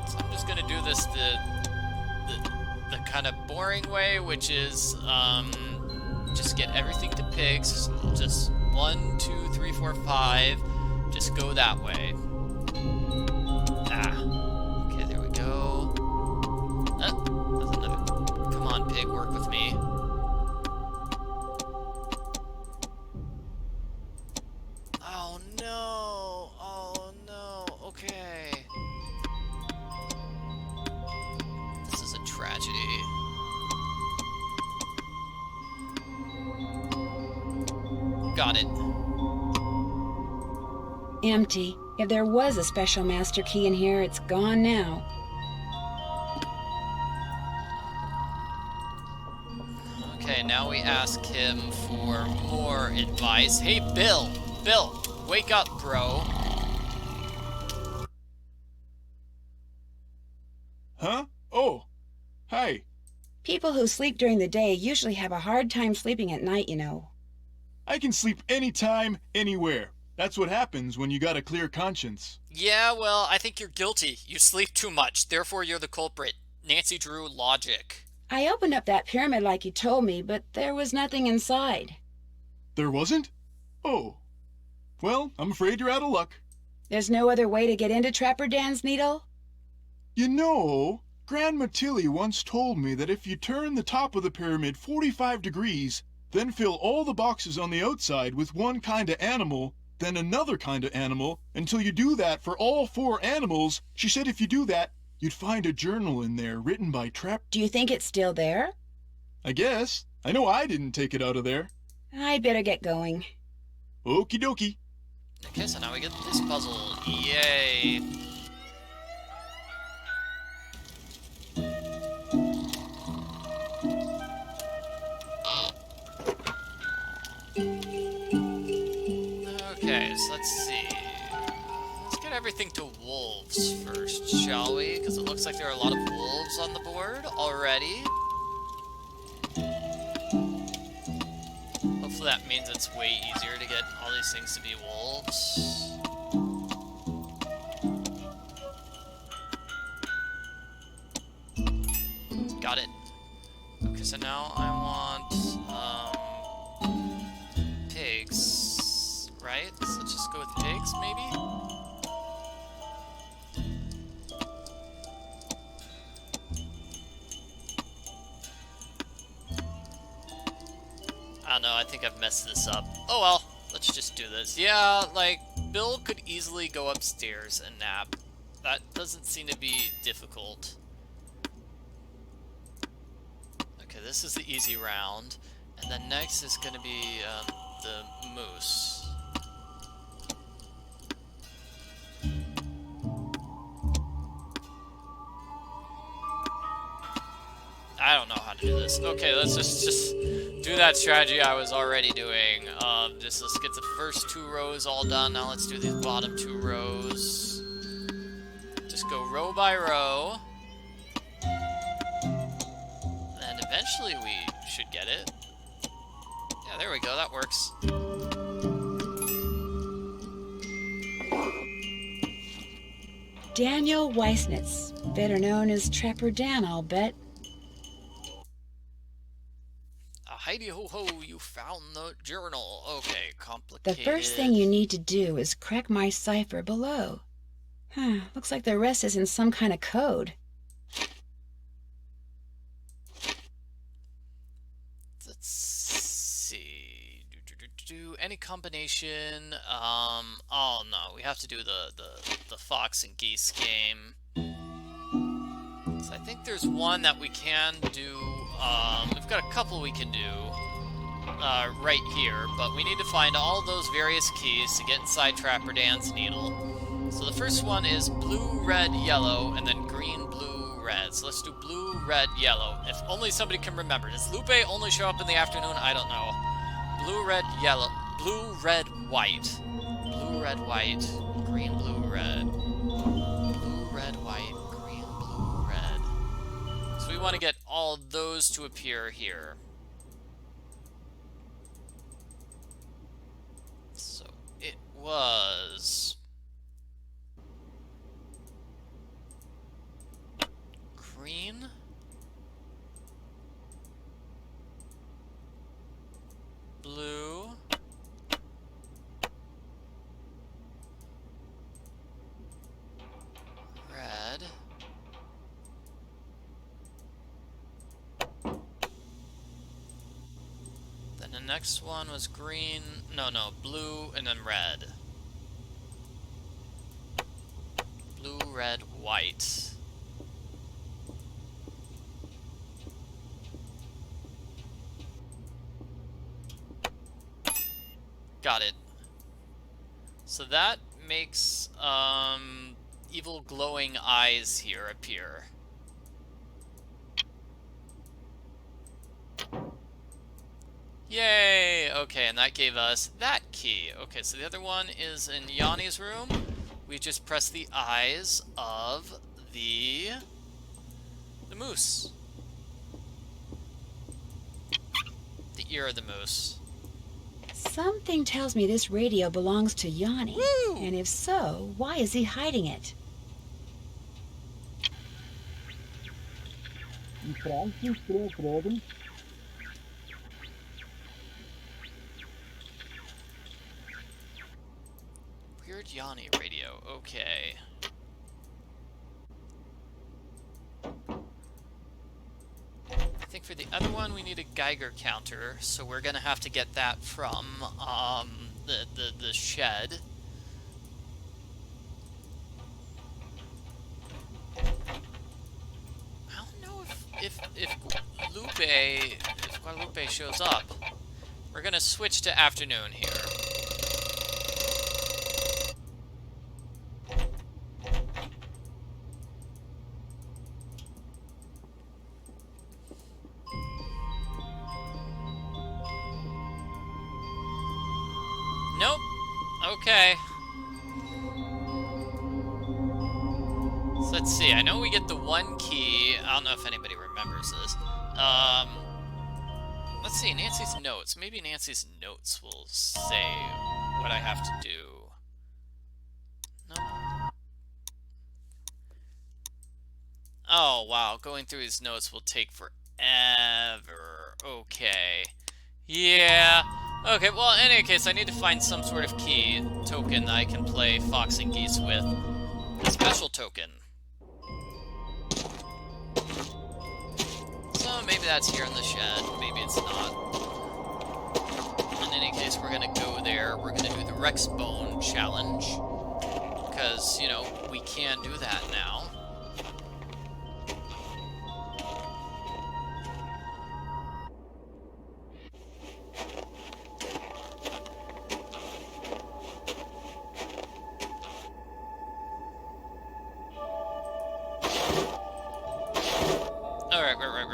So I'm just gonna do this the kind of boring way, which is just get everything to pigs. Just 1, 2, 3, 4, 5. Just go that way. Ah. Okay, there we go. That's another. Come on, pig, work with me. Oh no! Oh no! Okay. This is a tragedy. Got it. Empty. If there was a special master key in here, it's gone now. Okay, now we ask him for more advice. Hey, Bill! Bill, wake up, bro. Huh? Oh. Hi. People who sleep during the day usually have a hard time sleeping at night, you know. I can sleep anytime, anywhere. That's what happens when you got a clear conscience. Yeah, well, I think you're guilty. You sleep too much, therefore you're the culprit. Nancy Drew logic. I opened up that pyramid like you told me, but there was nothing inside. There wasn't? Oh. Well, I'm afraid you're out of luck. There's no other way to get into Trapper Dan's needle? You know, Grandma Tilly once told me that if you turn the top of the pyramid 45 degrees, then fill all the boxes on the outside with one kind of animal, then another kind of animal, until you do that for all 4 animals, she said if you do that, you'd find a journal in there written by Trap. Do you think it's still there? I guess. I know I didn't take it out of there. I'd better get going. Okie dokie. Okay, so now we get this puzzle. Yay. Okay, so let's see. Let's get everything to wolves first, shall we? Because it looks like there are a lot of wolves on the board already. Hopefully that means it's way easier to get all these things to be wolves. Got it. Okay, so now I want pigs, right? So let's just go with pigs, maybe? I don't know, I think I've messed this up. Oh well, let's just do this. Yeah, like, Bill could easily go upstairs and nap. That doesn't seem to be difficult. Okay, this is the easy round. And then next is going to be the moose. I don't know how to do this. Okay, let's just do that strategy I was already doing. Just let's get the first 2 rows all done. Now let's do these bottom 2 rows. Just go row by row. And eventually we should get it. Yeah, there we go. That works. Daniel Weissnitz, better known as Trapper Dan, I'll bet. Heidi ho ho, you found the journal. Okay, The complicated. first thing you need to do is crack my cipher below. Looks like the rest is in some kind of code. Let's see. Any combination. Oh no, we have to do the fox and geese game. So I think there's one that we can do. We've got a couple we can do right here, but we need to find all those various keys to get inside Trapper Dan's needle. So the first one is blue, red, yellow, and then green, blue, red. So let's do blue, red, yellow. If only somebody can remember. Does Lupe only show up in the afternoon? I don't know. Blue, red, yellow. Blue, red, white. Blue, red, white. Green, blue, red. Blue, red, white. Green, blue, red. So we want to get all those to appear here. So it was green, blue, red, then the next one was green, no, blue, and then red. Blue, red, white. Got it. So that makes evil glowing eyes here appear. Yay! Okay, and that gave us that key. Okay, so the other one is in Yanni's room. We just press the eyes of the moose. The ear of the moose. Something tells me this radio belongs to Yanni. Woo! And if so, why is he hiding it? Weird Yanni radio. Okay. I think for the other one we need a Geiger counter, so we're gonna have to get that from the shed. I don't know if Guadalupe shows up. We're gonna switch to afternoon here. Nope. Okay. So let's see. I know we get the one key. I don't know if anybody remembers this. Let's see. Nancy's notes. Maybe Nancy's notes will say what I have to do. Nope. Oh, wow. Going through his notes will take forever. Okay. Yeah. Okay, well, in any case, I need to find some sort of key token that I can play Fox and Geese with. A special token. So maybe that's here in the shed, maybe it's not. In any case, we're gonna go there. We're gonna do the Rex Bone challenge. Because, you know, we can do that now.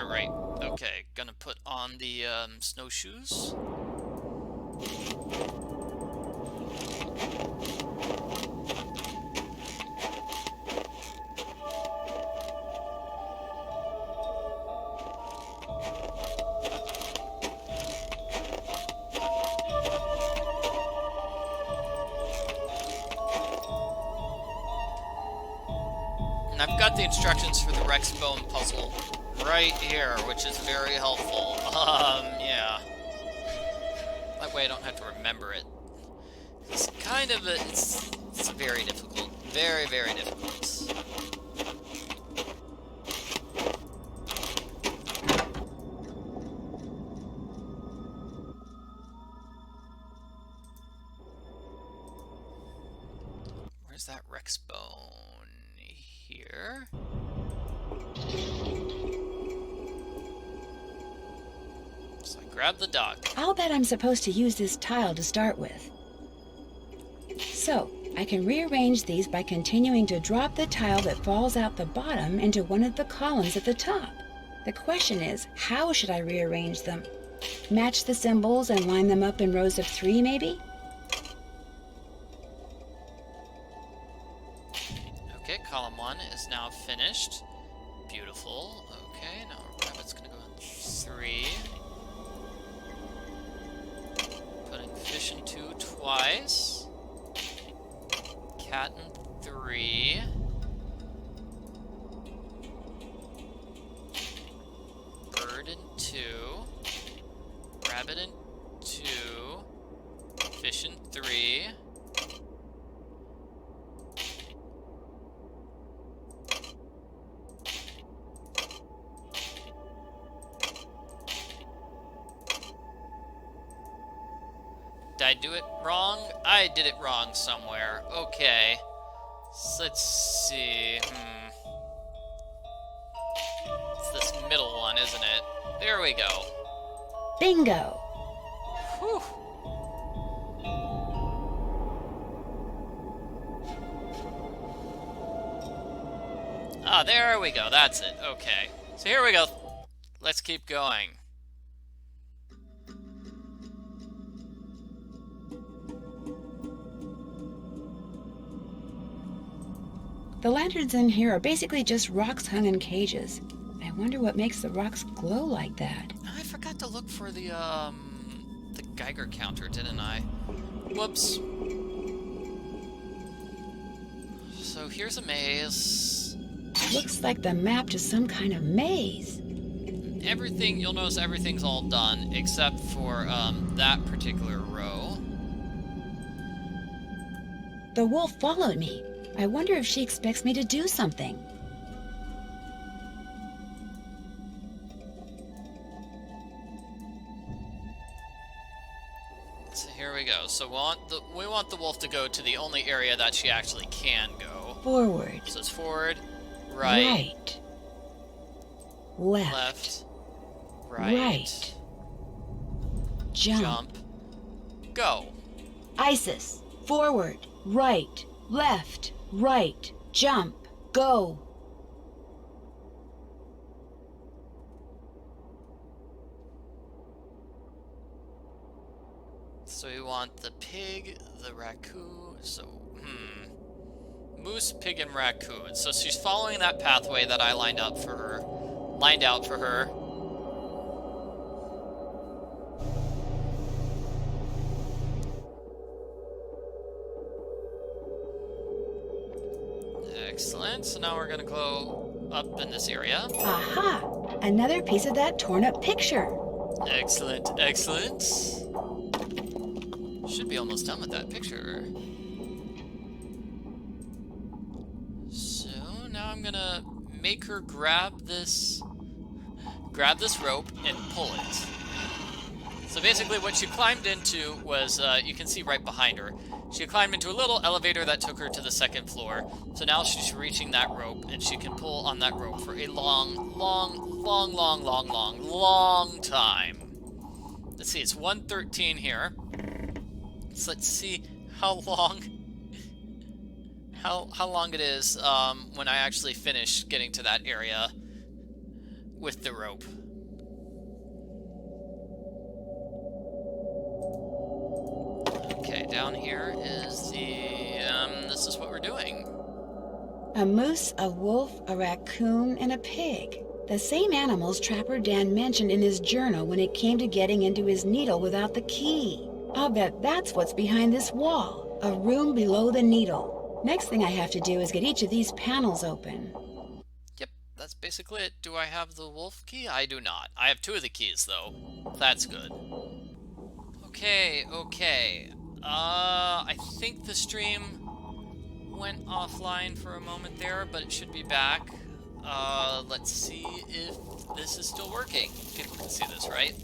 Right. Okay, gonna put on the snowshoes. And I've got the instructions for the Rex Bone puzzle right here, which is very helpful. Yeah. That way I don't have to remember it. It's kind of it's very difficult. Very, very difficult. Where's that Rex Bone? Here. So I grab the dog. I'll bet I'm supposed to use this tile to start with. So, I can rearrange these by continuing to drop the tile that falls out the bottom into one of the columns at the top. The question is, how should I rearrange them? Match the symbols and line them up in rows of 3, maybe? Okay, column 1 is now finished. Beautiful. Okay, now rabbit's gonna go in 3. Putting fish in 2 twice. Cat in 3. Bird in 2. Rabbit in 2. Fish in 3. Did I do it wrong? I did it wrong somewhere. Okay. So let's see. It's this middle one, isn't it? There we go. Bingo! Whew. Ah, there we go. That's it. Okay. So here we go. Let's keep going. The lanterns in here are basically just rocks hung in cages. I wonder what makes the rocks glow like that. I forgot to look for the Geiger counter, didn't I? Whoops. So here's a maze. Looks like the map to some kind of maze. Everything, you'll notice everything's all done except for that particular row. The wolf followed me. I wonder if she expects me to do something. So here we go. So we want the wolf to go to the only area that she actually can go. Forward. So it's forward, right, left, right, jump, go. Isis. Forward, right, left, right, jump, go. So we want the pig, the raccoon, moose, pig, and raccoon. So she's following that pathway that I lined out for her. Excellent. So now we're gonna go up in this area. Aha! Another piece of that torn up picture. Excellent, excellent. Should be almost done with that picture. So now I'm gonna make her grab this rope and pull it. So basically what she climbed into was, you can see right behind her, she climbed into a little elevator that took her to the second floor. So now she's reaching that rope and she can pull on that rope for a long time. Let's see, it's 1:13 here. So let's see how long it is when I actually finish getting to that area with the rope. Okay, down here is this is what we're doing. A moose, a wolf, a raccoon, and a pig. The same animals Trapper Dan mentioned in his journal when it came to getting into his needle without the key. I'll bet that's what's behind this wall. A room below the needle. Next thing I have to do is get each of these panels open. that's basically it. Do I have the wolf key? I do not. I have 2 of the keys, though. That's good. Okay, okay. I think the stream went offline for a moment there, but it should be back. Let's see if this is still working. People can see this, right?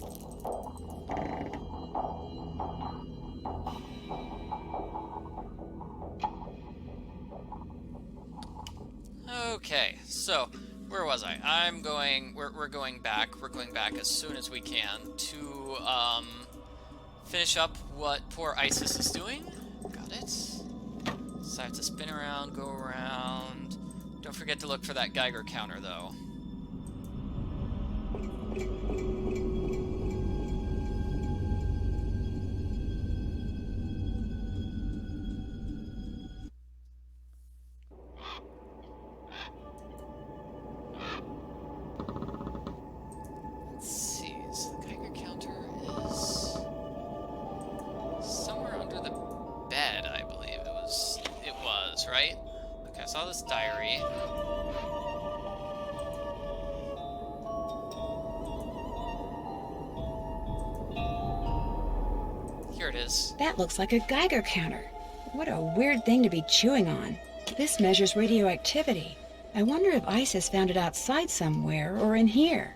Okay, so where was I? We're going back. We're going back as soon as we can to finish up what poor Isis is doing. Got it. So I have to spin around, go around. Don't forget to look for that Geiger counter, though. Let's see. So the Geiger counter is somewhere under the bed, I believe. It was, right? Okay, I saw this diary. Here it is. That looks like a Geiger counter. What a weird thing to be chewing on. This measures radioactivity. I wonder if Isis found it outside somewhere or in here.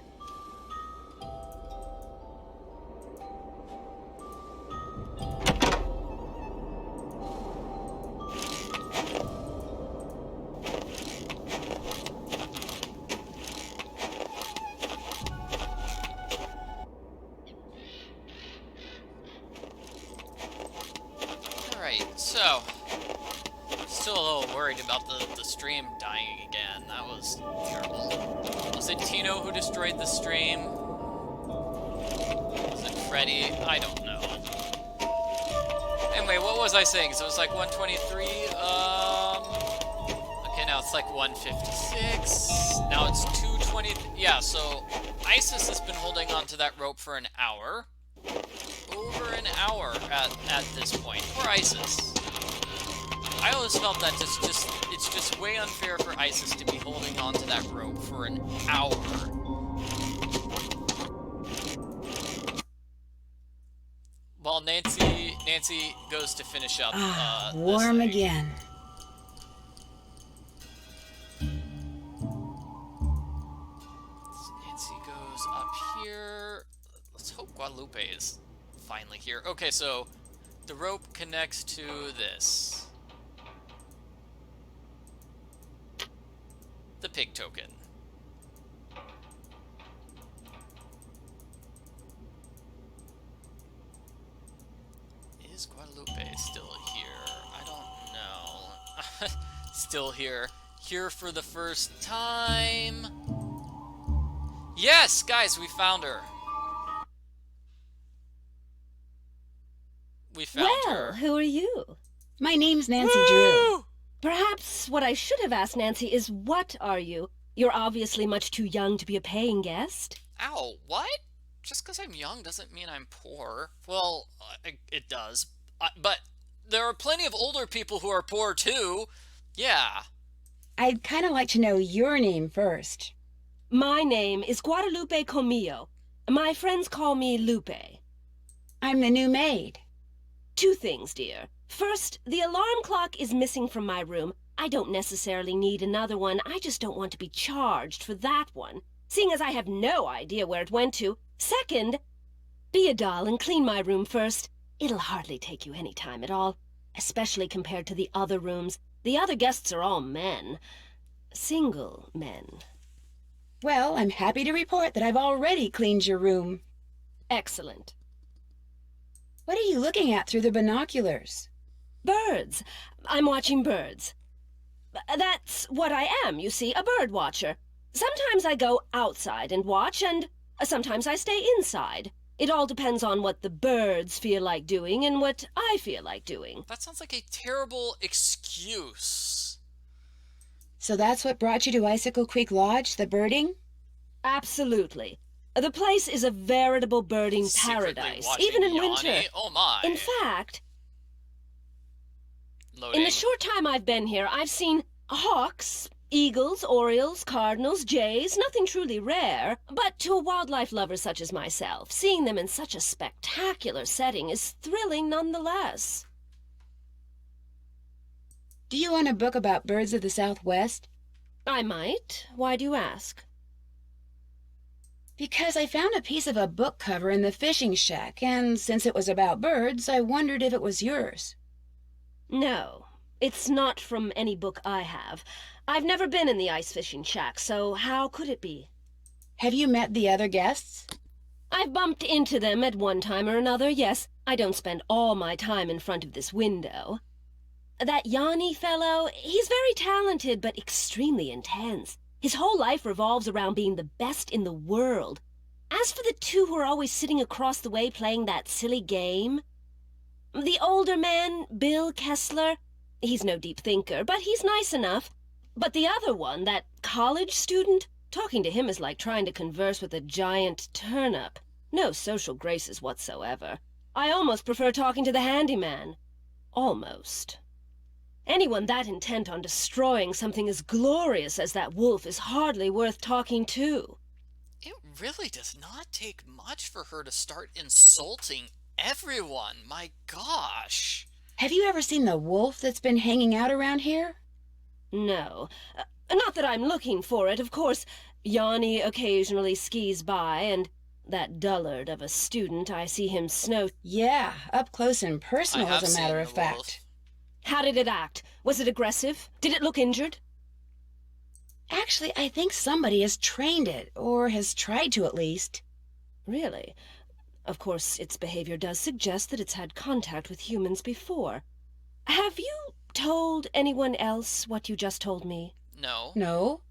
Alright, so still a little worried about the stream dying again. That was terrible. Was it Tino who destroyed the stream? Was it Freddy? I don't know. Anyway, what was I saying? So it was like 123, okay, now it's like 156. Now it's 220. Yeah, so Isis has been holding on to that rope for an hour. Over an hour at this point. Poor Isis. I always felt that it's just way unfair for Isis to be holding on to that rope for an hour. While Nancy goes to finish up warm this thing. again. Nancy goes up here. Let's hope Guadalupe is finally here. Okay, so the rope connects to this. The pig token. Is Guadalupe still here? I don't know. Still here. Here for the first time. Yes, guys, we found her. We found her. Well, who are you? My name's Nancy Drew. Perhaps what I should have asked Nancy is, what are you? You're obviously much too young to be a paying guest. Ow, what? Just because I'm young doesn't mean I'm poor. Well, it does. But there are plenty of older people who are poor, too. Yeah. I'd kind of like to know your name first. My name is Guadalupe Comillo. My friends call me Lupe. I'm the new maid. 2 things, dear. First, the alarm clock is missing from my room. I don't necessarily need another one. I just don't want to be charged for that one, seeing as I have no idea where it went to. Second, be a doll and clean my room first. It'll hardly take you any time at all, especially compared to the other rooms. The other guests are all men. Single men. Well, I'm happy to report that I've already cleaned your room. Excellent. What are you looking at through the binoculars? Birds. I'm watching birds. That's what I am, you see, a bird watcher. Sometimes I go outside and watch, and sometimes I stay inside. It all depends on what the birds feel like doing and what I feel like doing. That sounds like a terrible excuse. So that's what brought you to Icicle Creek Lodge, the birding? Absolutely. The place is a veritable birding paradise, even in winter. Oh my. In fact, Loading. in the short time I've been here, I've seen hawks, Eagles, orioles, cardinals, jays, nothing truly rare. But to a wildlife lover such as myself, seeing them in such a spectacular setting is thrilling nonetheless. Do you own a book about birds of the Southwest? I might. Why do you ask? Because I found a piece of a book cover in the fishing shack, and since it was about birds, I wondered if it was yours. No, it's not from any book I have. I've never been in the ice fishing shack, so how could it be? Have you met the other guests? I've bumped into them at one time or another, yes. I don't spend all my time in front of this window. That Yanni fellow, he's very talented, but extremely intense. His whole life revolves around being the best in the world. As for the two who are always sitting across the way playing that silly game, the older man, Bill Kessler, he's no deep thinker, but he's nice enough. But the other one, that college student, talking to him is like trying to converse with a giant turnip. No social graces whatsoever. I almost prefer talking to the handyman. Almost. Anyone that intent on destroying something as glorious as that wolf is hardly worth talking to. It really does not take much for her to start insulting everyone. My gosh. Have you ever seen the wolf that's been hanging out around here? No. Not that I'm looking for it, of course. Yanni occasionally skis by, and that dullard of a student, I see him snow... Yeah, up close and personal, I have as a matter seen of the wolf. fact. How did it act? Was it aggressive? Did it look injured? Actually, I think somebody has trained it, or has tried to at least. Really? Of course, its behavior does suggest that it's had contact with humans before. Have you told anyone else what you just told me? No. No?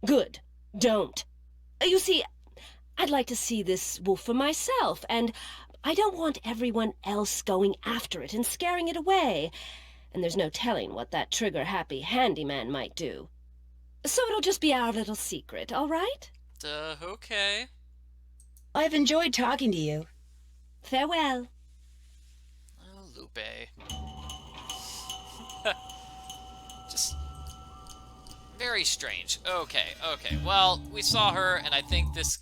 Good. Don't. You see, I'd like to see this wolf for myself, and I don't want everyone else going after it and scaring it away. And there's no telling what that trigger-happy handyman might do. So it'll just be our little secret, all right? Okay. I've enjoyed talking to you. Farewell. Oh, Lupe. Just very strange. Okay. Well, we saw her, and I think this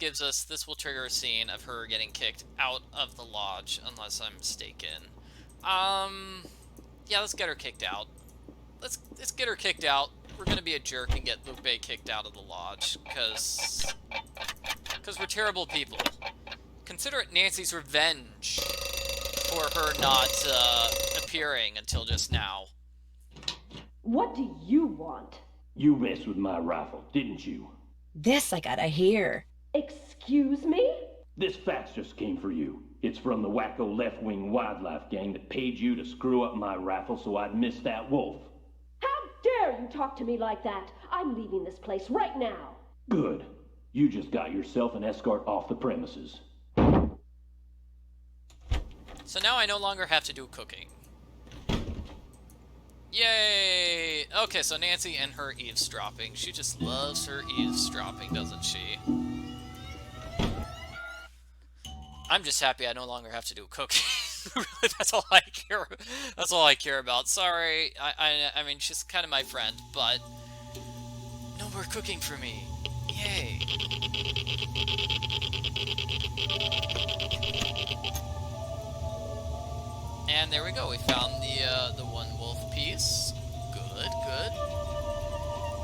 will trigger a scene of her getting kicked out of the lodge, unless I'm mistaken. Yeah, let's get her kicked out. Let's get her kicked out. We're gonna be a jerk and get Lupe kicked out of the lodge, cause we're terrible people. Consider it Nancy's revenge for her not appearing until just now. What do you want? You messed with my rifle, didn't you? This I gotta hear. Excuse me? This fax just came for you. It's from the wacko left-wing wildlife gang that paid you to screw up my rifle so I'd miss that wolf. How dare you talk to me like that? I'm leaving this place right now. Good. You just got yourself an escort off the premises. So now I no longer have to do cooking. Yay! Okay, so Nancy and her eavesdropping. She just loves her eavesdropping, doesn't she? I'm just happy I no longer have to do cooking. Really, that's all I care. That's all I care about. Sorry, I mean, she's kind of my friend, but no more cooking for me. Yay! And there we go. We found the one wolf piece. Good.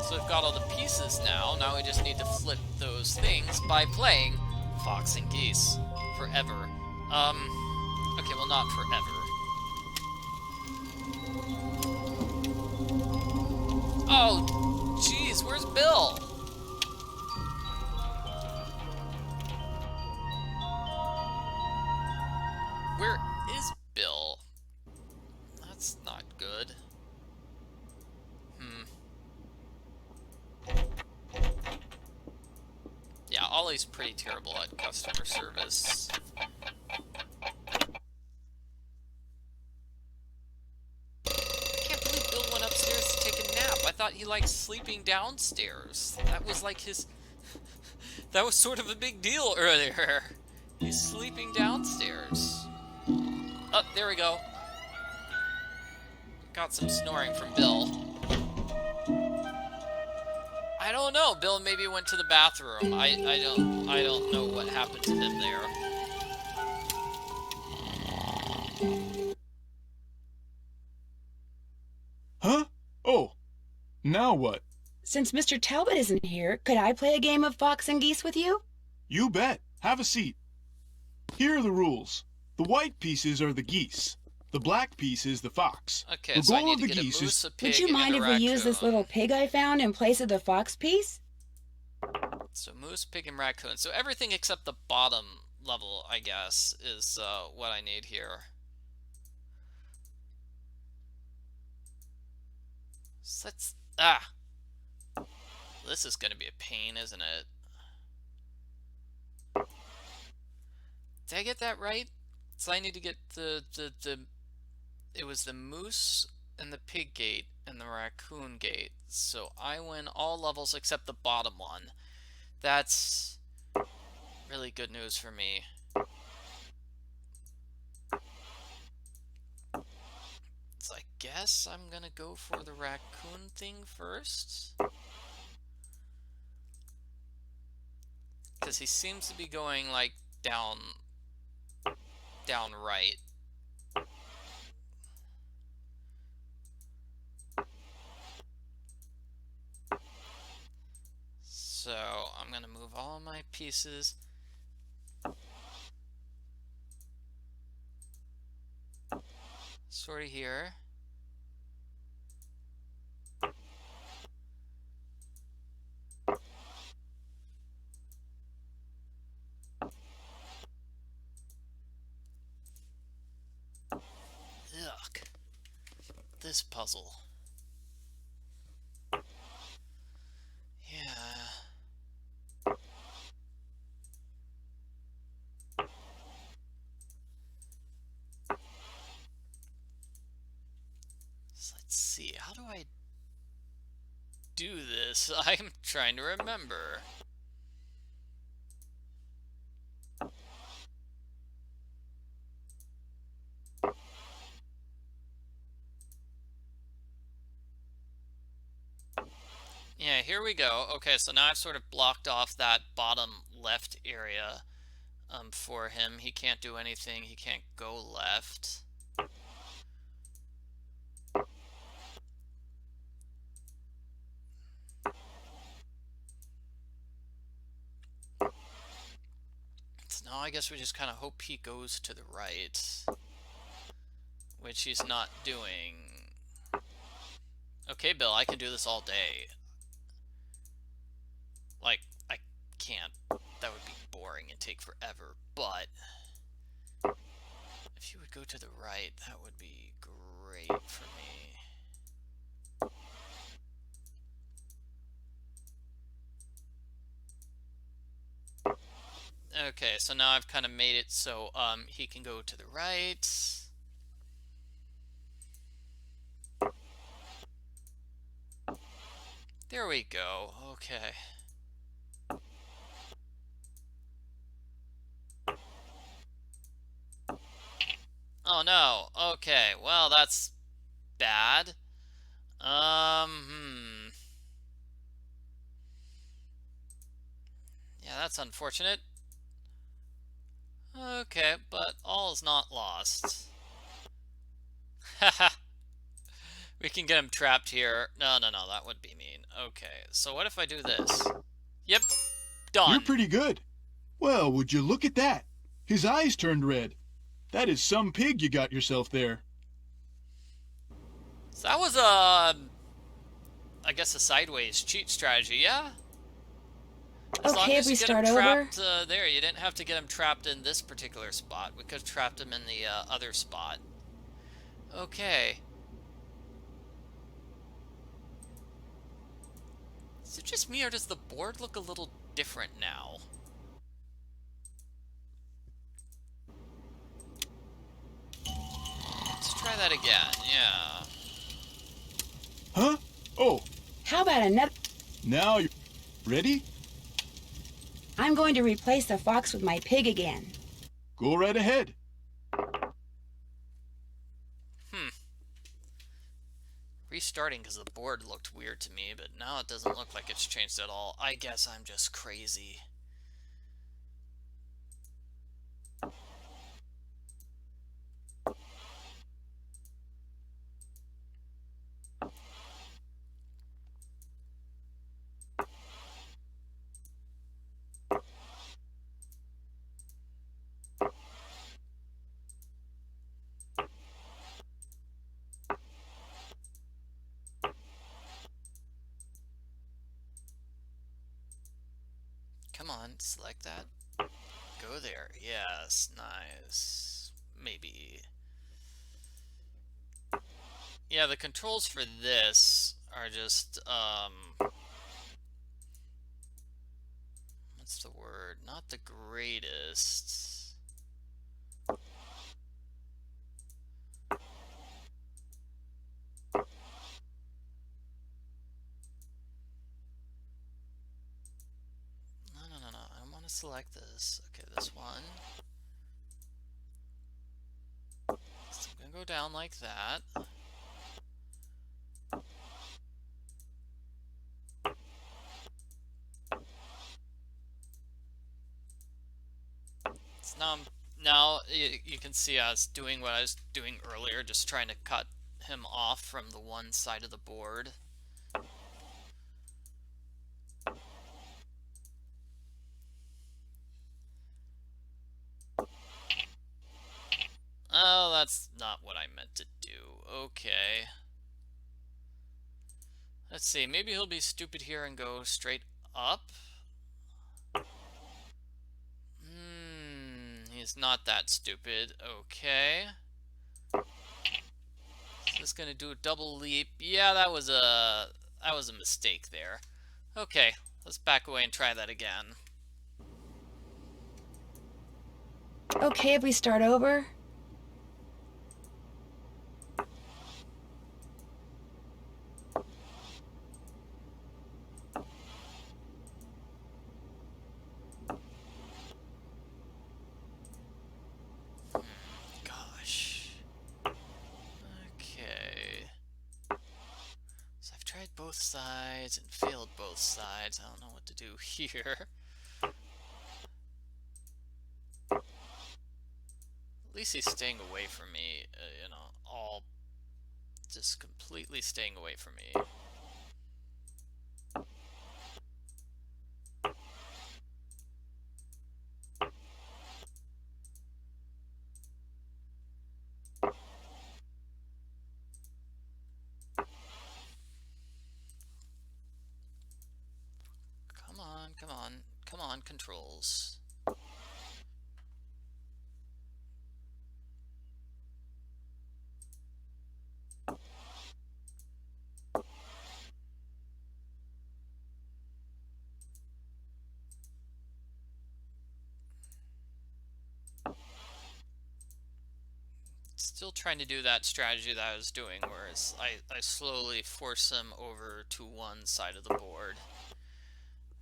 So we've got all the pieces now. Now we just need to flip those things by playing Fox and Geese forever. Okay, well, not forever. Oh, jeez, where's Bill? Where is Bill? That's not good. Yeah, Ollie's pretty terrible at customer service. I can't believe Bill went upstairs to take a nap. I thought he liked sleeping downstairs. That was like his... That was sort of a big deal earlier. He's sleeping downstairs. Oh, there we go. Got some snoring from Bill. know. Bill maybe went to the bathroom. I don't know what happened to him there. Huh? Oh, now what? Since Mr. Talbot isn't here, could I play a game of fox and geese with you? You bet. Have a seat. Here are the rules. The white pieces are the geese. The black piece is the fox. Okay, the so I goal need of to the get a geese moose, a pig, Would you mind and if a we use this raccoon. little pig I found in place of the fox piece? So moose, pig, and raccoon. So everything except the bottom level, I guess, is what I need here. So let's... This is going to be a pain, isn't it? Did I get that right? So I need to get the it was the moose and the pig gate and the raccoon gate. So I win all levels except the bottom one. That's really good news for me. So I guess I'm gonna go for the raccoon thing first. Because he seems to be going like down right. So I'm gonna move all my pieces. Sort of here. Ugh. This puzzle. Yeah. So let's see. How do I do this? I'm trying to remember. Yeah, here we go. Okay, so now I've sort of blocked off that bottom left area for him. He can't do anything. He can't go left. So now I guess we just kind of hope he goes to the right, which he's not doing. Okay, Bill, I can do this all day. Like, I can't. That would be boring and take forever, but if you would go to the right, that would be great for me. Okay, so now I've kind of made it so he can go to the right. There we go. Okay. Oh no. Okay. Well, that's bad. Yeah, that's unfortunate. Okay, but all is not lost. Haha. We can get him trapped here. No, that would be mean. Okay, so what if I do this? Yep, done. You're pretty good. Well, would you look at that? His eyes turned red. That is some pig you got yourself there. So that was I guess a sideways cheat strategy, yeah? As long Okay, as if we you get him start over. trapped there, you didn't have to get him trapped in this particular spot. We could have trapped him in the other spot. Okay. Is it just me, or does the board look a little different now? Let's try that again, yeah. Huh? Oh, How about another? now you're ready? I'm going to replace the fox with my pig again. Go right ahead. Restart starting because the board looked weird to me, but now it doesn't look like it's changed at all. I guess I'm just crazy. Come on, select that. Go there. Yes, nice. Maybe. Yeah, the controls for this are just, what's the word? Not the greatest. No. I want to select this. Okay, this one. So I'm gonna go down like that. So now you can see I was doing what I was doing earlier, just trying to cut him off from the one side of the board. Oh, that's not what I meant to do. Okay. Let's see, maybe he'll be stupid here and go straight up. He's not that stupid. Okay. Just gonna do a double leap. Yeah, that was a mistake there. Okay, let's back away and try that again. Okay, if we start over? Gosh. Okay. So I've tried both sides and failed both sides. I don't know what to do here. At least he's staying away from me, you know, all just completely staying away from me. Come on, controls. Still trying to do that strategy that I was doing, whereas I slowly force him over to one side of the board.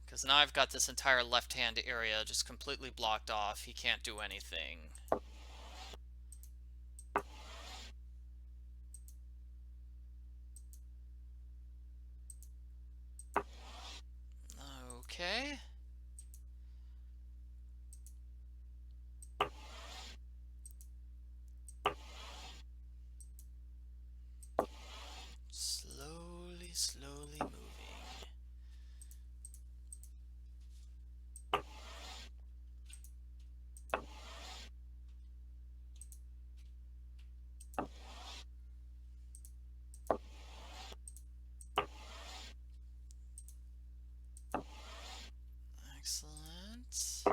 Because now I've got this entire left-hand area just completely blocked off. He can't do anything. Okay. Slowly moving. Excellent.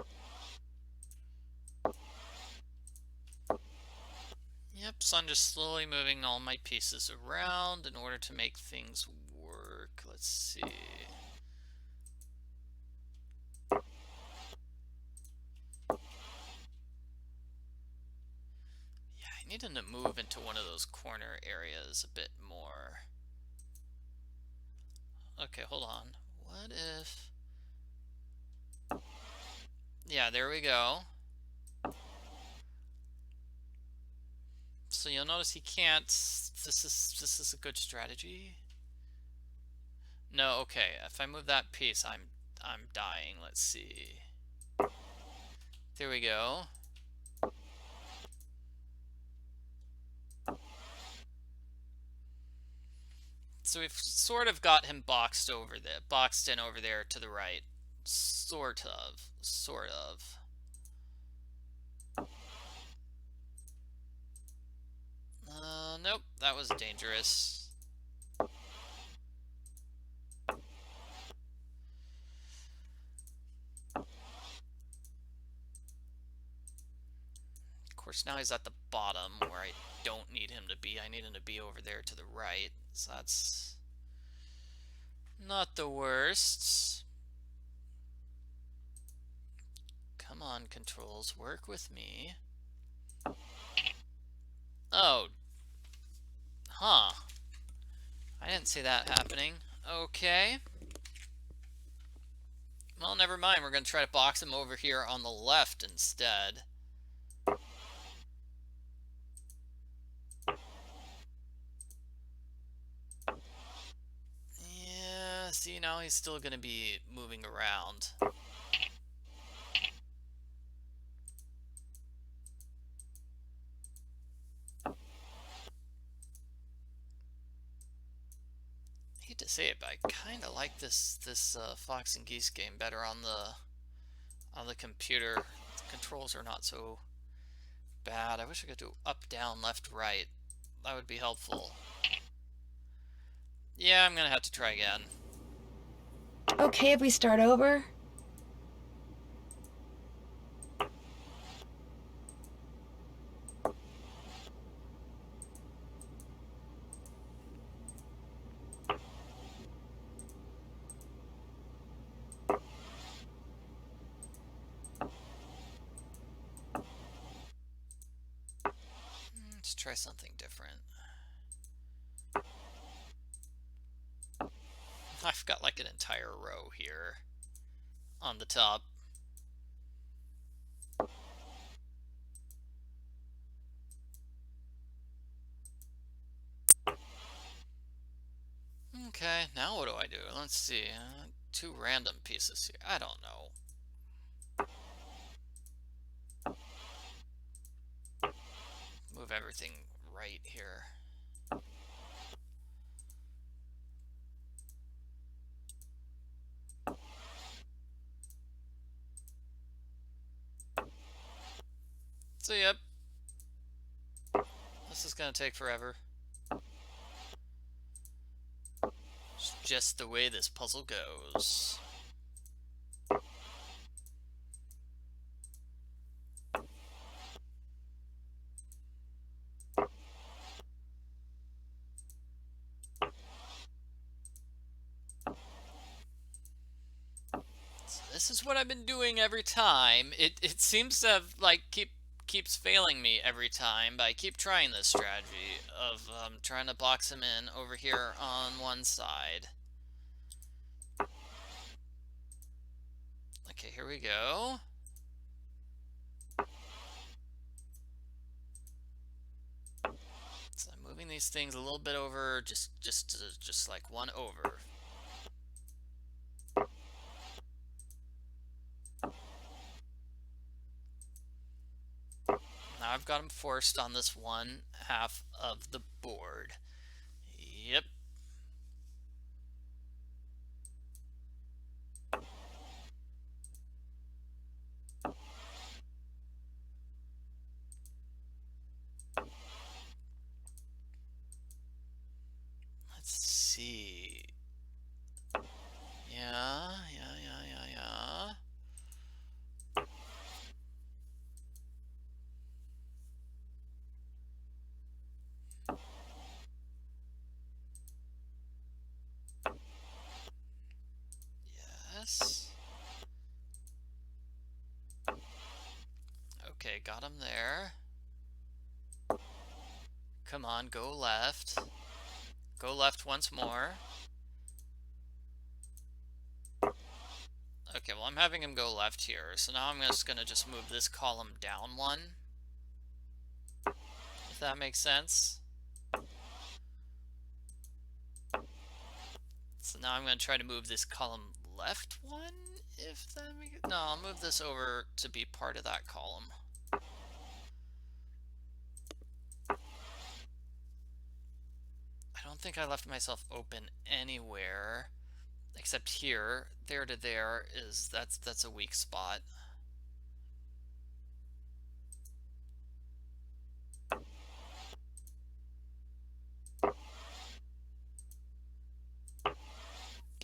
Yep, so I'm just slowly moving all my pieces around in order to make things work. Let's see. Yeah, I need him to move into one of those corner areas a bit more. Okay, hold on. What if... Yeah, there we go. So you'll notice he can't... This is a good strategy. No, okay. If I move that piece, I'm dying. Let's see. There we go. So we've sort of got him boxed in over there to the right. Sort of. Nope, that was dangerous. Of course, now he's at the bottom where I don't need him to be. I need him to be over there to the right. So that's not the worst. Come on, controls, work with me. Oh. Huh. I didn't see that happening. Okay. Well, never mind. We're going to try to box him over here on the left instead. Yeah, see, now he's still going to be moving around. I hate to say it, but I kind of like this Fox and Geese game better on the computer. The controls are not so bad. I wish I could do up, down, left, right. That would be helpful. Yeah, I'm gonna have to try again. Okay if we start over? Let's try something different. I've got like an entire row here on the top. Okay, now what do I do? Let's see. Two random pieces here. I don't know. Move everything right here. So yep. This is gonna take forever. It's just the way this puzzle goes. So this is what I've been doing every time. It seems to have like keeps failing me every time, but I keep trying this strategy of trying to box him in over here on one side. Okay, here we go. So I'm moving these things a little bit over, just like one over. Now I've got them forced on this one half of the board. Yep. Let's see. Yeah. Yes. Okay, got him there. Come on, go left. Go left once more. Okay, well I'm having him go left here, so now I'm just gonna move this column down one. If that makes sense. So now I'm going to try to move this column left one, if that makes it... No, I'll move this over to be part of that column. I don't think I left myself open anywhere except here. There to there is that's a weak spot.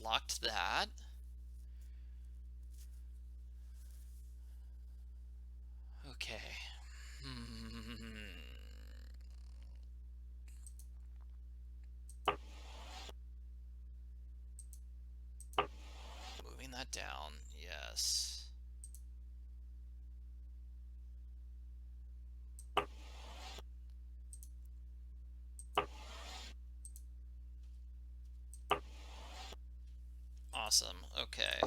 Blocked that. Okay. Moving that down, yes. Awesome, okay.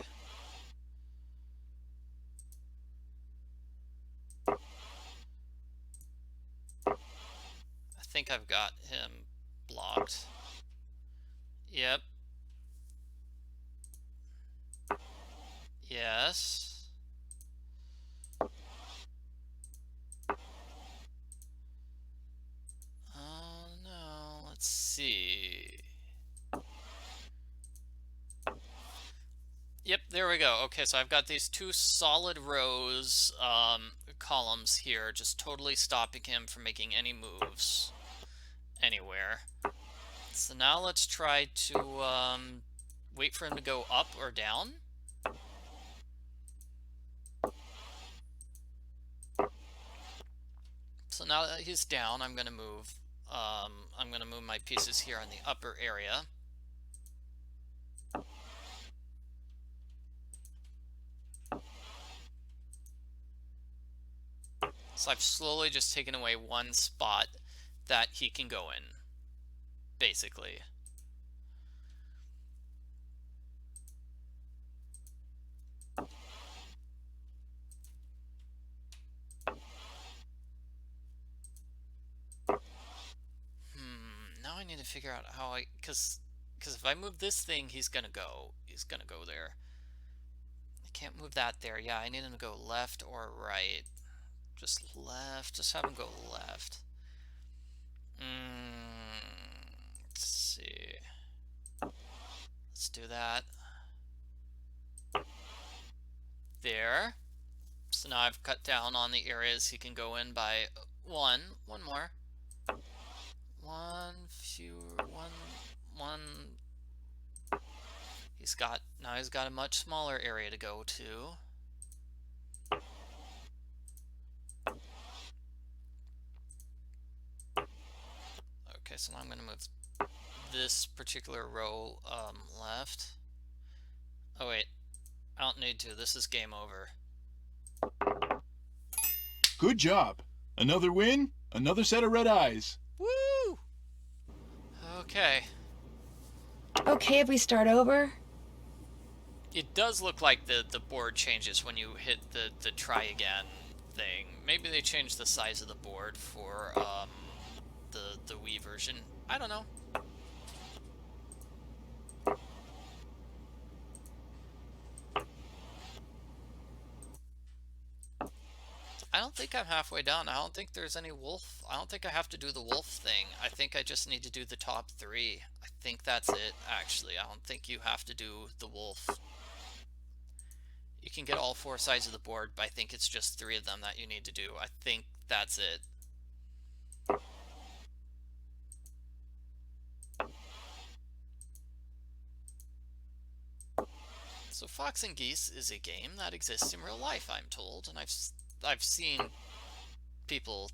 I think I've got him blocked. Yep. Yes. Oh no, let's see. Yep, there we go. Okay, so I've got these two solid rows, columns here, just totally stopping him from making any moves anywhere. So now let's try to wait for him to go up or down. So now that he's down, I'm gonna move my pieces here in the upper area. So I've slowly just taken away one spot that he can go in, basically. Now I need to figure out how because if I move this thing, he's gonna go there. I can't move that there. Yeah, I need him to go left or right. Just left. Just have him go left. Let's see. Let's do that. There. So now I've cut down on the areas he can go in by one more. One. He's got a much smaller area to go to. Okay, so now I'm going to move this particular row left. Oh wait, I don't need to. This is game over. Good job. Another win, another set of red eyes. Woo! Okay. Okay, if we start over? It does look like the board changes when you hit the try again thing. Maybe they changed the size of the board for the Wii version. I don't know. I don't think I'm halfway done. I don't think there's any wolf. I don't think I have to do the wolf thing. I think I just need to do the top three. I think that's it, actually. I don't think you have to do the wolf. You can get all four sides of the board, but I think it's just three of them that you need to do. I think that's it. So Fox and Geese is a game that exists in real life, I'm told, and I've seen people,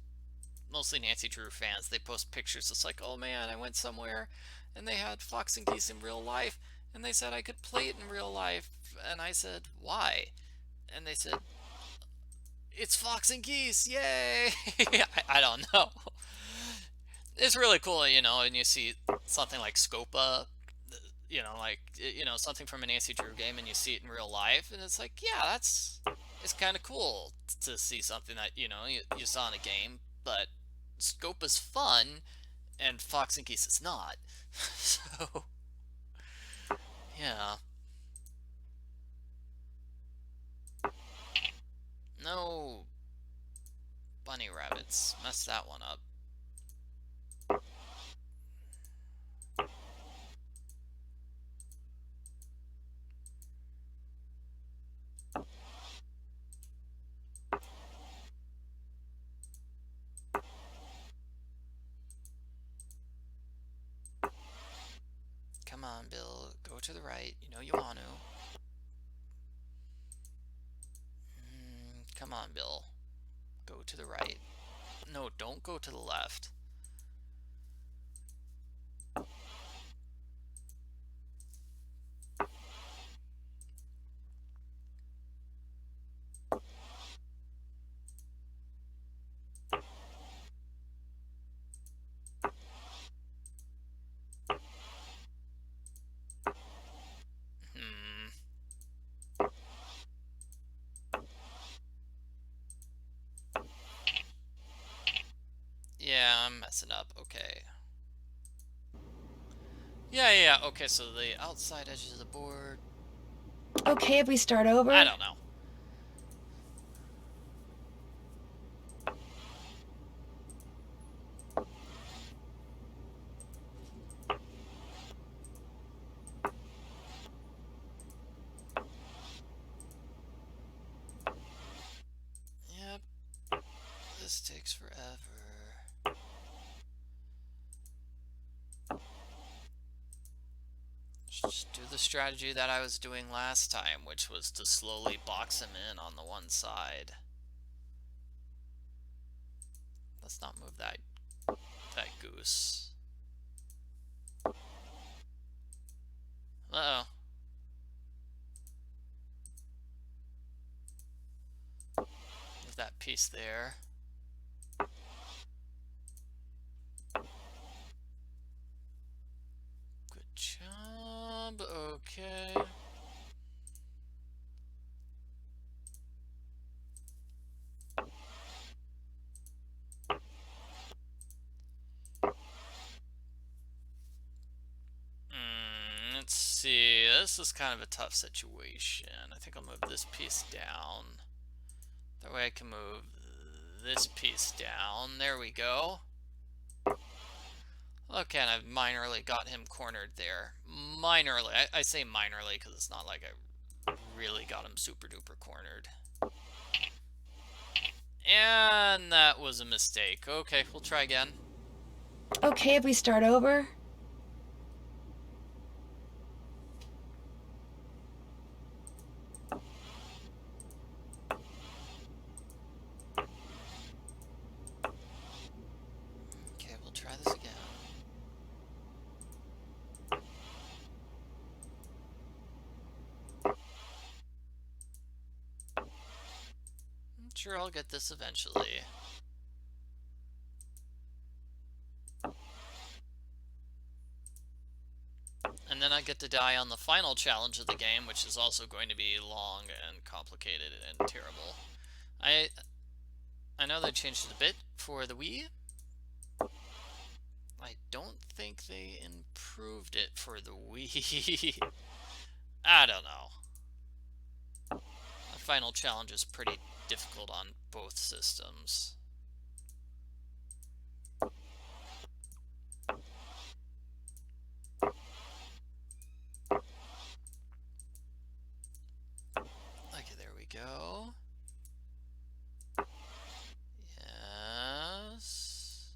mostly Nancy Drew fans, they post pictures. It's like, oh man, I went somewhere and they had Fox and Geese in real life, and they said I could play it in real life, and I said, why? And they said, it's Fox and Geese, yay! I don't know. It's really cool, you know, and you see something like Scopa, you know, like, you know, something from a Nancy Drew game, and you see it in real life, and it's like, yeah, it's kind of cool to see something that, you know, you saw in a game, but Scopa's fun, and Fox and Geese is not. So, Yeah. No. Bunny rabbits. Messed that one up. Come on, Bill. Go to the right. You know you want to. Come on, Bill. Go to the right. No, don't go to the left. Yeah, I'm messing up. Okay. Yeah. Okay, so the outside edges of the board. Okay if we start over? I don't know. Yep. This takes forever. Just do the strategy that I was doing last time, which was to slowly box him in on the one side. Let's not move that goose. Uh-oh. Move that piece there. Good job. Okay. Let's see. This is kind of a tough situation. I think I'll move this piece down. That way I can move this piece down. There we go. Okay, and I've minorly got him cornered there. Minorly. I say minorly because it's not like I really got him super duper cornered. And that was a mistake. Okay, we'll try again. Okay if we start over? Okay, we'll try this again. I'm sure I'll get this eventually. And then I get to die on the final challenge of the game, which is also going to be long and complicated and terrible. I know they changed it a bit for the Wii. I don't think they improved it for the Wii. I don't know. The final challenge is pretty difficult on both systems. Okay, there we go. Yes.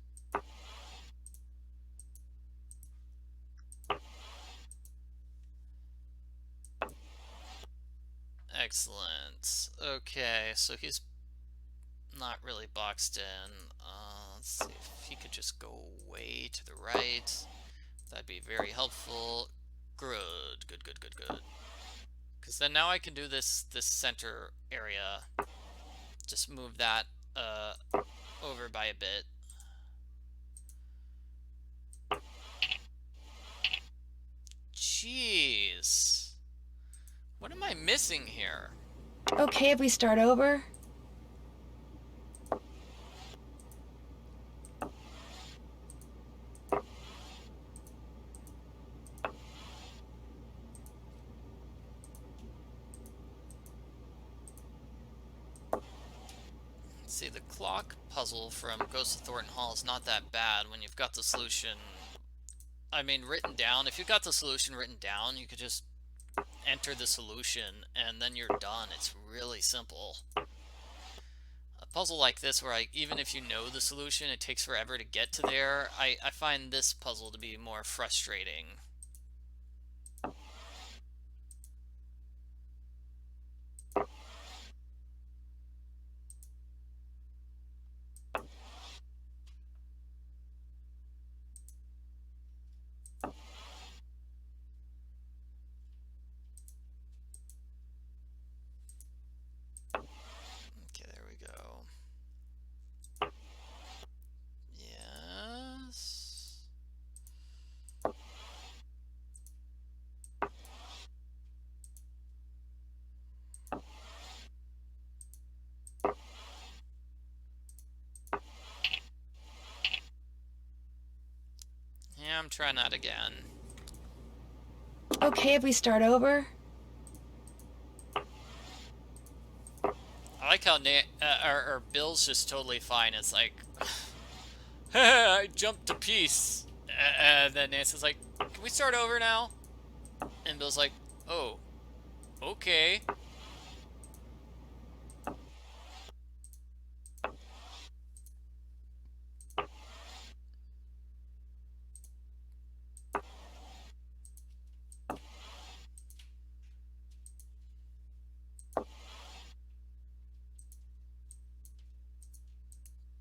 Excellent. Okay, so he's not really boxed in. Let's see if he could just go way to the right. That'd be very helpful. Good. Because then now I can do this center area. Just move that over by a bit. Jeez. What am I missing here? Okay if we start over? See, the clock puzzle from Ghost of Thornton Hall is not that bad when you've got the solution, I mean, written down. If you've got the solution written down, you could just enter the solution and then you're done. It's really simple. A puzzle like this where even if you know the solution, it takes forever to get to there, I find this puzzle to be more frustrating. Okay, there we go. Yes. Yeah, I'm trying that again. Okay if we start over? I like how or Bill's just totally fine. It's like, I jumped to peace. And then Nancy's like, can we start over now? And Bill's like, oh, okay.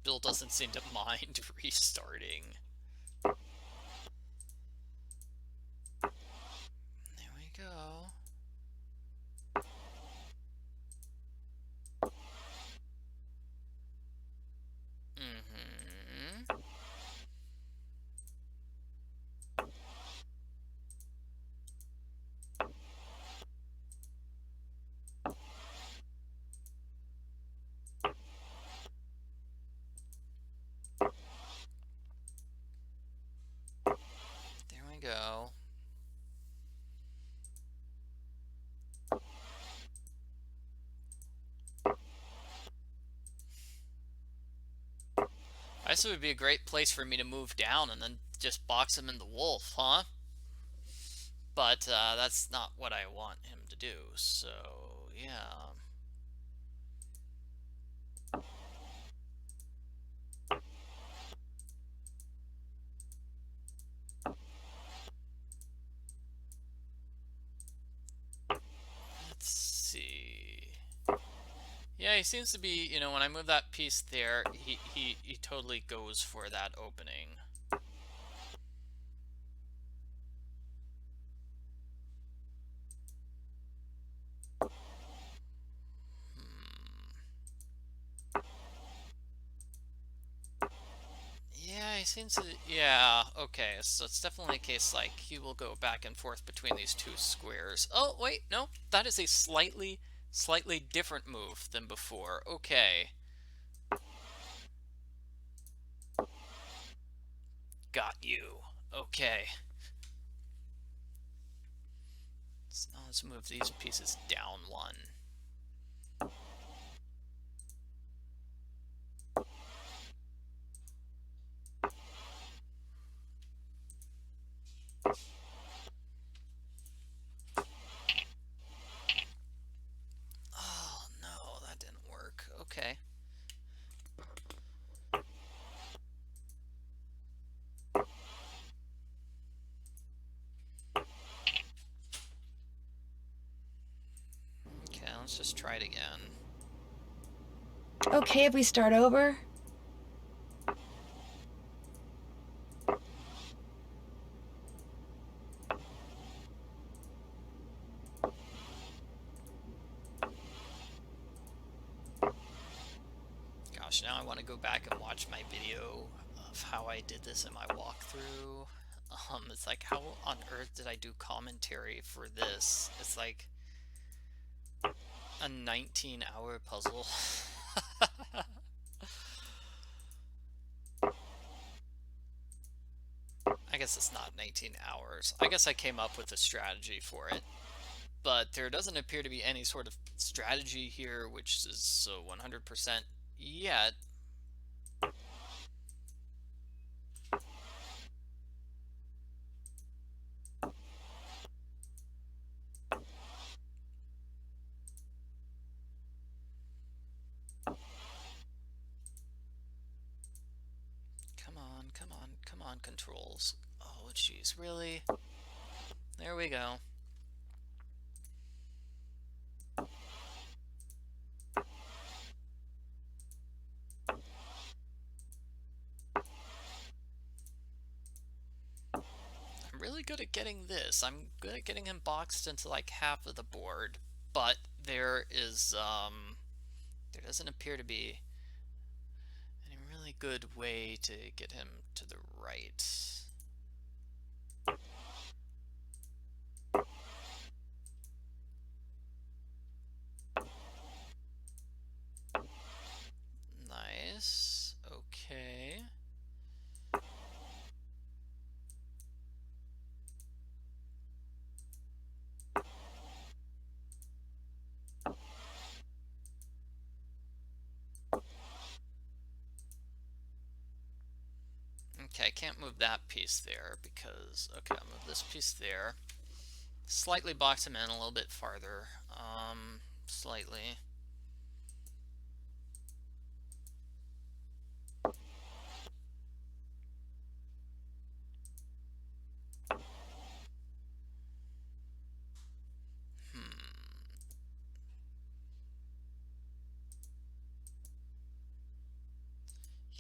Bill doesn't seem to mind restarting. There we go. There we go. This would be a great place for me to move down and then just box him in the wolf, huh? But that's not what I want him to do, so yeah. Let's see. Yeah, he seems to be, you know, when I move that piece there, he totally goes for that opening. Yeah, he seems to, yeah, okay, so it's definitely a case like he will go back and forth between these two squares. Oh, wait, no, that is a slightly different move than before. Okay. Got you. Okay. So now let's move these pieces down one. Oh, no, that didn't work. Okay. Okay, let's just try it again. Okay if we start over? Gosh, now I want to go back and watch my video of how I did this in my walkthrough. It's like, how on earth did I do commentary for this? It's like a 19-hour puzzle. I guess it's not 19 hours. I guess I came up with a strategy for it. But there doesn't appear to be any sort of strategy here, which is so 100% yet. Come on, come on, come on, controls. Oh, jeez, really? There we go. I'm really good at getting this. I'm good at getting him boxed into like half of the board, but there doesn't appear to be any really good way to get him to the right. Nice. Okay. Okay, I can't move that piece there because, okay, I'll move this piece there. Slightly box him in a little bit farther. Slightly.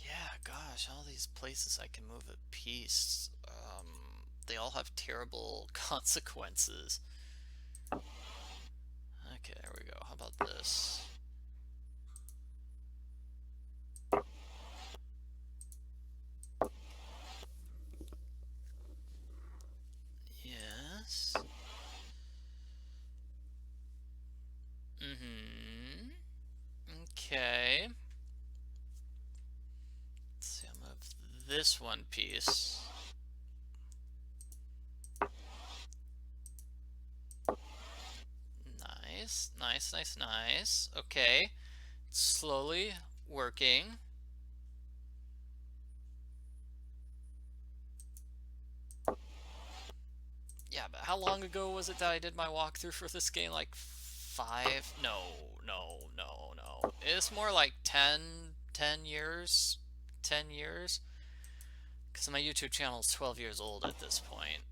Yeah, gosh, all these places I can move a piece, they all have terrible consequences. Okay, there we go. How about this? Yes. Okay. Let's see, I'll move this one piece. Nice, nice, nice, nice. Okay. Slowly working. Yeah, but how long ago was it that I did my walkthrough for this game? Like 5? No, no, no, no. It's more like 10 years. 10 years. Because my YouTube channel is 12 years old at this point.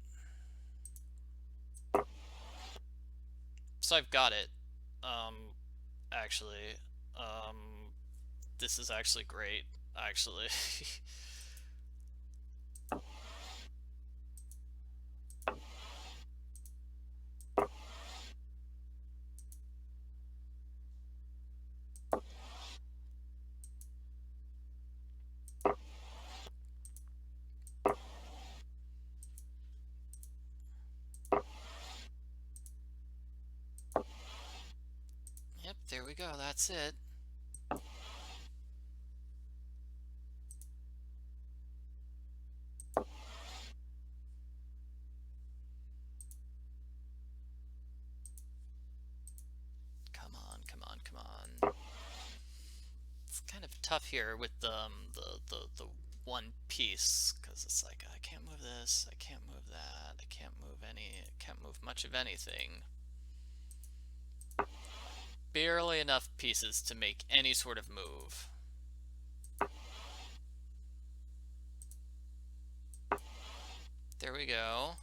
So I've got it. Actually, this is actually great, actually. Yep, there we go, that's it. Come on, come on, come on. It's kind of tough here with the one piece, because it's like I can't move this, I can't move that, I can't move much of anything. Barely enough pieces to make any sort of move. There we go.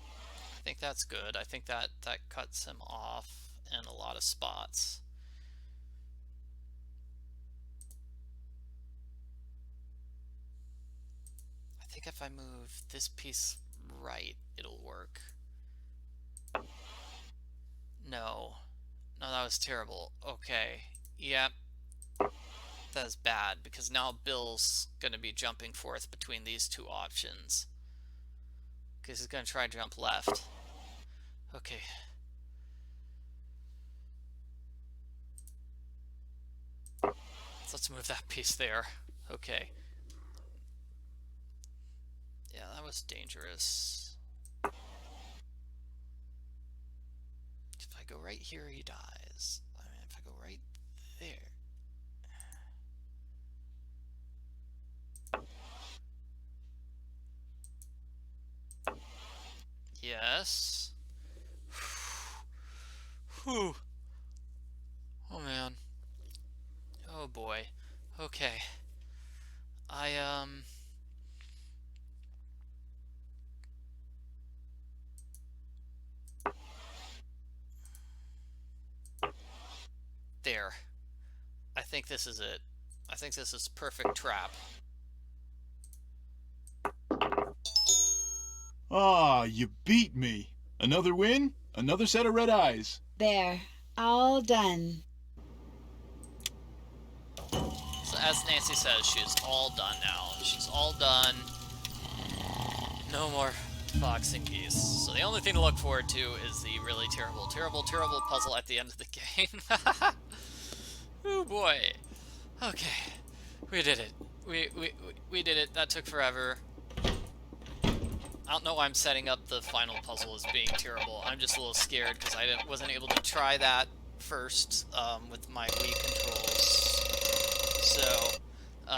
I think that's good. I think that cuts him off in a lot of spots. I think if I move this piece right, it'll work. No. No, that was terrible. Okay. Yep. That is bad, because now Bill's going to be jumping forth between these two options. Because he's going to try to jump left. Okay. Let's move that piece there. Okay. Yeah, that was dangerous. If I go right here, he dies. I mean, if I go right there. Yes. Whew. Oh man. Oh boy. Okay. There. I think this is it. I think this is perfect trap. Ah, you beat me. Another win, another set of red eyes. There. All done. So as Nancy says, she's all done now. She's all done. No more fox and geese. So the only thing to look forward to is the really terrible, terrible, terrible puzzle at the end of the game. Oh boy. Okay. We did it. We did it. That took forever. I don't know why I'm setting up the final puzzle as being terrible. I'm just a little scared because I wasn't able to try that first with my Wii controls. So,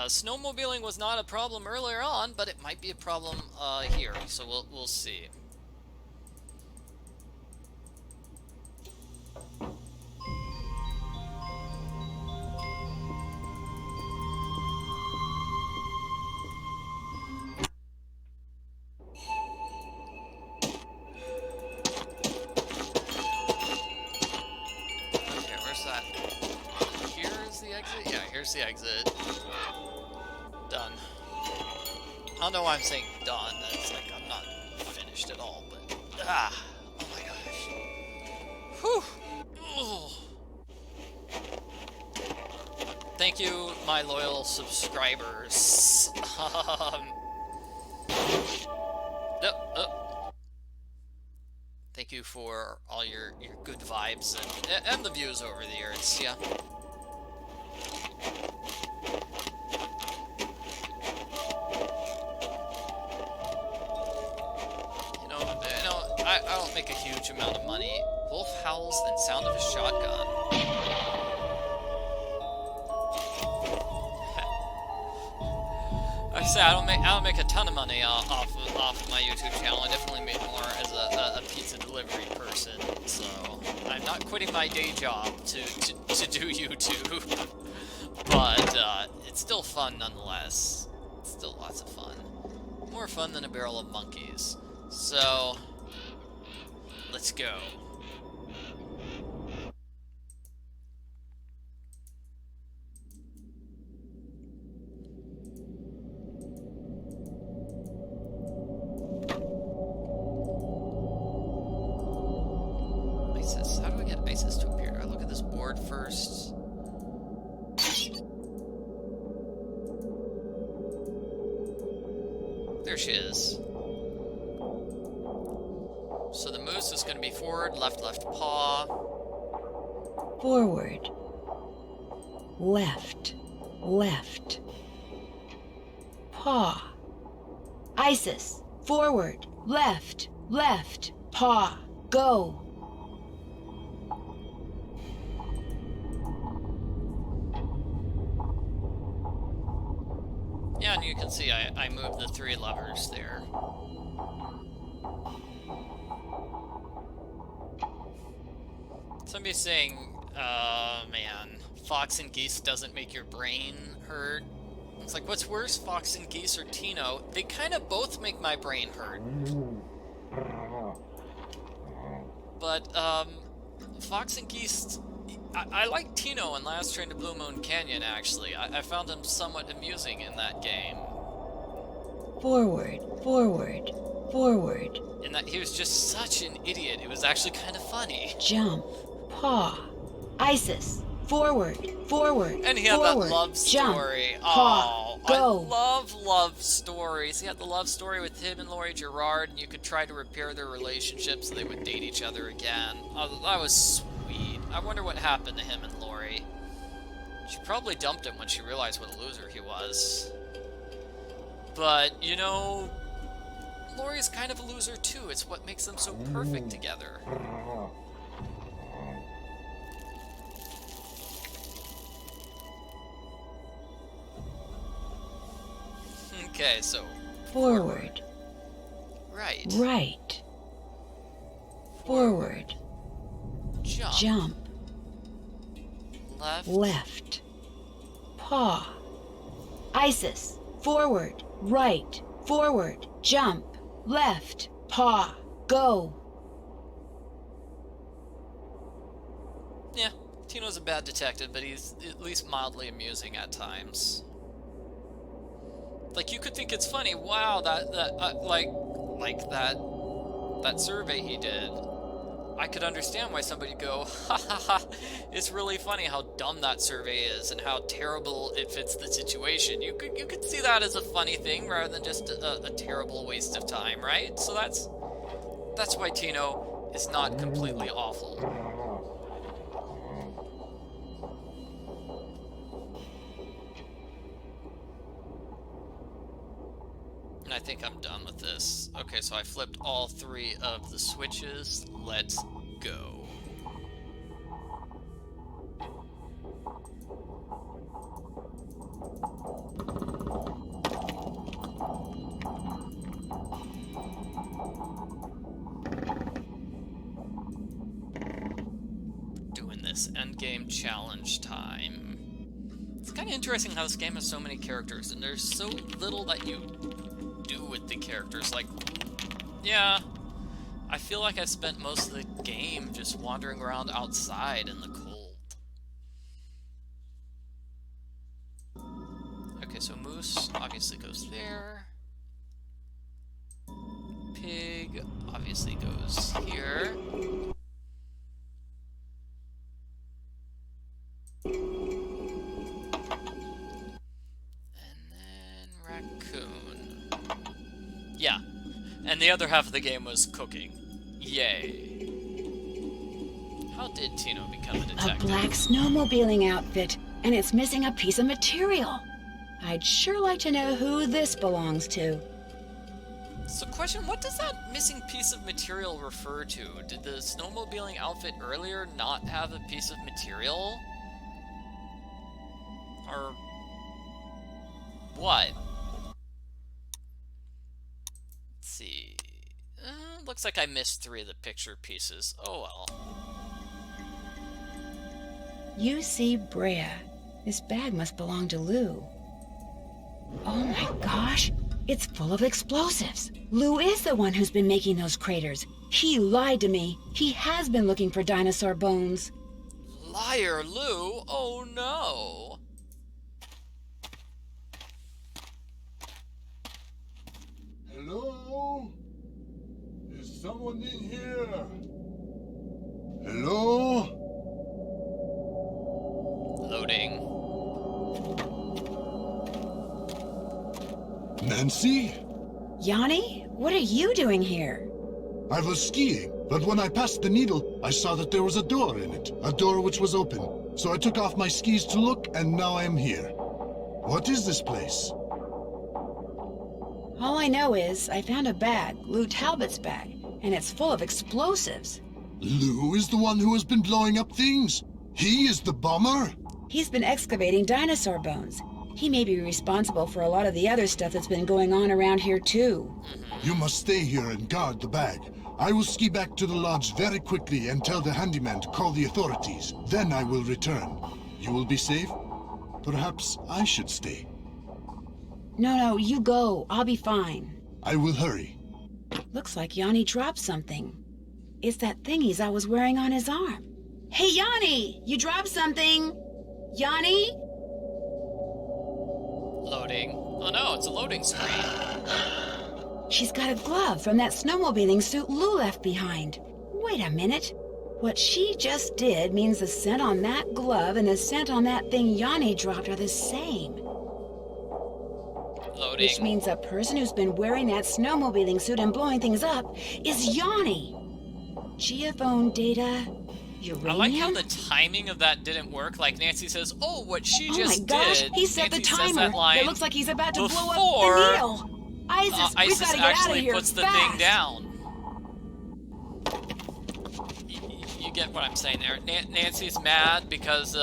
snowmobiling was not a problem earlier on, but it might be a problem here. So we'll see. Here's the exit. Done. I don't know why I'm saying done. That's like I'm not finished at all, but oh my gosh. Whew. Ugh. Thank you, my loyal subscribers. Thank you for all your good vibes and the views over the years. Yeah. I don't make a huge amount of money. Wolf howls and sound of a shotgun. Like I said, I don't make a ton of money off of my YouTube channel. I definitely make more as a pizza delivery person. So I'm not quitting my day job to do YouTube. But it's still fun nonetheless. It's still lots of fun. More fun than a barrel of monkeys. So let's go. ISIS. How do I get ISIS to appear? Do I look at this board first? There she is. So the moose is going to be forward, left paw. Forward. Left. Paw. Isis. Forward. Left. Paw. Go. Yeah, and you can see I moved the 3 levers there. Somebody's saying, man, fox and geese doesn't make your brain hurt. It's like, what's worse, fox and geese or Tino? They kind of both make my brain hurt. But, fox and geese... I like Tino in Last Train to Blue Moon Canyon, actually. I found him somewhat amusing in that game. Forward. In that he was just such an idiot, it was actually kind of funny. Jump. Paw. Isis. Forward. And he had that love story. Jump. Paw. Go. I love stories. He had the love story with him and Laurie Gerard, and you could try to repair their relationship so they would date each other again. That was sweet. I wonder what happened to him and Laurie. She probably dumped him when she realized what a loser he was. But, you know, Lori's kind of a loser too. It's what makes them so perfect together. Okay, so... Forward. Right. Right. Forward. Jump. Jump. Left. Left. Paw. Isis. Forward. Right. Forward. Jump. Left. Paw. Go. Yeah, Tino's a bad detective, but he's at least mildly amusing at times. Like, you could think it's funny, wow, that survey he did. I could understand why somebody would go, ha ha ha, it's really funny how dumb that survey is and how terrible it fits the situation. You could see that as a funny thing rather than just a terrible waste of time, right? So that's why Tino is not completely awful. And I think I'm done with this. Okay, so I flipped all 3 of the switches. Let's go. Doing this endgame challenge time. It's kind of interesting how this game has so many characters, and there's so little that you do with the characters. Like, yeah, I feel like I spent most of the game just wandering around outside in the cold. Okay, so Moose obviously goes there. Pig obviously goes here. Yeah, and the other half of the game was cooking. Yay. How did Tino become a detective? A black snowmobiling outfit, and it's missing a piece of material. I'd sure like to know who this belongs to. So question, what does that missing piece of material refer to? Did the snowmobiling outfit earlier not have a piece of material? Or what? See. Looks like I missed 3 of the picture pieces. Oh well. UC Brea. This bag must belong to Lou. Oh my gosh, it's full of explosives. Lou is the one who's been making those craters. He lied to me. He has been looking for dinosaur bones. Liar, Lou? Oh no. Hello? Is someone in here? Hello? Loading. Nancy? Yanni, what are you doing here? I was skiing, but when I passed the needle, I saw that there was a door in it. A door which was open. So I took off my skis to look, and now I am here. What is this place? All I know is I found a bag, Lou Talbot's bag, and it's full of explosives. Lou is the one who has been blowing up things? He is the bomber? He's been excavating dinosaur bones. He may be responsible for a lot of the other stuff that's been going on around here, too. You must stay here and guard the bag. I will ski back to the lodge very quickly and tell the handyman to call the authorities. Then I will return. You will be safe? Perhaps I should stay. No, you go. I'll be fine. I will hurry. Looks like Yanni dropped something. It's that thing he's always wearing on his arm. Hey, Yanni! You dropped something! Yanni? Loading. Oh no, it's a loading screen. She's got a glove from that snowmobiling suit Lou left behind. Wait a minute. What she just did means the scent on that glove and the scent on that thing Yanni dropped are the same. Loading. Which means the person who's been wearing that snowmobiling suit and blowing things up is Yanni. Geophone data, I like how Uranium? the timing of that didn't work. Like Nancy says, "Oh, what she Oh just my gosh, did." he set Nancy the says timer. that line It looks like he's about to blow up before, the needle. Isis, we've Isis got to get out of actually here puts the fast. thing down. You get what I'm saying there. Nancy's mad because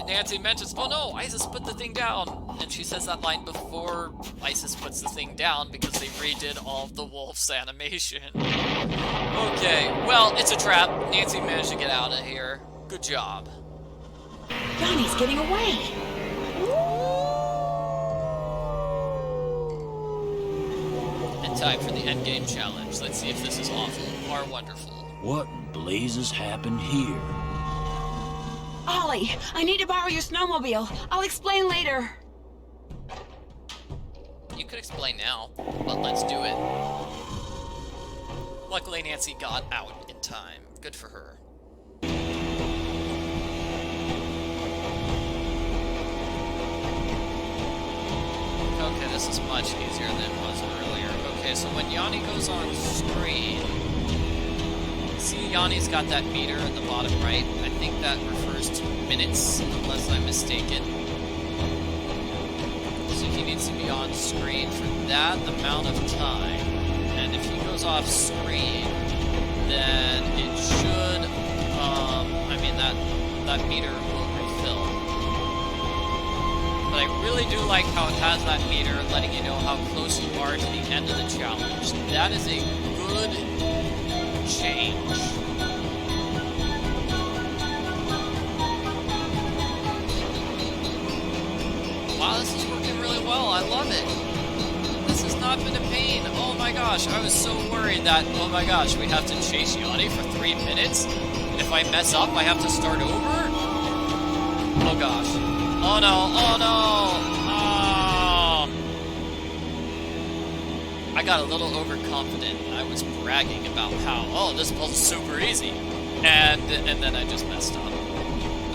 Nancy mentions, "Oh no, Isis put the thing down," and she says that line before Isis puts the thing down because they redid all of the wolf's animation. Okay, well, it's a trap. Nancy managed to get out of here. Good job. Johnny's getting away. And time for the endgame challenge. Let's see if this is awful or wonderful. What in blazes happened here? Ollie, I need to borrow your snowmobile. I'll explain later. You could explain now, but let's do it. Luckily, Nancy got out in time. Good for her. Okay, this is much easier than it was earlier. Okay, so when Yanni goes on screen, see Yanni's got that meter at the bottom right. I think that refers to minutes, unless I'm mistaken. So he needs to be on screen for that amount of time. And if he goes off screen, then it should, that meter will refill. But I really do like how it has that meter letting you know how close you are to the end of the challenge. That is a good change. Wow, this is working really well. I love it. This has not been a pain. Oh my gosh, I was so worried that, oh my gosh, we have to chase Yanni for 3 minutes? If I mess up, I have to start over? Oh gosh. Oh no, oh no! Oh. I got a little overconfident. I was bragging about how, oh, this puzzle's super easy. And then I just messed up.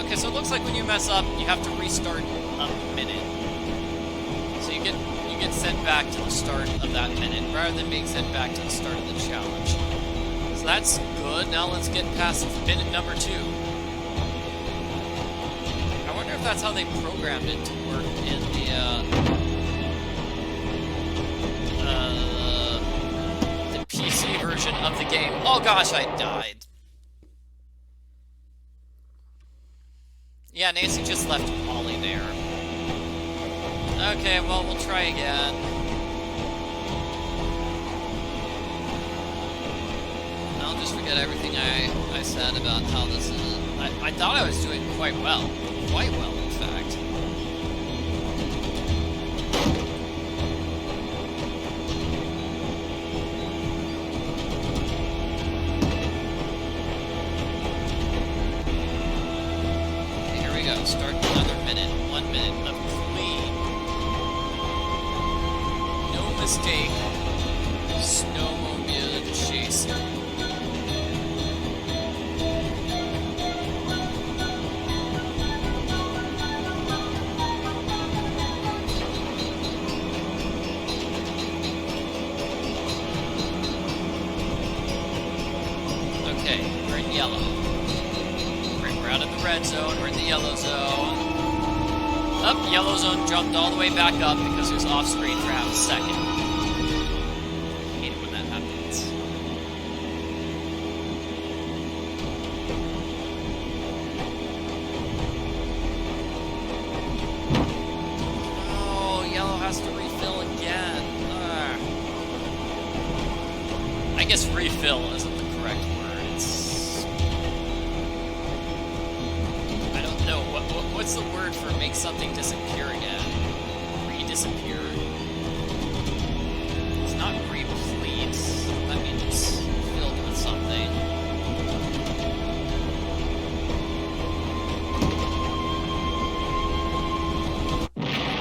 Okay, so it looks like when you mess up, you have to restart a minute. So you get sent back to the start of that minute, rather than being sent back to the start of the challenge. So that's good. Now let's get past minute number 2. I wonder if that's how they programmed it to work in the PC version of the game. Oh gosh, I died. Yeah, Nancy just left Ollie there. Okay, well, we'll try again. I'll just forget everything I said about how this is. I thought I was doing quite well. Quite well, in fact. Okay, here we go. Start another minute. 1 minute of clean. No mistake. Snowmobile chasing. Okay, we're in yellow. We're out of the red zone, we're in the yellow zone. Up, yellow zone jumped all the way back up because it was off screen for half a second. I hate it when that happens. Oh, yellow has to refill again. I guess refill isn't the correct word. It's... I don't know. What's the word for make something disappear again? Re-disappear. It's not replete. That means it's filled with something.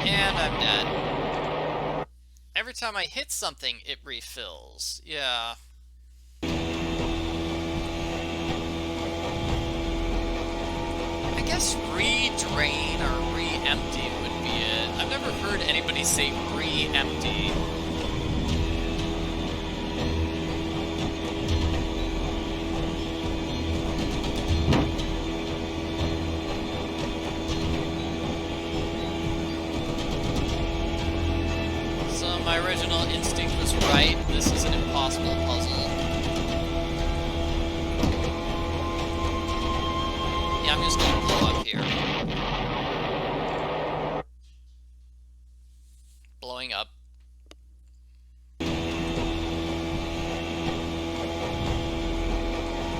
And I'm dead. Every time I hit something, it refills. Yeah. I guess re-drain or re-empty would be it. I've never heard anybody say re-empty. my original instinct was right. This is an impossible puzzle. Yeah, I'm just gonna blow up here. Blowing up.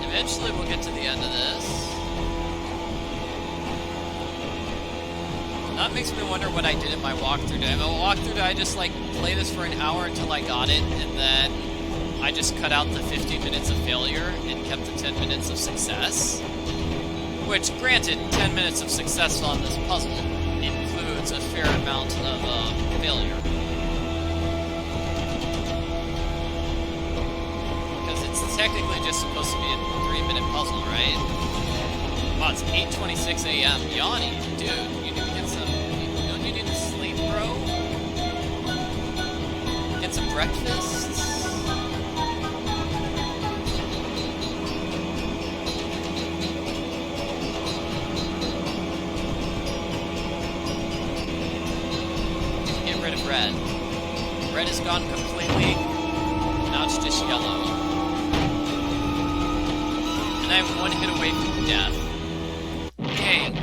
Eventually we'll get to the end of this. That makes me wonder what I did in my walkthrough. Did I have a walkthrough? Did I just like play this for an hour until I got it, and then I just cut out the 15 minutes of failure and kept the 10 minutes of success? Which, granted, 10 minutes of success on this puzzle includes a fair amount of failure. Because it's technically just supposed to be a 3-minute puzzle, right? Wow, it's 8:26 a.m. Yanni, dude, you need to get some... Don't you need to sleep, bro? Get some breakfast? Get rid of red. Red is gone completely. Now it's just yellow. And I have one hit away from death. Dang.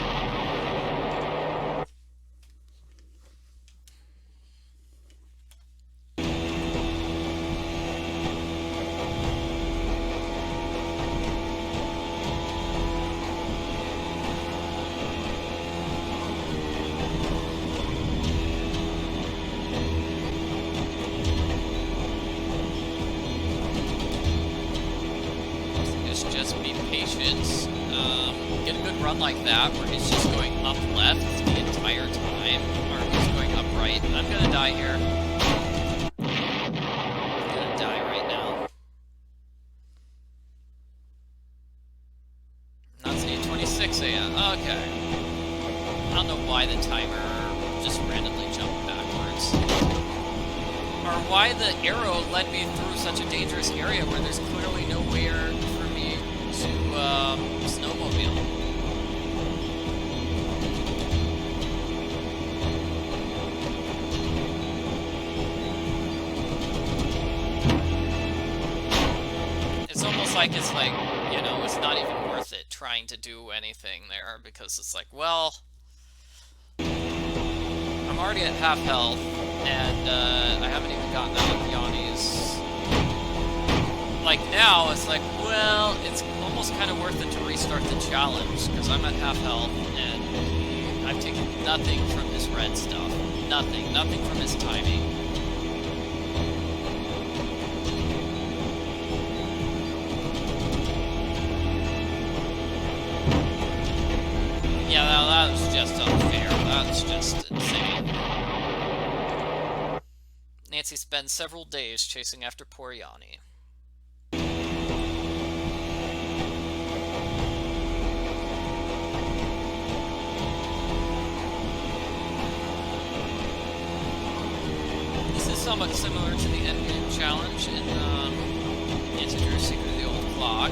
Just be patient. Get a good run like that where he's just going up left the entire time, or he's going up right. I'm gonna die here. I'm gonna die right now. That's 8:26 a.m. Okay. I don't know why the timer just randomly jumped backwards. Or why the arrow led me through such a dangerous area where there's clearly nowhere for me to snowmobile. It's almost like it's like, you know, it's not even worth it trying to do anything there because it's like, well, I'm already at half health and I haven't even gotten out of Yanni's. Like now, it's like, well, it's almost kind of worth it to restart the challenge because I'm at half health and I've taken nothing from his red stuff. Nothing from his timing. Yeah, that was just unfair. That's just insane. Nancy spends several days chasing after poor Yanni. This is somewhat similar to the endgame challenge in Icicle, Secret of the Old Clock.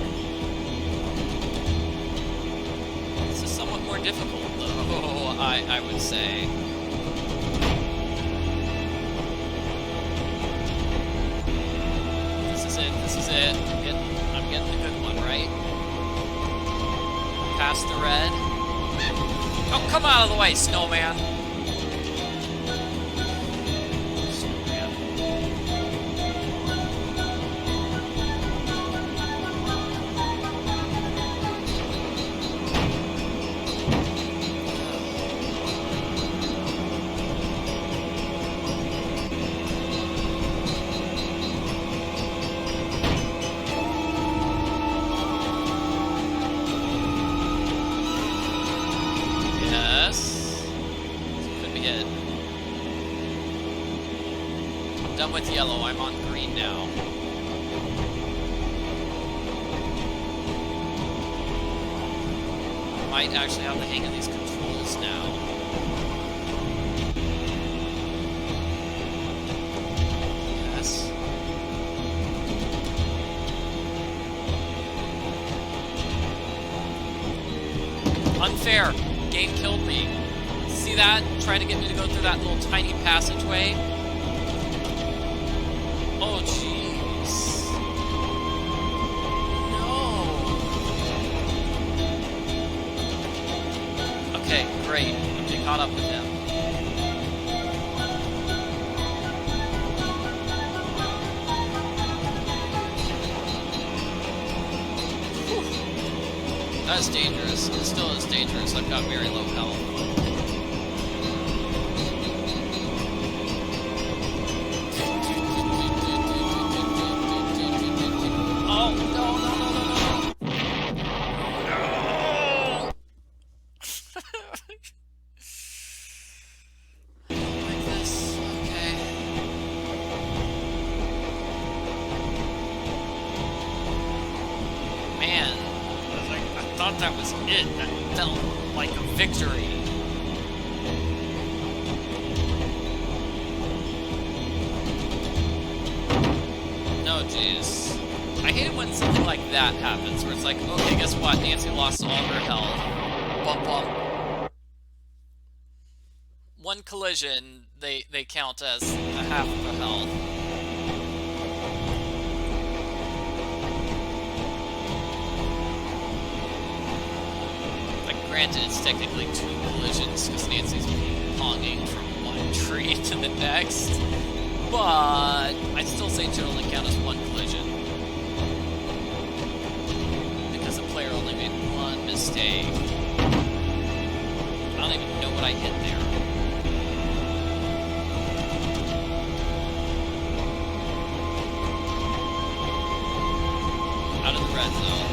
This is somewhat more difficult, though, I would say. This is it. I'm getting the good one, right? Past the red. Oh, come out of the way, snowman! Done with yellow, I'm on green now. I might actually have the hang of these controls now. Yes. Unfair. Game killed me. See that? Trying to get me to go through that little tiny passageway. Oh, jeez. No. Okay, great. Okay, caught up with him. Whew. That's dangerous. It still is dangerous. I've got very low health. Oh, no, no, no, no, no, no. No! Like this, okay. Man, I thought that was it. That felt like a victory. No, jeez. I hate it when something like that happens, where it's like, okay, guess what? Nancy lost all her health. Bump, bump. One collision, they count as a half of a health. Like, granted, it's technically 2 collisions, because Nancy's ping-ponging from one tree to the next. But I'd still say it should only count as 1 collision. Because the player only made 1 mistake. I don't even know what I hit there. Out of the red zone.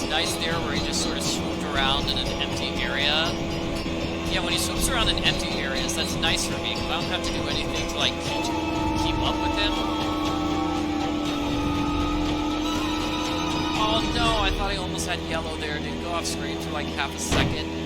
Nice there where he just sort of swooped around in an empty area. Yeah, when he swoops around in empty areas, that's nice for me, because I don't have to do anything to, like, keep up with him. Oh no, I thought I almost had yellow there. It didn't go off screen for like half a second.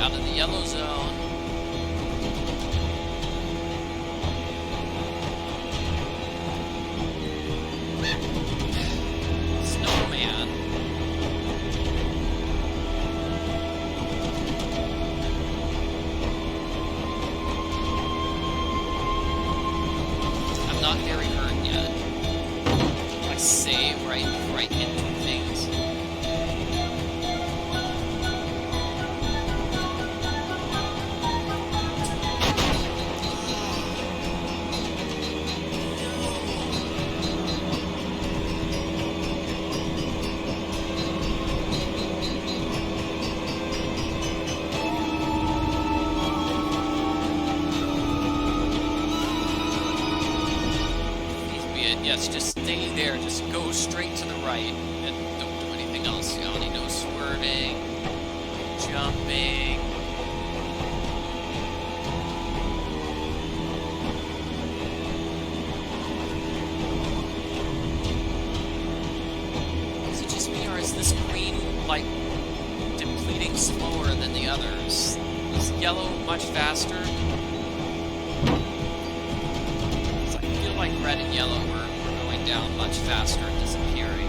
Out of the yellow zone. Snowman. I'm not very hurt yet. I save right before I hit 2 things. Yes, just stay there. Just go straight to the right and don't do anything else. You know, no swerving, jumping. Is it just me, or is this green, like, depleting slower than the others? Is yellow much faster? I feel like red and yellow were going down much faster and disappearing.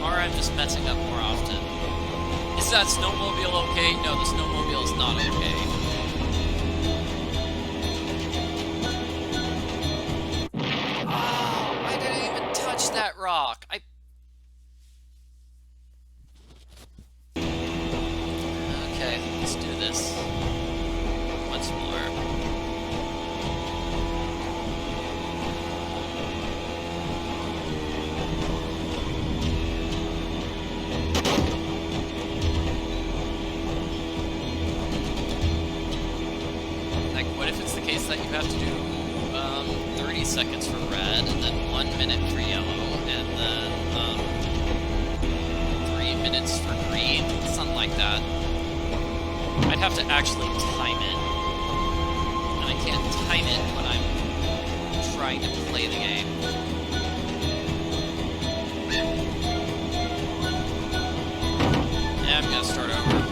Or I'm just messing up more often. Is that snowmobile okay? No, the snowmobile is not okay. Oh, I didn't even touch that rock. Okay, let's do this. Once more. That you have to do 30 seconds for red, and then 1 minute for yellow, and then 3 minutes for green, something like that. I'd have to actually time it, and I can't time it when I'm trying to play the game. Yeah, I'm gonna start over.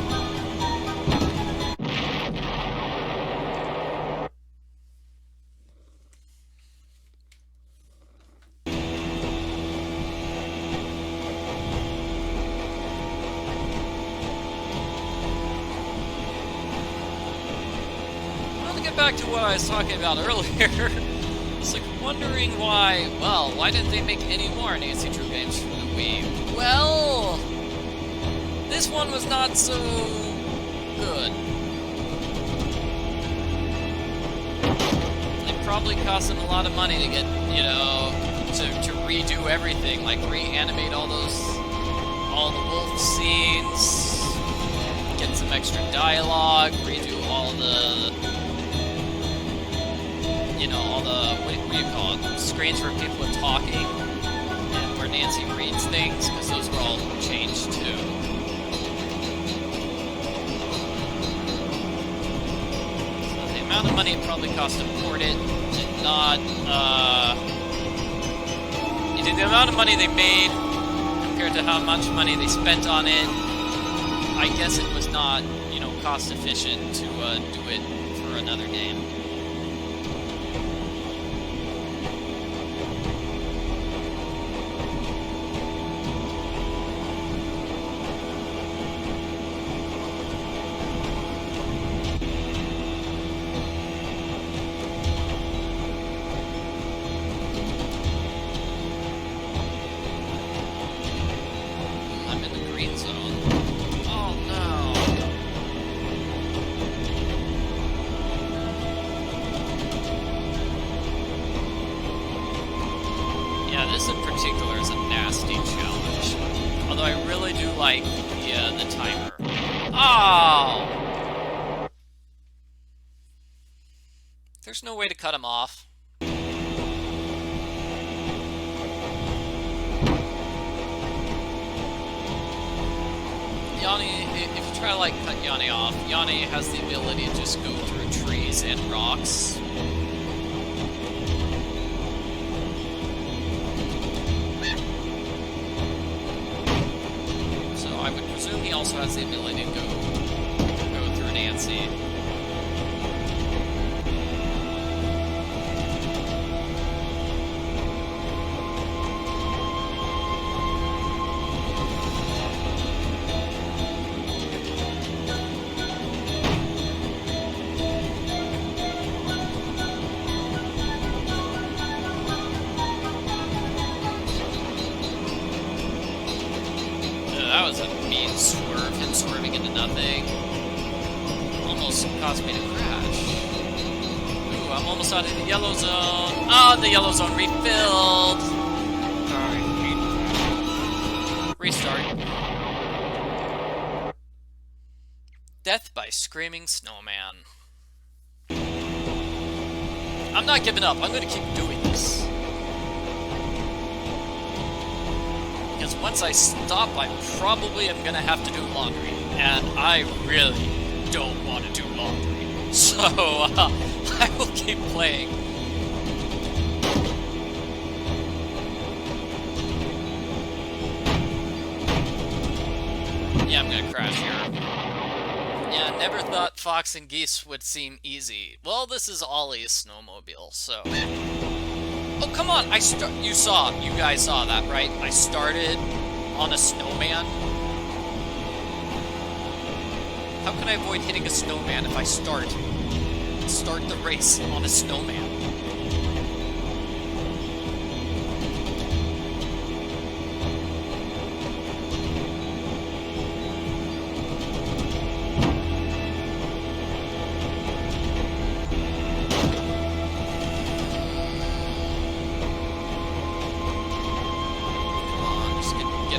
Back to what I was talking about earlier. It's like wondering why didn't they make any more Nancy Drew games for the Wii? Well, this one was not so good. It probably cost them a lot of money to get, you know, to redo everything, like reanimate all the wolf scenes, get some extra dialogue, redo all the, you know, all the, what do you call it, screens where people are talking and where Nancy reads things, because those were all changed too. So the amount of money it probably cost to port it did not, you think the amount of money they made compared to how much money they spent on it, I guess it was not, you know, cost efficient to do it for another game. This in particular is a nasty challenge. Although I really do like the timer. Oh! There's no way to cut him off. Yanni, if you try to like cut Yanni off, Yanni has the ability to just go through trees and rocks. I would presume he also has the ability to go through Nancy. That was a mean swerve, him swerving into nothing. Almost caused me to crash. Ooh, I'm almost out of the yellow zone. Oh, the yellow zone refilled. Alright. Restart. Death by Screaming Snowman. I'm not giving up. I'm gonna keep doing this. Because once I stop, I probably am going to have to do laundry. And I really don't want to do laundry. So, I will keep playing. Yeah, I'm going to crash here. Yeah, never thought Fox and Geese would seem easy. Well, this is Ollie's snowmobile, so... Oh, come on! You guys saw that, right? I started on a snowman. How can I avoid hitting a snowman if I start the race on a snowman?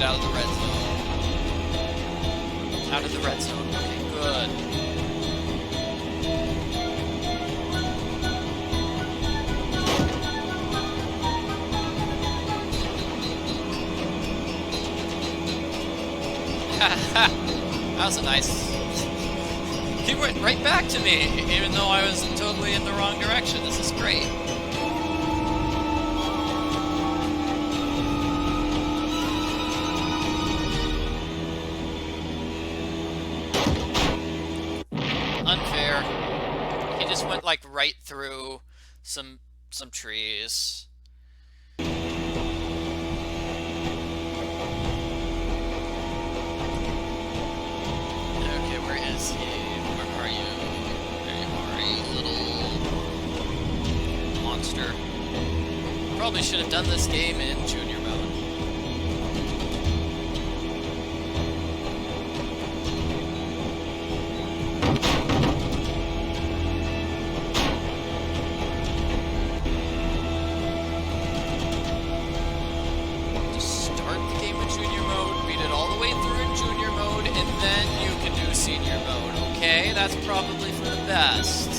Out of the red zone. Out of the red zone. Okay, good. That was a nice... He went right back to me, even though I was totally in the wrong direction. This is great. just went like right through some trees. Okay, where is he? Where are you? There you are, you little monster. Probably should have done this game in junior mode. Okay, that's probably for the best.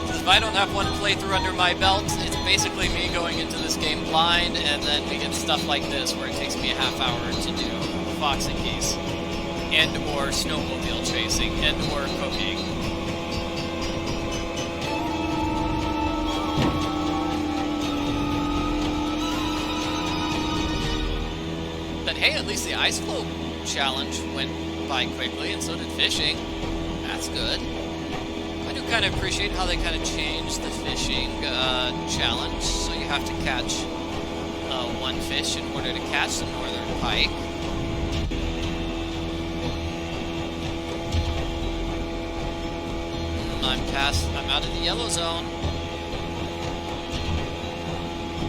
Because if I don't have one playthrough under my belt, it's basically me going into this game blind, and then we get stuff like this where it takes me a half hour to do Fox and Geese, and or snowmobile chasing, and or cooking. But hey, at least the ice floe challenge went by quickly, and so did fishing. That's good. I do kind of appreciate how they kind of changed the fishing challenge. So you have to catch one fish in order to catch the northern pike. I'm out of the yellow zone.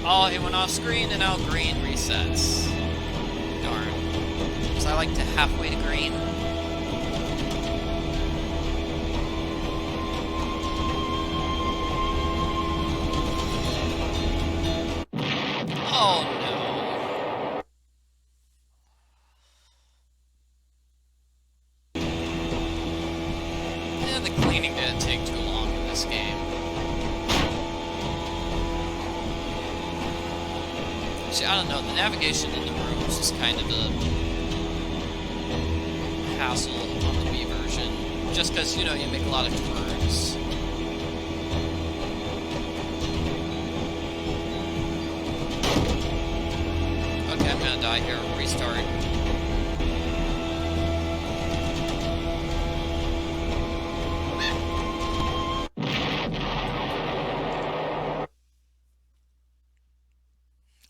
Oh, he went off screen, and now green resets. Darn. Because I like to halfway to green. Oh no. And the cleaning didn't take too long in this game. See, I don't know, the navigation in the rooms is kind of a hassle on the Wii version. Just because, you know, you make a lot of turns. Okay, I'm gonna die here. Restart.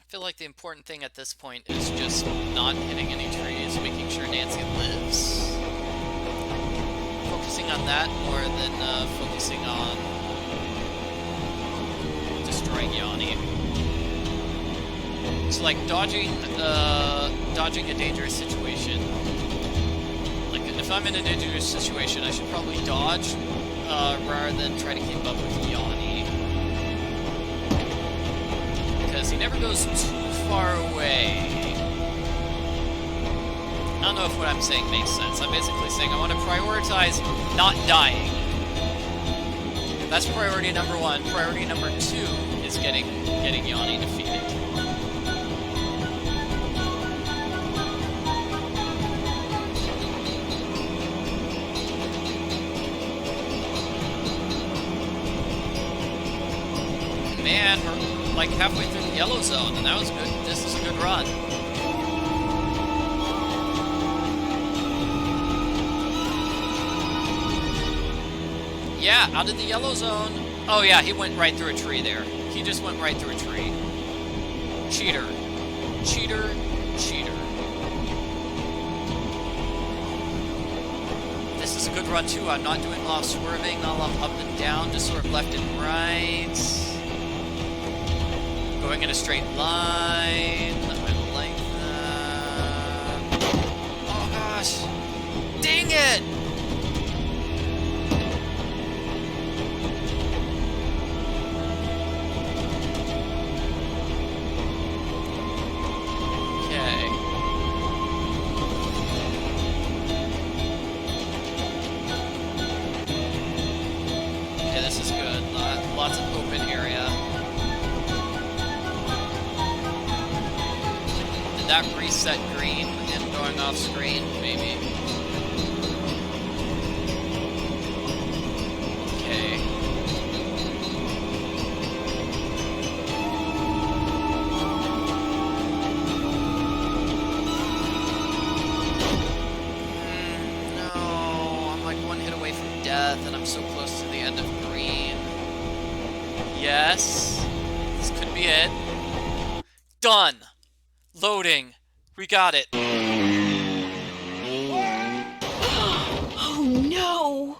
I feel like the important thing at this point is just not hitting any trees, making sure Nancy lives. Focusing on that more than focusing on destroying Yanni. So like dodging a dangerous situation. Like if I'm in a dangerous situation, I should probably dodge rather than try to keep up with Yanni. Because he never goes too far away. I don't know if what I'm saying makes sense. I'm basically saying I want to prioritize not dying. That's priority number one. Priority number two is getting Yanni defeated. Man, we're like halfway through the yellow zone, and that was good. This is a good run. Yeah, out of the yellow zone. Oh yeah, he went right through a tree there. He just went right through a tree. Cheater. Cheater. Cheater. This is a good run too. I'm not doing a lot of swerving, not a lot of up and down, just sort of left and right. Going in a straight line. I like that. Oh gosh. Dang it! That reset green and going off screen, maybe. Okay. Done. Loading. We got it. Oh no!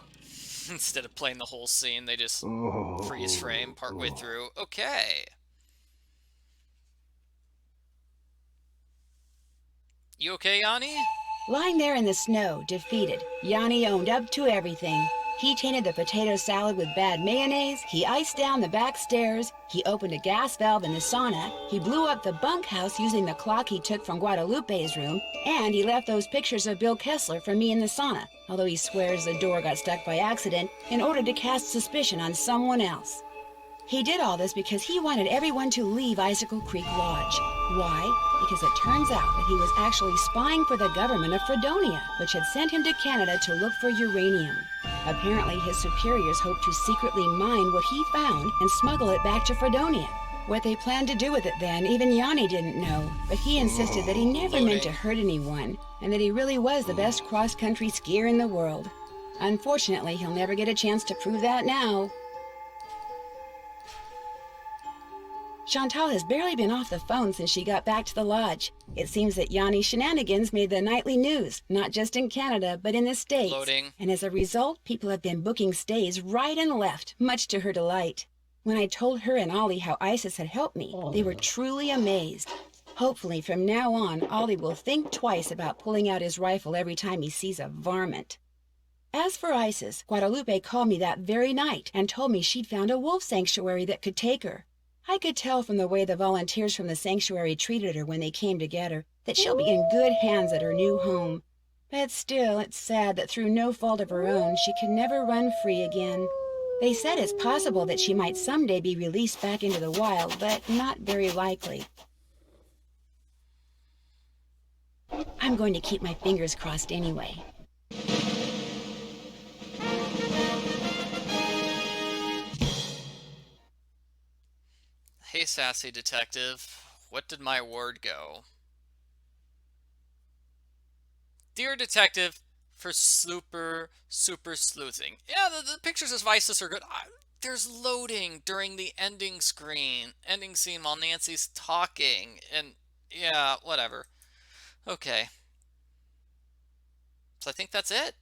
Instead of playing the whole scene, they just freeze frame partway through. Okay. You okay, Yanni? Lying there in the snow, defeated, Yanni owned up to everything. He tainted the potato salad with bad mayonnaise, he iced down the back stairs, he opened a gas valve in the sauna, he blew up the bunkhouse using the clock he took from Guadalupe's room, and he left those pictures of Bill Kessler for me in the sauna, although he swears the door got stuck by accident in order to cast suspicion on someone else. He did all this because he wanted everyone to leave Icicle Creek Lodge. Why? Because it turns out that he was actually spying for the government of Fredonia, which had sent him to Canada to look for uranium. Apparently, his superiors hoped to secretly mine what he found and smuggle it back to Fredonia. What they planned to do with it then, even Yanni didn't know, but he insisted that he never meant to hurt anyone, and that he really was the best cross-country skier in the world. Unfortunately, he'll never get a chance to prove that now. Chantal has barely been off the phone since she got back to the lodge. It seems that Yanni's shenanigans made the nightly news, not just in Canada, but in the States. Loading. And as a result, people have been booking stays right and left, much to her delight. When I told her and Ollie how Isis had helped me, they were truly amazed. Hopefully, from now on, Ollie will think twice about pulling out his rifle every time he sees a varmint. As for Isis, Guadalupe called me that very night and told me she'd found a wolf sanctuary that could take her. I could tell from the way the volunteers from the sanctuary treated her when they came to get her that she'll be in good hands at her new home. But still, it's sad that through no fault of her own, she can never run free again. They said it's possible that she might someday be released back into the wild, but not very likely. I'm going to keep my fingers crossed anyway. Hey, sassy detective. What did my word go? Dear detective, for super sleuthing. Yeah, the pictures of Isis are good. There's loading during the ending scene while Nancy's talking. And, yeah, whatever. Okay. So I think that's it.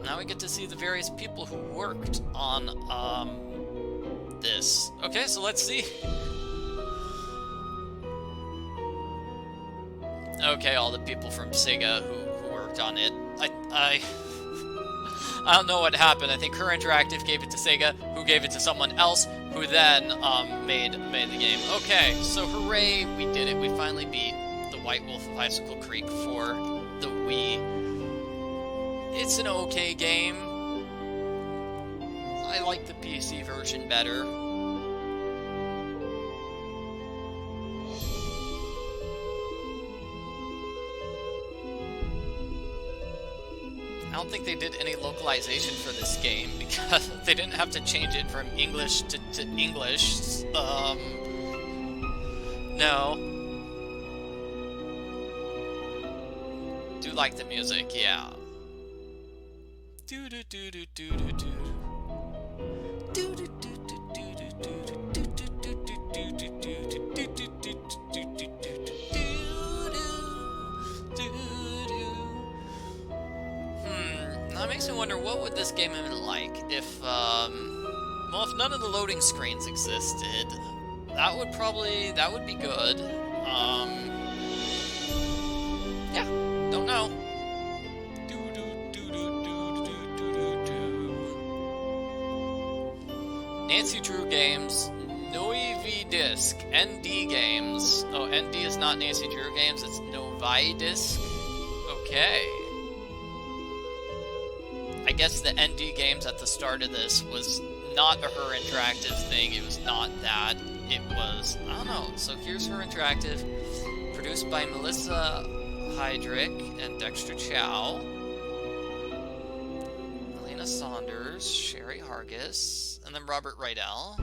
Now we get to see the various people who worked on, this. Okay, so let's see. Okay, all the people from Sega who worked on it. I don't know what happened. I think Her Interactive gave it to Sega, who gave it to someone else, who then, made the game. Okay, so hooray, we did it. We finally beat the White Wolf of Icicle Creek for the Wii. It's an okay game. I like the PC version better. I don't think they did any localization for this game because they didn't have to change it from English to English. No. Do like the music, yeah. That makes me wonder what would this game have been like if, well, if none of the loading screens existed. That would be good. Yeah, don't know. Nancy Drew Games, Novi Disc, ND Games. Oh, ND is not Nancy Drew Games, it's Novi Disc. Okay. I guess the ND Games at the start of this was not a Her Interactive thing, it was not that. It was, I don't know, so here's Her Interactive, produced by Melissa Heydrich and Dexter Chow. Elena Saunders, Sherry Hargis, and then Robert Rydell.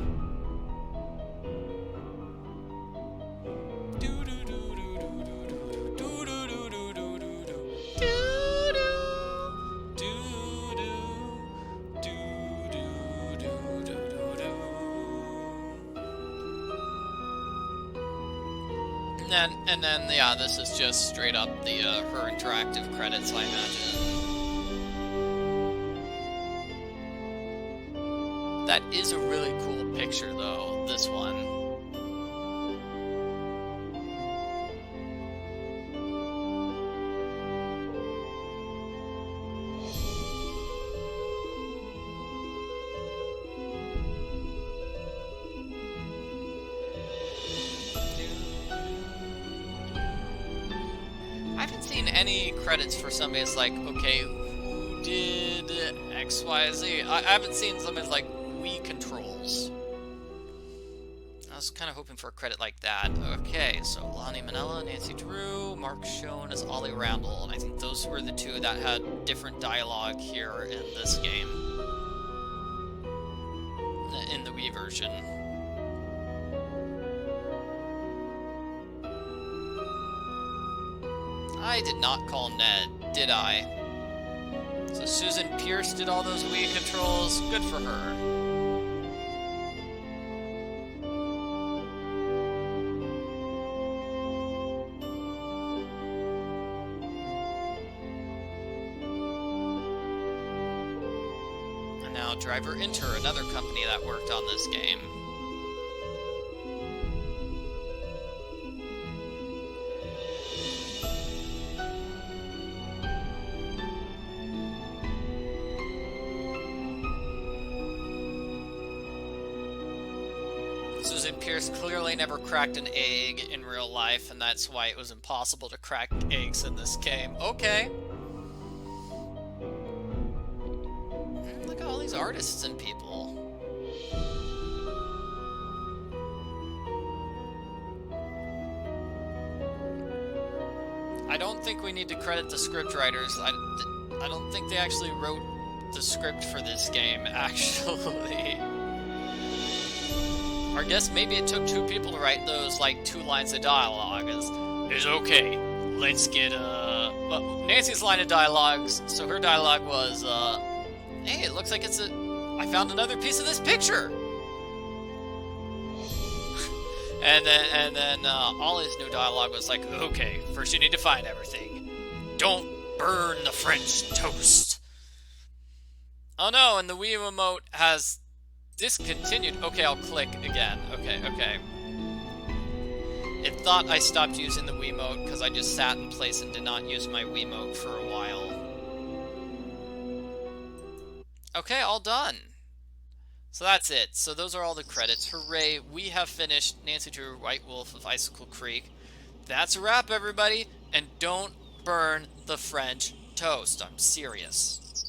And then, yeah, this is just straight up the her interactive credits, I imagine. That is a really cool picture, though, this one. I haven't seen any credits for somebody that's like, okay, who did X, Y, Z? I haven't seen somebody that's like Wii controls. I was kind of hoping for a credit like that. Okay, so Lonnie Manella, Nancy Drew, Mark Schoen as Ollie Randall, and I think those were the two that had different dialogue here in this game. In the Wii version. I did not call Ned, did I? So Susan Pierce did all those Wii controls. Good for her. And now Driver Inter, another company that worked on this game. Susan Pierce clearly never cracked an egg in real life, and that's why it was impossible to crack eggs in this game. Okay. Look at all these artists and people. I don't think we need to credit the scriptwriters. I don't think they actually wrote the script for this game, actually. Or I guess maybe it took two people to write those, like, 2 lines of dialogue. Is okay, let's get, well, Nancy's line of dialogues, so her dialogue was, hey, it looks like it's I found another piece of this picture! and then Ollie's new dialogue was like, okay, first you need to find everything. Don't burn the French toast. Oh no, and the Wii remote has discontinued. Okay, I'll click again. Okay. It thought I stopped using the Wiimote because I just sat in place and did not use my Wiimote for a while. Okay, all done. So that's it. So those are all the credits. Hooray, we have finished Nancy Drew White Wolf of Icicle Creek. That's a wrap, everybody. And don't burn the French toast. I'm serious.